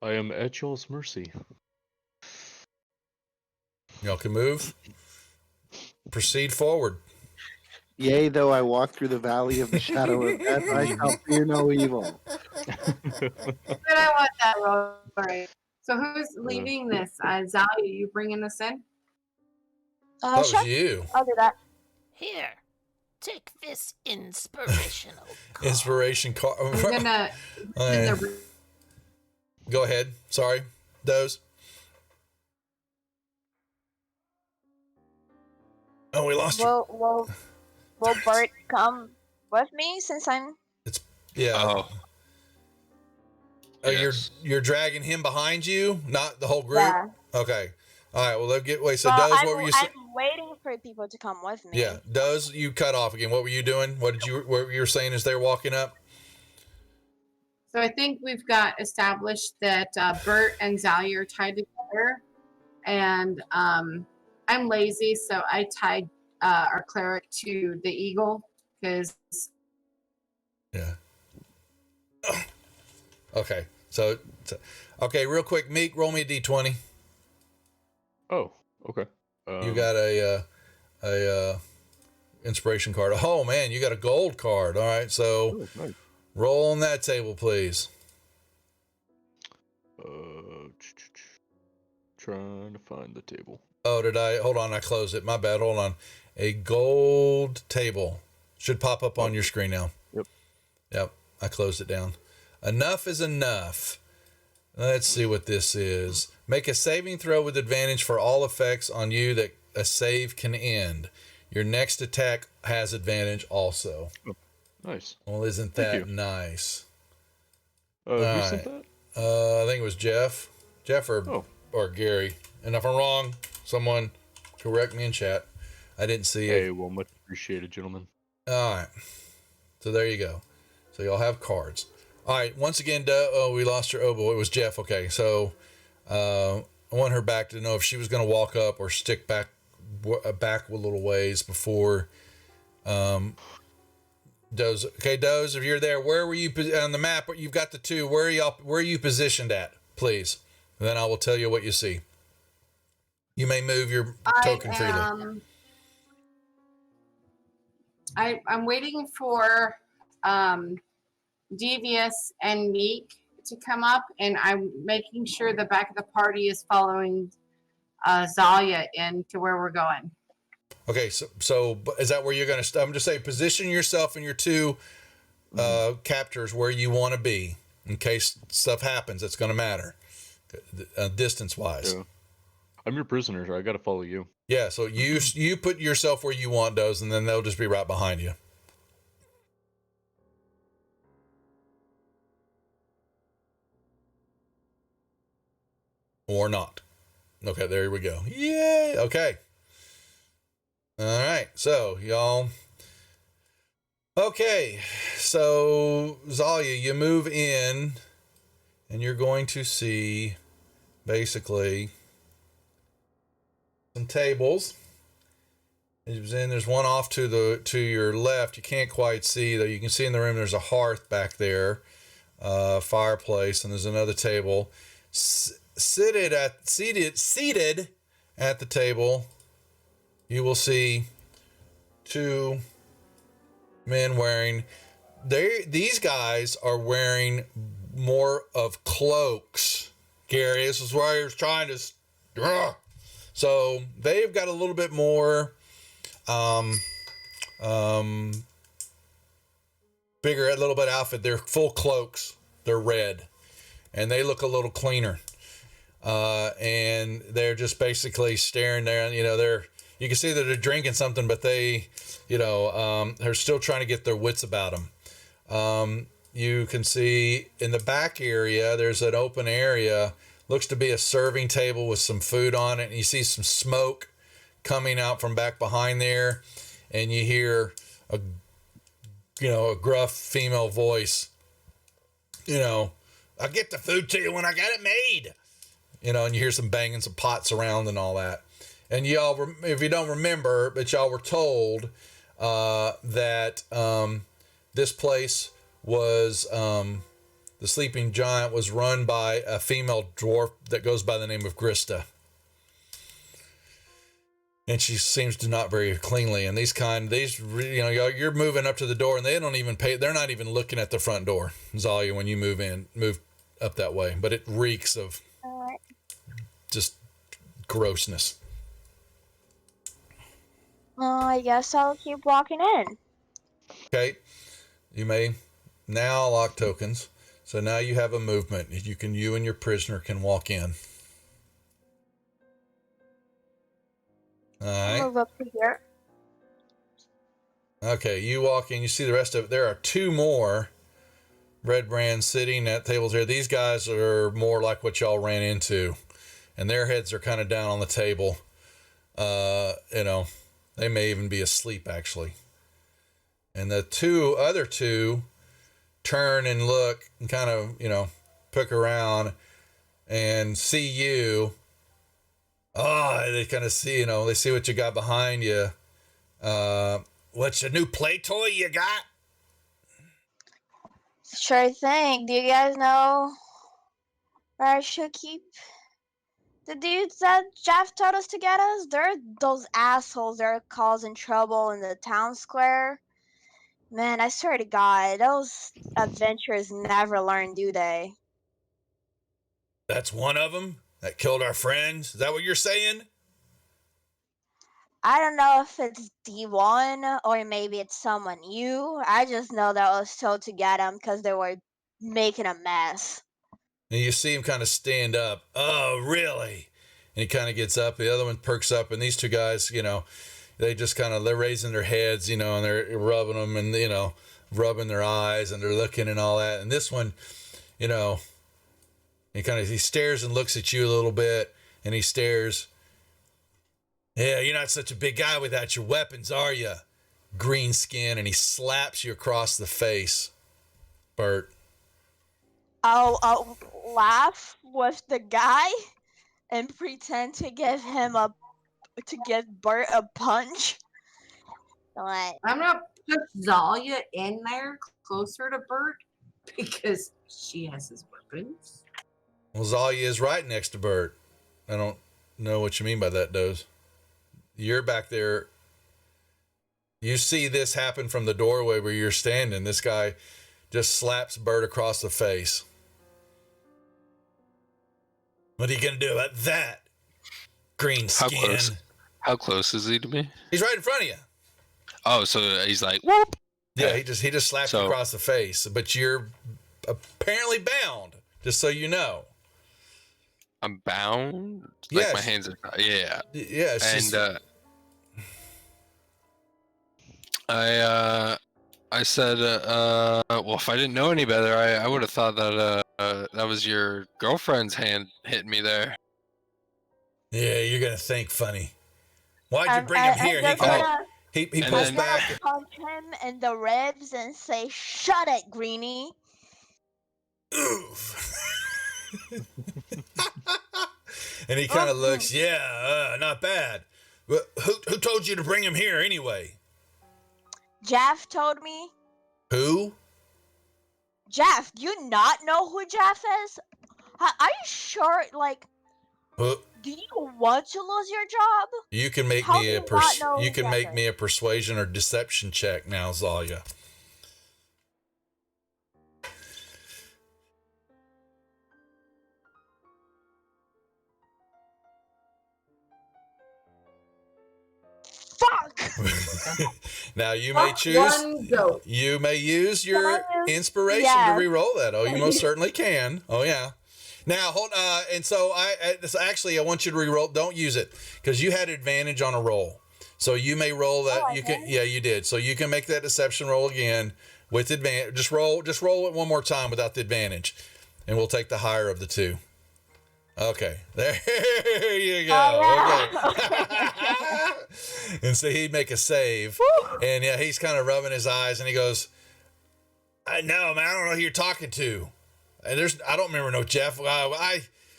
I am at y'all's mercy. Y'all can move. Proceed forward. Yea, though I walk through the valley of the shadow of death, I shall fear no evil. But I want that roll. All right. So who's leading this? Zalia, you bringing this in? That was Sure. you. I'll do that. Here, take this inspirational card. Inspiration card. You're gonna. Go ahead. Sorry, Doze. Oh, we lost you. Will Bert come with me since I'm? Yeah. Oh. Yes. You're dragging him behind you, not the whole group. Yeah. Okay. All right. Well, they'll get. Wait. So, Well, Doze, what were you saying? I'm waiting for people to come with me. Yeah, Doze, you cut off again. What were you doing? What you were saying as they're walking up? So I think we've got established that Bert and Zalia are tied together, and I'm lazy, so I tied our cleric to the eagle because. Yeah. Okay. So, okay, real quick, Meek, roll me a d20. Oh, okay. You got a inspiration card. Oh man, you got a gold card. All right, so nice. Roll on that table, please. Trying to find the table. Oh, hold on, I closed it. My bad. Hold on. A gold table should pop up on your screen now. Yep. I closed it down. Enough is enough. Let's see what this is. Make a saving throw with advantage for all effects on you that a save can end. Your next attack has advantage also. Oh, nice. Well, isn't that nice? Who sent that? I think it was Jeff. Jeff or Gary. And if I'm wrong, someone correct me in chat. I didn't see it. Hey, well, much appreciated, gentlemen. All right. So there you go. So y'all have cards. All right. Once again, we lost her. Oh, boy, it was Jeff. Okay. So I want her back to know if she was going to walk up or stick back a little ways before Doze. Okay, Doze, if you're there, where were you on the map? You've got the two. Where are you positioned at, please? And then I will tell you what you see. You may move your token freely. I'm waiting for Devious and Meek to come up, and I'm making sure the back of the party is following Zalia into where we're going. Okay, so is that where you're going to? I'm just saying, position yourself and your two captors where you want to be in case stuff happens. That's going to matter, distance wise. Yeah. I'm your prisoner, so I got to follow you. Yeah, so you put yourself where you want those, and then they'll just be right behind you. Or not. Okay, there we go. Yay! Okay. All right, so y'all. Okay, so Zalia, you move in, and you're going to see basically some tables. There's one off to your left. You can't quite see though. You can see in the room. There's a hearth back there, fireplace, and there's another table. Seated at the table, you will see two men wearing. These guys are wearing more of cloaks. Gary, this is where he was trying to. So they've got a little bit more. Bigger, a little bit outfit. They're full cloaks. They're red, and they look a little cleaner. And they're just basically staring there. You know, you can see that they're drinking something, but they, they're still trying to get their wits about them. You can see in the back area, there's an open area. Looks to be a serving table with some food on it, and you see some smoke coming out from back behind there, and you hear a gruff female voice. I'll get the food to you when I got it made. And you hear some banging, some pots around and all that. And y'all, if you don't remember, but y'all were told that this place was, the Sleeping Giant was run by a female dwarf that goes by the name of Grista. And she seems to not very cleanly. And you're moving up to the door, and they don't even pay. They're not even looking at the front door, Zalia, when you move up that way. But it reeks of just grossness. I guess I'll keep walking in. Okay, you may now lock tokens. So now you have a movement. You and your prisoner can walk in. All right. Move up to here. Okay, you walk in, you see the rest of it. There are two more Red Brands sitting at tables here. These guys are more like what y'all ran into, and their heads are kind of down on the table. They may even be asleep, actually. And the other two turn and look and kind of, poke around and see you. Oh, they kind of see, they see what you got behind you. What's the new play toy you got? Sure thing. Do you guys know where I should keep the dudes that Jeff told us to get us? They're those assholes that are causing trouble in the town square. Man, I swear to God, those adventurers never learn, do they? That's one of them that killed our friends. Is that what you're saying? I don't know if it's D1 or maybe it's someone new. I just know that I was told to get them because they were making a mess. And you see him kind of stand up. Oh, really? And he kind of gets up. The other one perks up. And these two guys, they just they're raising their heads, and they're rubbing them and, rubbing their eyes and they're looking and all that. And this one, he stares and looks at you a little bit, and he stares. Yeah, you're not such a big guy without your weapons, are you? Green skin, and he slaps you across the face, Bert. I'll laugh with the guy and pretend to give Bert a punch. What? I'm gonna put Zalia in there closer to Bert because she has his weapons. Well, Zalia is right next to Bert. I don't know what you mean by that, Doze. You're back there. You see this happen from the doorway where you're standing. This guy just slaps Bert across the face. What are you going to do about that? Green skin. How close is he to me? He's right in front of you. Oh, so he's like, whoop. Yeah, he just slaps you across the face. But you're apparently bound, just so you know. I'm bound? Yes. Like my hands are... Yeah. Yeah. And I said, well, if I didn't know any better, I would have thought that that was your girlfriend's hand hitting me there. Yeah, you're gonna think funny. Why'd you bring I, him here? I'm just gonna, He And pulls I'm then- gonna back. punch him in the ribs and say, "Shut it, Greenie." Oof. And he kind of looks, not bad. But who told you to bring him here anyway? Jeff told me. Who? Jeff, do you not know who Jeff is? Are you sure? Like, Who? do you want to lose your job? You can make How me do a you not know you who can Jeff make is? me a persuasion or deception check now, Zalia. Fuck! Now you may Fuck choose. one goat. You may use your Can I use- inspiration Yes. to re-roll that. Oh, you most certainly can. Oh yeah. Now hold. And so I want you to re-roll. Don't use it because you had advantage on a roll. So you may roll that. Oh, I you can. did? Yeah, you did. So you can make that deception roll again with advantage. Just roll it one more time without the advantage, and we'll take the higher of the two. Okay, there you go. Oh, yeah. Okay. And so he'd make a save, and yeah, he's kind of rubbing his eyes, and he goes, "No, man, I don't know who you're talking to. And I don't remember no Jeff.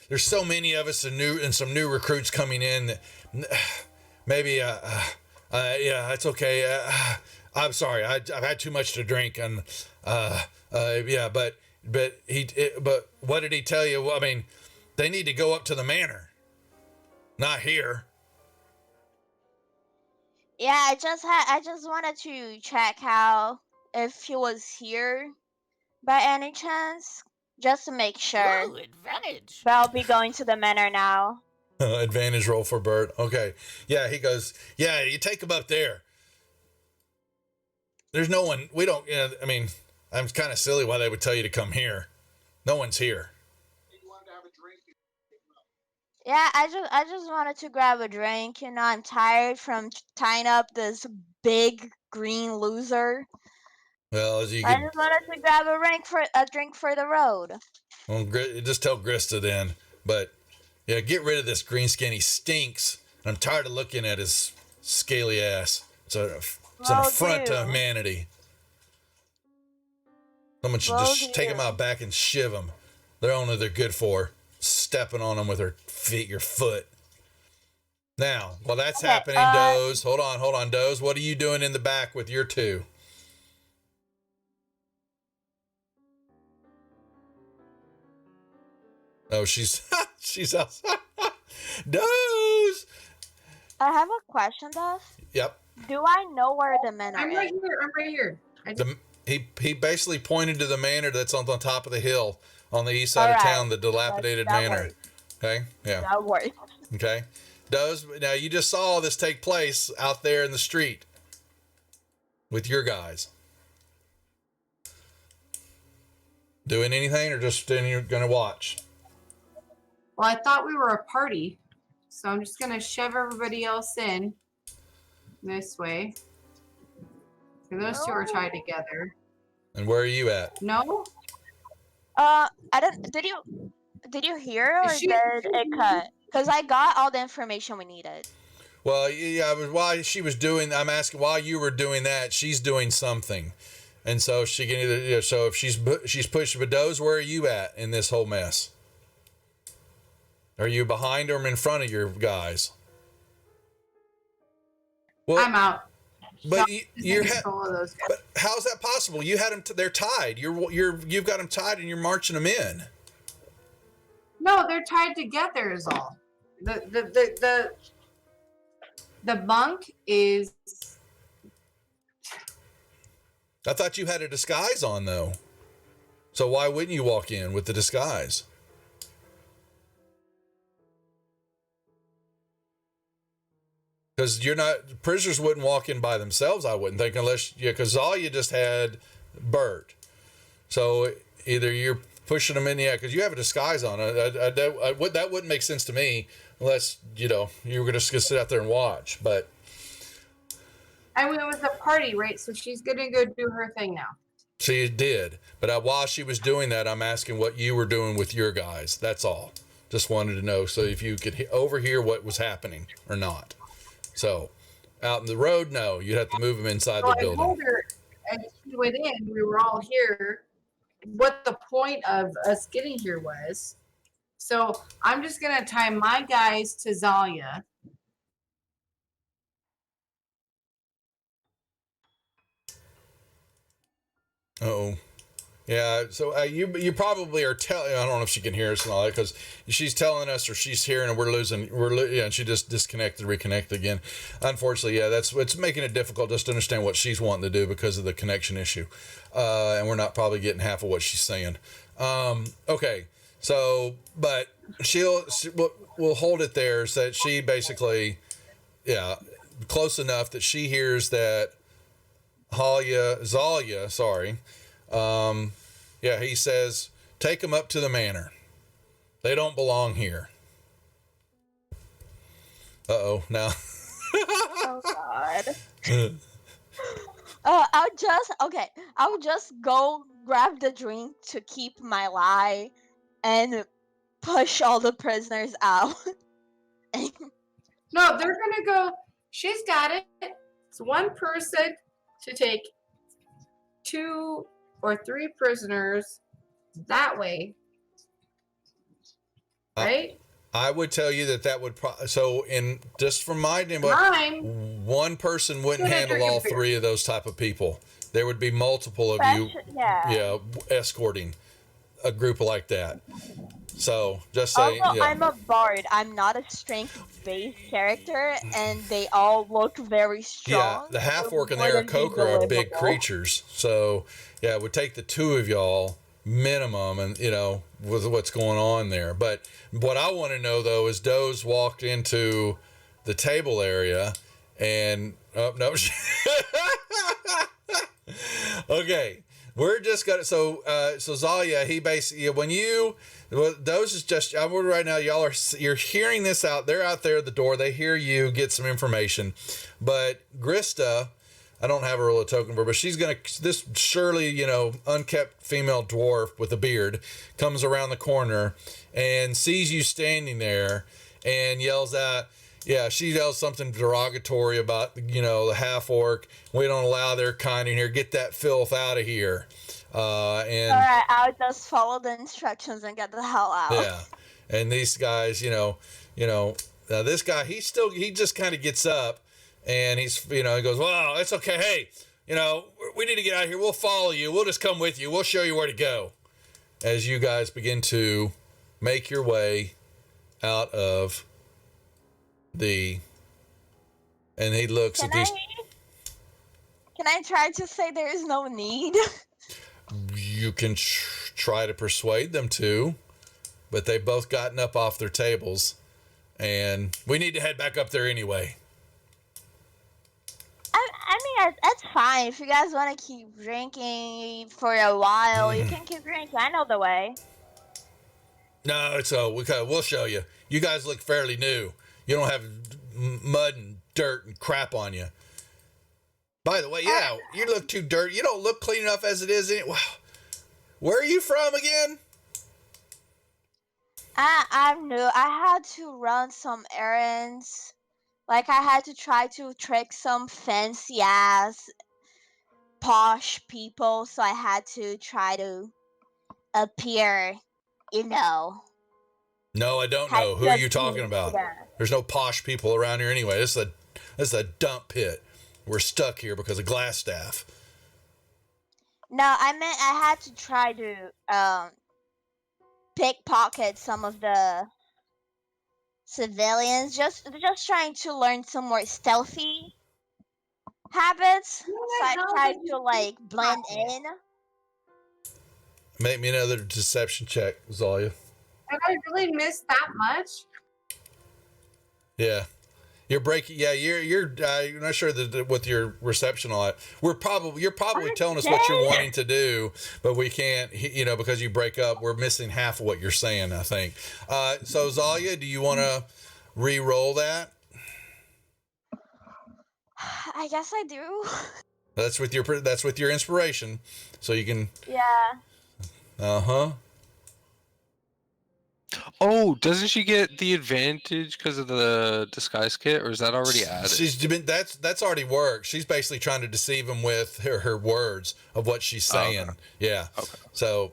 There's so many of us and some new recruits coming in. That, maybe, yeah, it's okay. I'm sorry, I've had too much to drink, and yeah, but what did he tell you? Well, I mean." They need to go up to the manor, not here. Yeah, I just wanted to check if he was here by any chance, just to make sure. Ooh, advantage. But I'll be going to the manor now. Advantage roll for Bert. Okay. Yeah, he goes, yeah, you take him up there. There's no one. We don't, I mean, I'm kind of silly why they would tell you to come here. No one's here. Yeah, I just wanted to grab a drink. You know, I'm tired from tying up this big green loser. Well, as you I can, just wanted to grab a drink for the road. well, just tell Grista then. But yeah, get rid of this green skin. He stinks. I'm tired of looking at his scaly ass. It's an affront to humanity. Someone should just take him out back and shiv him. They're only they're good for stepping on them with your foot. Now, while that's happening, Doze, hold on, Doze. What are you doing in the back with your two? Oh, she's outside. Doze. I have a question, Duff. Yep. Do I know where the manor I'm is? right here. He basically pointed to the manor that's on the top of the hill on the east side of town, the dilapidated manor. Works. Okay, yeah. That works. Okay, Does now you just saw this take place out there in the street with your guys. Doing anything or just you're gonna watch? Well, I thought we were a party, so I'm just gonna shove everybody else in this way. So those two are tied together. And where are you at? No? I don't. Did you hear or did it cut? Because I got all the information we needed. Well, yeah, while she was doing, I'm asking while you were doing that, she's doing something, and so she can either. So if she's pushing, but Doze, where are you at in this whole mess? Are you behind or in front of your guys? Well, I'm out. But Just you're in control of those guys. but how's that possible? You had them. They're tied. You've got them tied, and you're marching them in. No, they're tied together is all. The bunk is I thought you had a disguise on though. So why wouldn't you walk in with the disguise? Because you're not prisoners wouldn't walk in by themselves. I wouldn't think unless because all you just had Bert. So either you're pushing them in, because you have a disguise on. That wouldn't make sense to me unless you were going to sit out there and watch. But I mean, it was a party, right? So she's gonna go do her thing now. she did. But while she was doing that, I'm asking what you were doing with your guys. That's all. Just wanted to know so if you could overhear what was happening or not. So out in the road, no, you'd have to move them inside So the I building. told her, and she went in. We were all here. What the point of us getting here was. So I'm just gonna tie my guys to Zalia. Oh. Yeah, so you probably are telling. I don't know if she can hear us and all that because she's telling us or she's hearing and we're losing. Yeah, and she just disconnected, reconnected again. Unfortunately, yeah, it's making it difficult just to understand what she's wanting to do because of the connection issue, and we're not probably getting half of what she's saying. Okay, so but we'll hold it there so that she basically, yeah, close enough that she hears that Zalia, sorry. Yeah, he says, take them up to the manor. They don't belong here. Uh-oh, now. Oh God. I'll just go grab the drink to keep my lie and push all the prisoners out. No, they're gonna go. She's got it. It's one person to take 2 or 3 prisoners that way, right? I would tell you that would so in just from my Mine. one person wouldn't Gonna handle drink all a beer. 3 of those type of people. There would be multiple of you, Yeah. escorting a group like that. So just saying, Also, yeah. I'm a bard. I'm not a strength-based character, and they all look very strong. Yeah, the half orc and the Wouldn't be Aarakocra are big believable. creatures. So yeah, it would take the 2 of y'all minimum, and with what's going on there. But what I want to know though is Doze walked into the table area, and oh no, okay, we're just gonna so Zalia, he basically Doze is just right now you're hearing this out. They're out there at the door. They hear you get some information, but Grista. I don't have a roll of token for her, but she's this surely, unkept female dwarf with a beard comes around the corner and sees you standing there and yells out, she yells something derogatory about, the half orc. We don't allow their kind in here. Get that filth out of here. And all right, I'll just follow the instructions and get the hell out. Yeah. And these guys, this guy, he just kind of gets up. And he goes, well, it's okay. Hey, we need to get out of here. We'll follow you. We'll just come with you. We'll show you where to go. As you guys begin to make your way out of and he looks at these. Can I try to say there is no need? You can try to persuade them to, but they've both gotten up off their tables. And we need to head back up there anyway. I mean, that's fine. If you guys want to keep drinking for a while, you can keep drinking. I know the way. No, we'll show you. You guys look fairly new. You don't have mud and dirt and crap on you. By the way, you look too dirty. You don't look clean enough as it is. Wow. Where are you from again? I'm new. I had to run some errands. Like, I had to try to trick some fancy-ass, posh people, so I had to try to appear, No, I don't know. Who are you talking about? There's no posh people around here anyway. This is a dump pit. We're stuck here because of Glassstaff. No, I meant I had to try to pickpocket some of the civilians, just trying to learn some more stealthy habits. So I tried to blend in. Make me another deception check, Zalia. Did I really miss that much? Yeah. You're breaking. Yeah, you're not sure that with your reception on it. You're probably telling us what you're wanting to do, but we can't. Because you break up, we're missing half of what you're saying. I think. So Zalia, do you want to re-roll that? I guess I do. That's with your inspiration, so you can. Yeah. Oh, doesn't she get the advantage because of the disguise kit, or is that already added? That's already worked. She's basically trying to deceive him with her words of what she's saying. Okay. Yeah. Okay. So,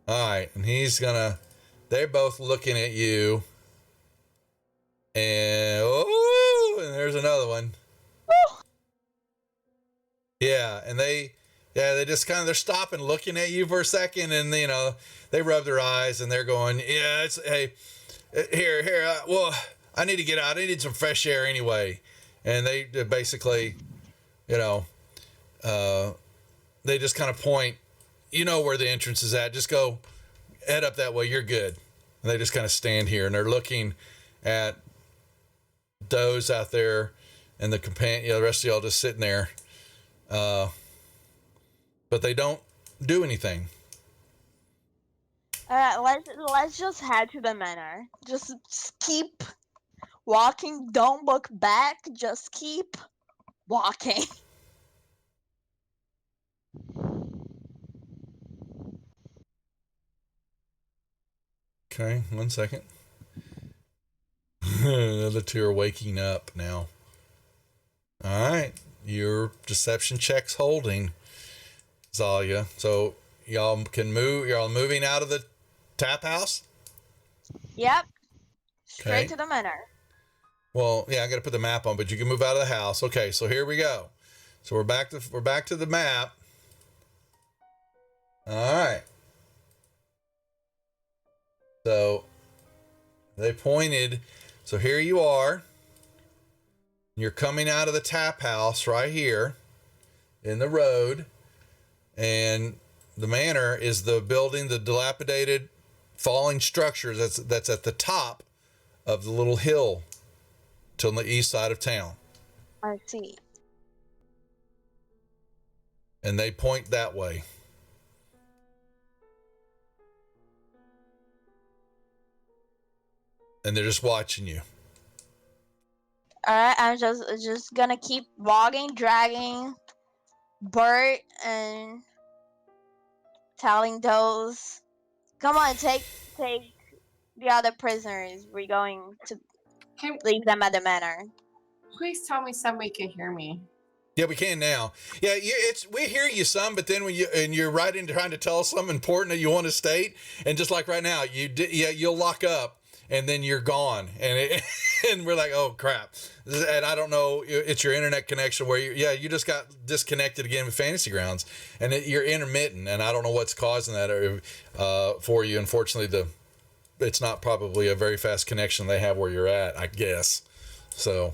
all right, and they're both looking at you, and and there's another one. Yeah, and they just they're stopping, looking at you for a second, and they rub their eyes, and they're going, yeah, hey, here, well, I need to get out. I need some fresh air anyway. And they basically, they just kind of point, where the entrance is at. Just go head up that way. You're good. And they just kind of stand here, and they're looking at those out there, and the companion, the rest of y'all just sitting there. But they don't do anything. Let's just head to the manor. Just keep walking. Don't look back. Just keep walking. Okay, 1 second. The other two are waking up now. All right, your deception check's holding, Zalia. So y'all can move. Y'all moving out of the tap house? Yep. Straight Okay. to the manor. Well, yeah, I got to put the map on, but you can move out of the house. Okay, so here we go. So we're back to the map. All right. So they pointed. So here you are. You're coming out of the tap house right here in the road, and the manor is the building, the dilapidated, falling structure that's at the top of the little hill to the east side of town. I see. And they point that way. And they're just watching you. Alright, I'm just gonna keep walking, dragging Bert and telling those, come on, take the other prisoners. We're going to Can leave them at the manor. please tell me somebody can hear me? Yeah, we can now. Yeah, we hear you some, but then when you're right in trying to tell us something important that you want to state, and just like right now, you'll lock up and then you're gone, and and we're like, oh crap, and I don't know, it's your internet connection where you just got disconnected again with Fantasy Grounds, and you're intermittent, and I don't know what's causing that for you. Unfortunately, it's not probably a very fast connection they have where you're at, I guess. So.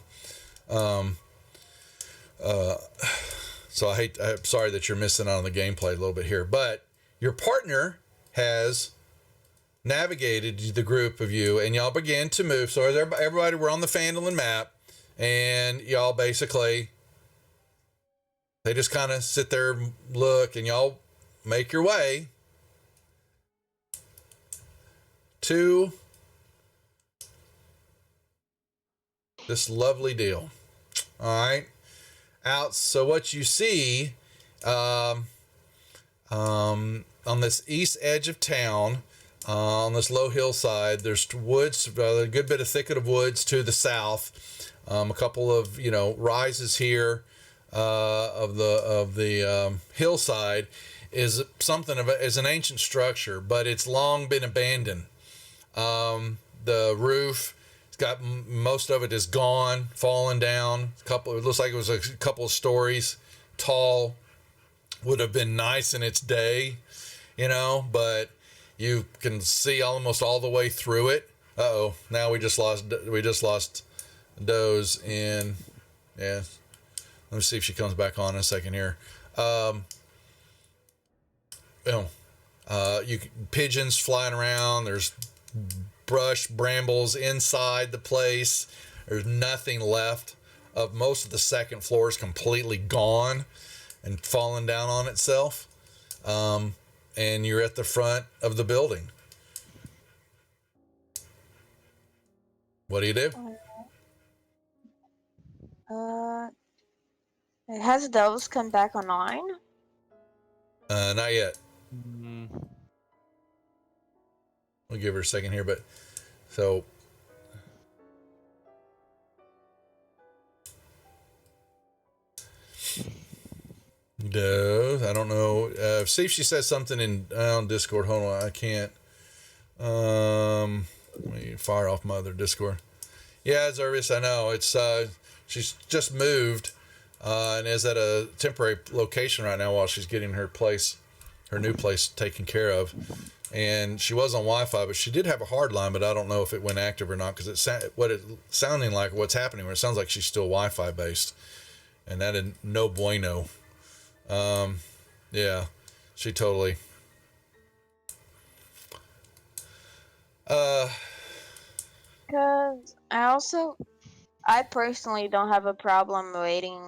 So I'm sorry that you're missing out on the gameplay a little bit here, but your partner has navigated the group of you, and y'all begin to move. So everybody, we're on the Phandelver map, and y'all basically, they just kind of sit there, look, and y'all make your way to this lovely deal. All right. So what you see on this east edge of town, on this low hillside, there's woods, a good bit of thicket of woods to the south, a couple of rises here of the hillside is something is an ancient structure, but it's long been abandoned. The roof, got most of it is gone, fallen down. It looks like it was a couple of stories tall. Would have been nice in its day, but you can see almost all the way through it. Now we just lost Doze in. Yeah, let me see if she comes back on in a second here. Pigeons flying around. There's brush, brambles inside the place. There's nothing left. Of most of the second floor is completely gone and fallen down on itself. And you're at the front of the building. What do you do? Has those come back online? Not yet. We'll give her a second here, but so. No, I don't know. See if she says something in on Discord. Hold on, I can't. Let me fire off my other Discord. Yeah, Zervis, I know. It's she's just moved and is at a temporary location right now while she's getting her new place taken care of. And she was on Wi-Fi, but she did have a hard line, but I don't know if it went active or not because it's sounding like what's happening. Where it sounds like she's still Wi-Fi based, and that is no bueno. Yeah, she totally. Because I personally don't have a problem waiting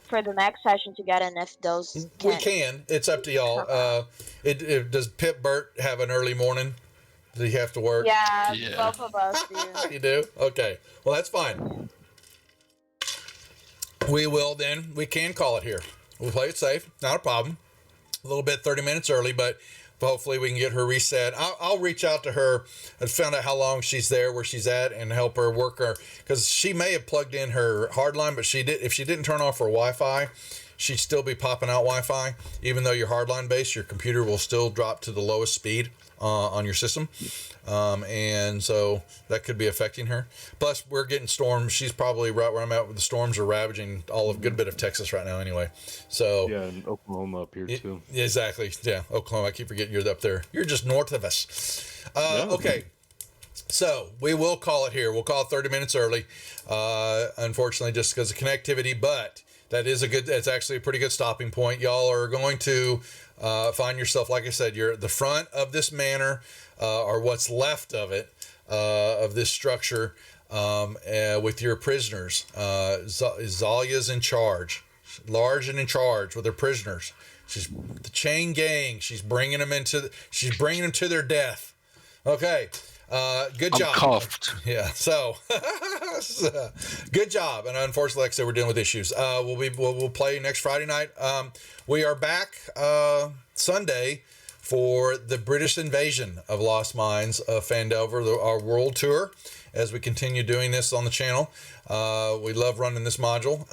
for the next session to get in if those We can. It's up to y'all. Does Pip Burt have an early morning? Does he have to work? Yeah, Yeah. both of us do. You do? Okay. Well, that's fine. We will then. We can call it here. We'll play it safe. Not a problem. A little bit 30 minutes early, but hopefully we can get her reset. I'll reach out to her and find out how long she's there, where she's at, and help her work her. Because she may have plugged in her hard line, but if she didn't turn off her Wi-Fi, she'd still be popping out Wi-Fi. Even though you're hardline based, your computer will still drop to the lowest speed on your system. And so that could be affecting her. Plus, we're getting storms. She's probably right where I'm at with the storms are ravaging all of good bit of Texas right now anyway. So Yeah, and Oklahoma up here too. Exactly. Yeah, Oklahoma. I keep forgetting you're up there. You're just north of us. Okay. So we will call it here. We'll call it 30 minutes early. Unfortunately, just because of connectivity, but it's actually a pretty good stopping point. Y'all are going to find yourself, like I said, you're at the front of this manor, or what's left of it, of this structure, with your prisoners. Zalia's in charge, large and in charge with her prisoners. She's the chain gang. She's bringing them to their death. Okay. Good job. I'm cuffed. Yeah. So, good job. And unfortunately, like I said, we're dealing with issues. We'll play next Friday night. We are back Sunday for the British invasion of Lost Mines of Phandelver, our world tour. As we continue doing this on the channel, we love running this module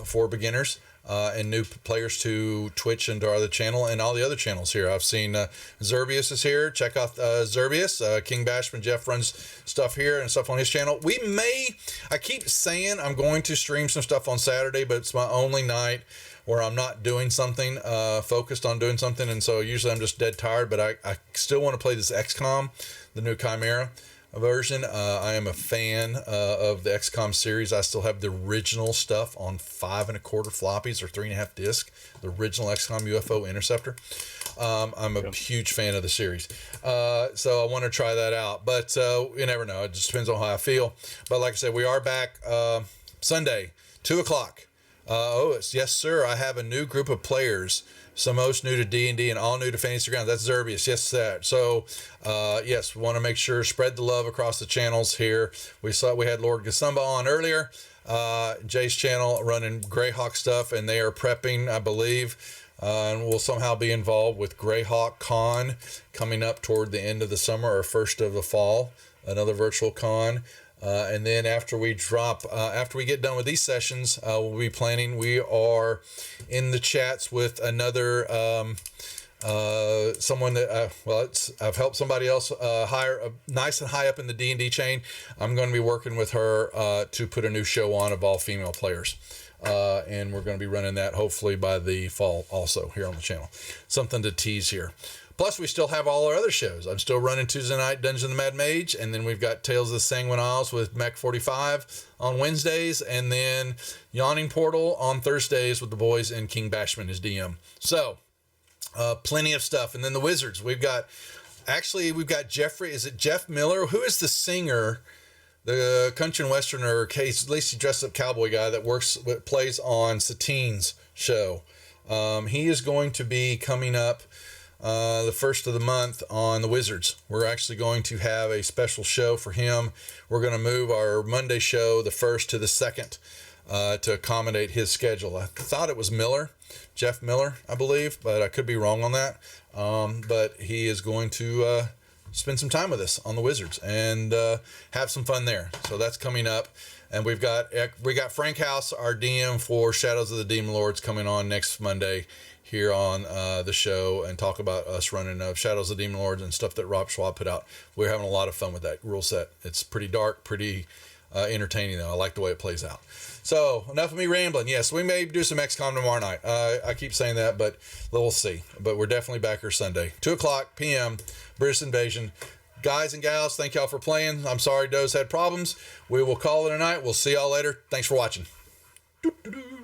for beginners. And new players to Twitch and to our other channel and all the other channels here. I've seen Zerbius is here. Check out Zerbius. King Bashman Jeff runs stuff here and stuff on his channel. I keep saying I'm going to stream some stuff on Saturday, but it's my only night where I'm not doing something, focused on doing something. And so usually I'm just dead tired, but I still want to play this XCOM, the new Chimera version. I am a fan of the XCOM series. I still have the original stuff on 5 1/4 floppies or 3.5 disc, the original XCOM UFO Interceptor. I'm a huge fan of the series. So I want to try that out, but you never know. It just depends on how I feel. But like I said, we are back Sunday, 2:00. Yes, sir. I have a new group of players. Some most new to D&D and all new to Fantasy Grounds. That's Zerbius. Yes, that. So, yes, we want to make sure spread the love across the channels here. We had Lord Gasumba on earlier. Jay's channel running Greyhawk stuff, and they are prepping, I believe, and will somehow be involved with Greyhawk Con coming up toward the end of the summer or first of the fall. Another virtual con. And then after we get done with these sessions, we'll be planning. We are in the chats with another someone that I've helped somebody else hire nice and high up in the D&D chain. I'm going to be working with her to put a new show on of all female players. And we're going to be running that hopefully by the fall also here on the channel. Something to tease here. Plus, we still have all our other shows. I'm still running Tuesday night Dungeon of the Mad Mage, and then we've got Tales of the Sanguine Isles with Mech 45 on Wednesdays, and then Yawning Portal on Thursdays with the boys and King Bashman as DM. So, plenty of stuff. And then the Wizards. We've got Jeffrey. Is it Jeff Miller? Who is the singer? The country and westerner, at least he dressed up cowboy guy that plays on Satine's show. He is going to be coming up the first of the month on the Wizards. We're actually going to have a special show for him. We're going to move our Monday show, the 1st to the 2nd to accommodate his schedule. I thought it was Jeff Miller, I believe, but I could be wrong on that. But he is going to spend some time with us on the Wizards and have some fun there. So that's coming up. And we got Frank House, our DM for Shadows of the Demon Lords, coming on next Monday here on the show and talk about us running Shadows of the Demon Lords and stuff that Rob Schwab put out. We're having a lot of fun with that rule set. It's pretty dark, pretty entertaining, though. I like the way it plays out. So enough of me rambling. Yes, we may do some XCOM tomorrow night. I keep saying that, but we'll see. But we're definitely back here Sunday, 2:00 p.m. British Invasion. Guys and gals, thank y'all for playing. I'm sorry Doe's had problems. We will call it a night. We'll see y'all later. Thanks for watching. Doo-doo-doo.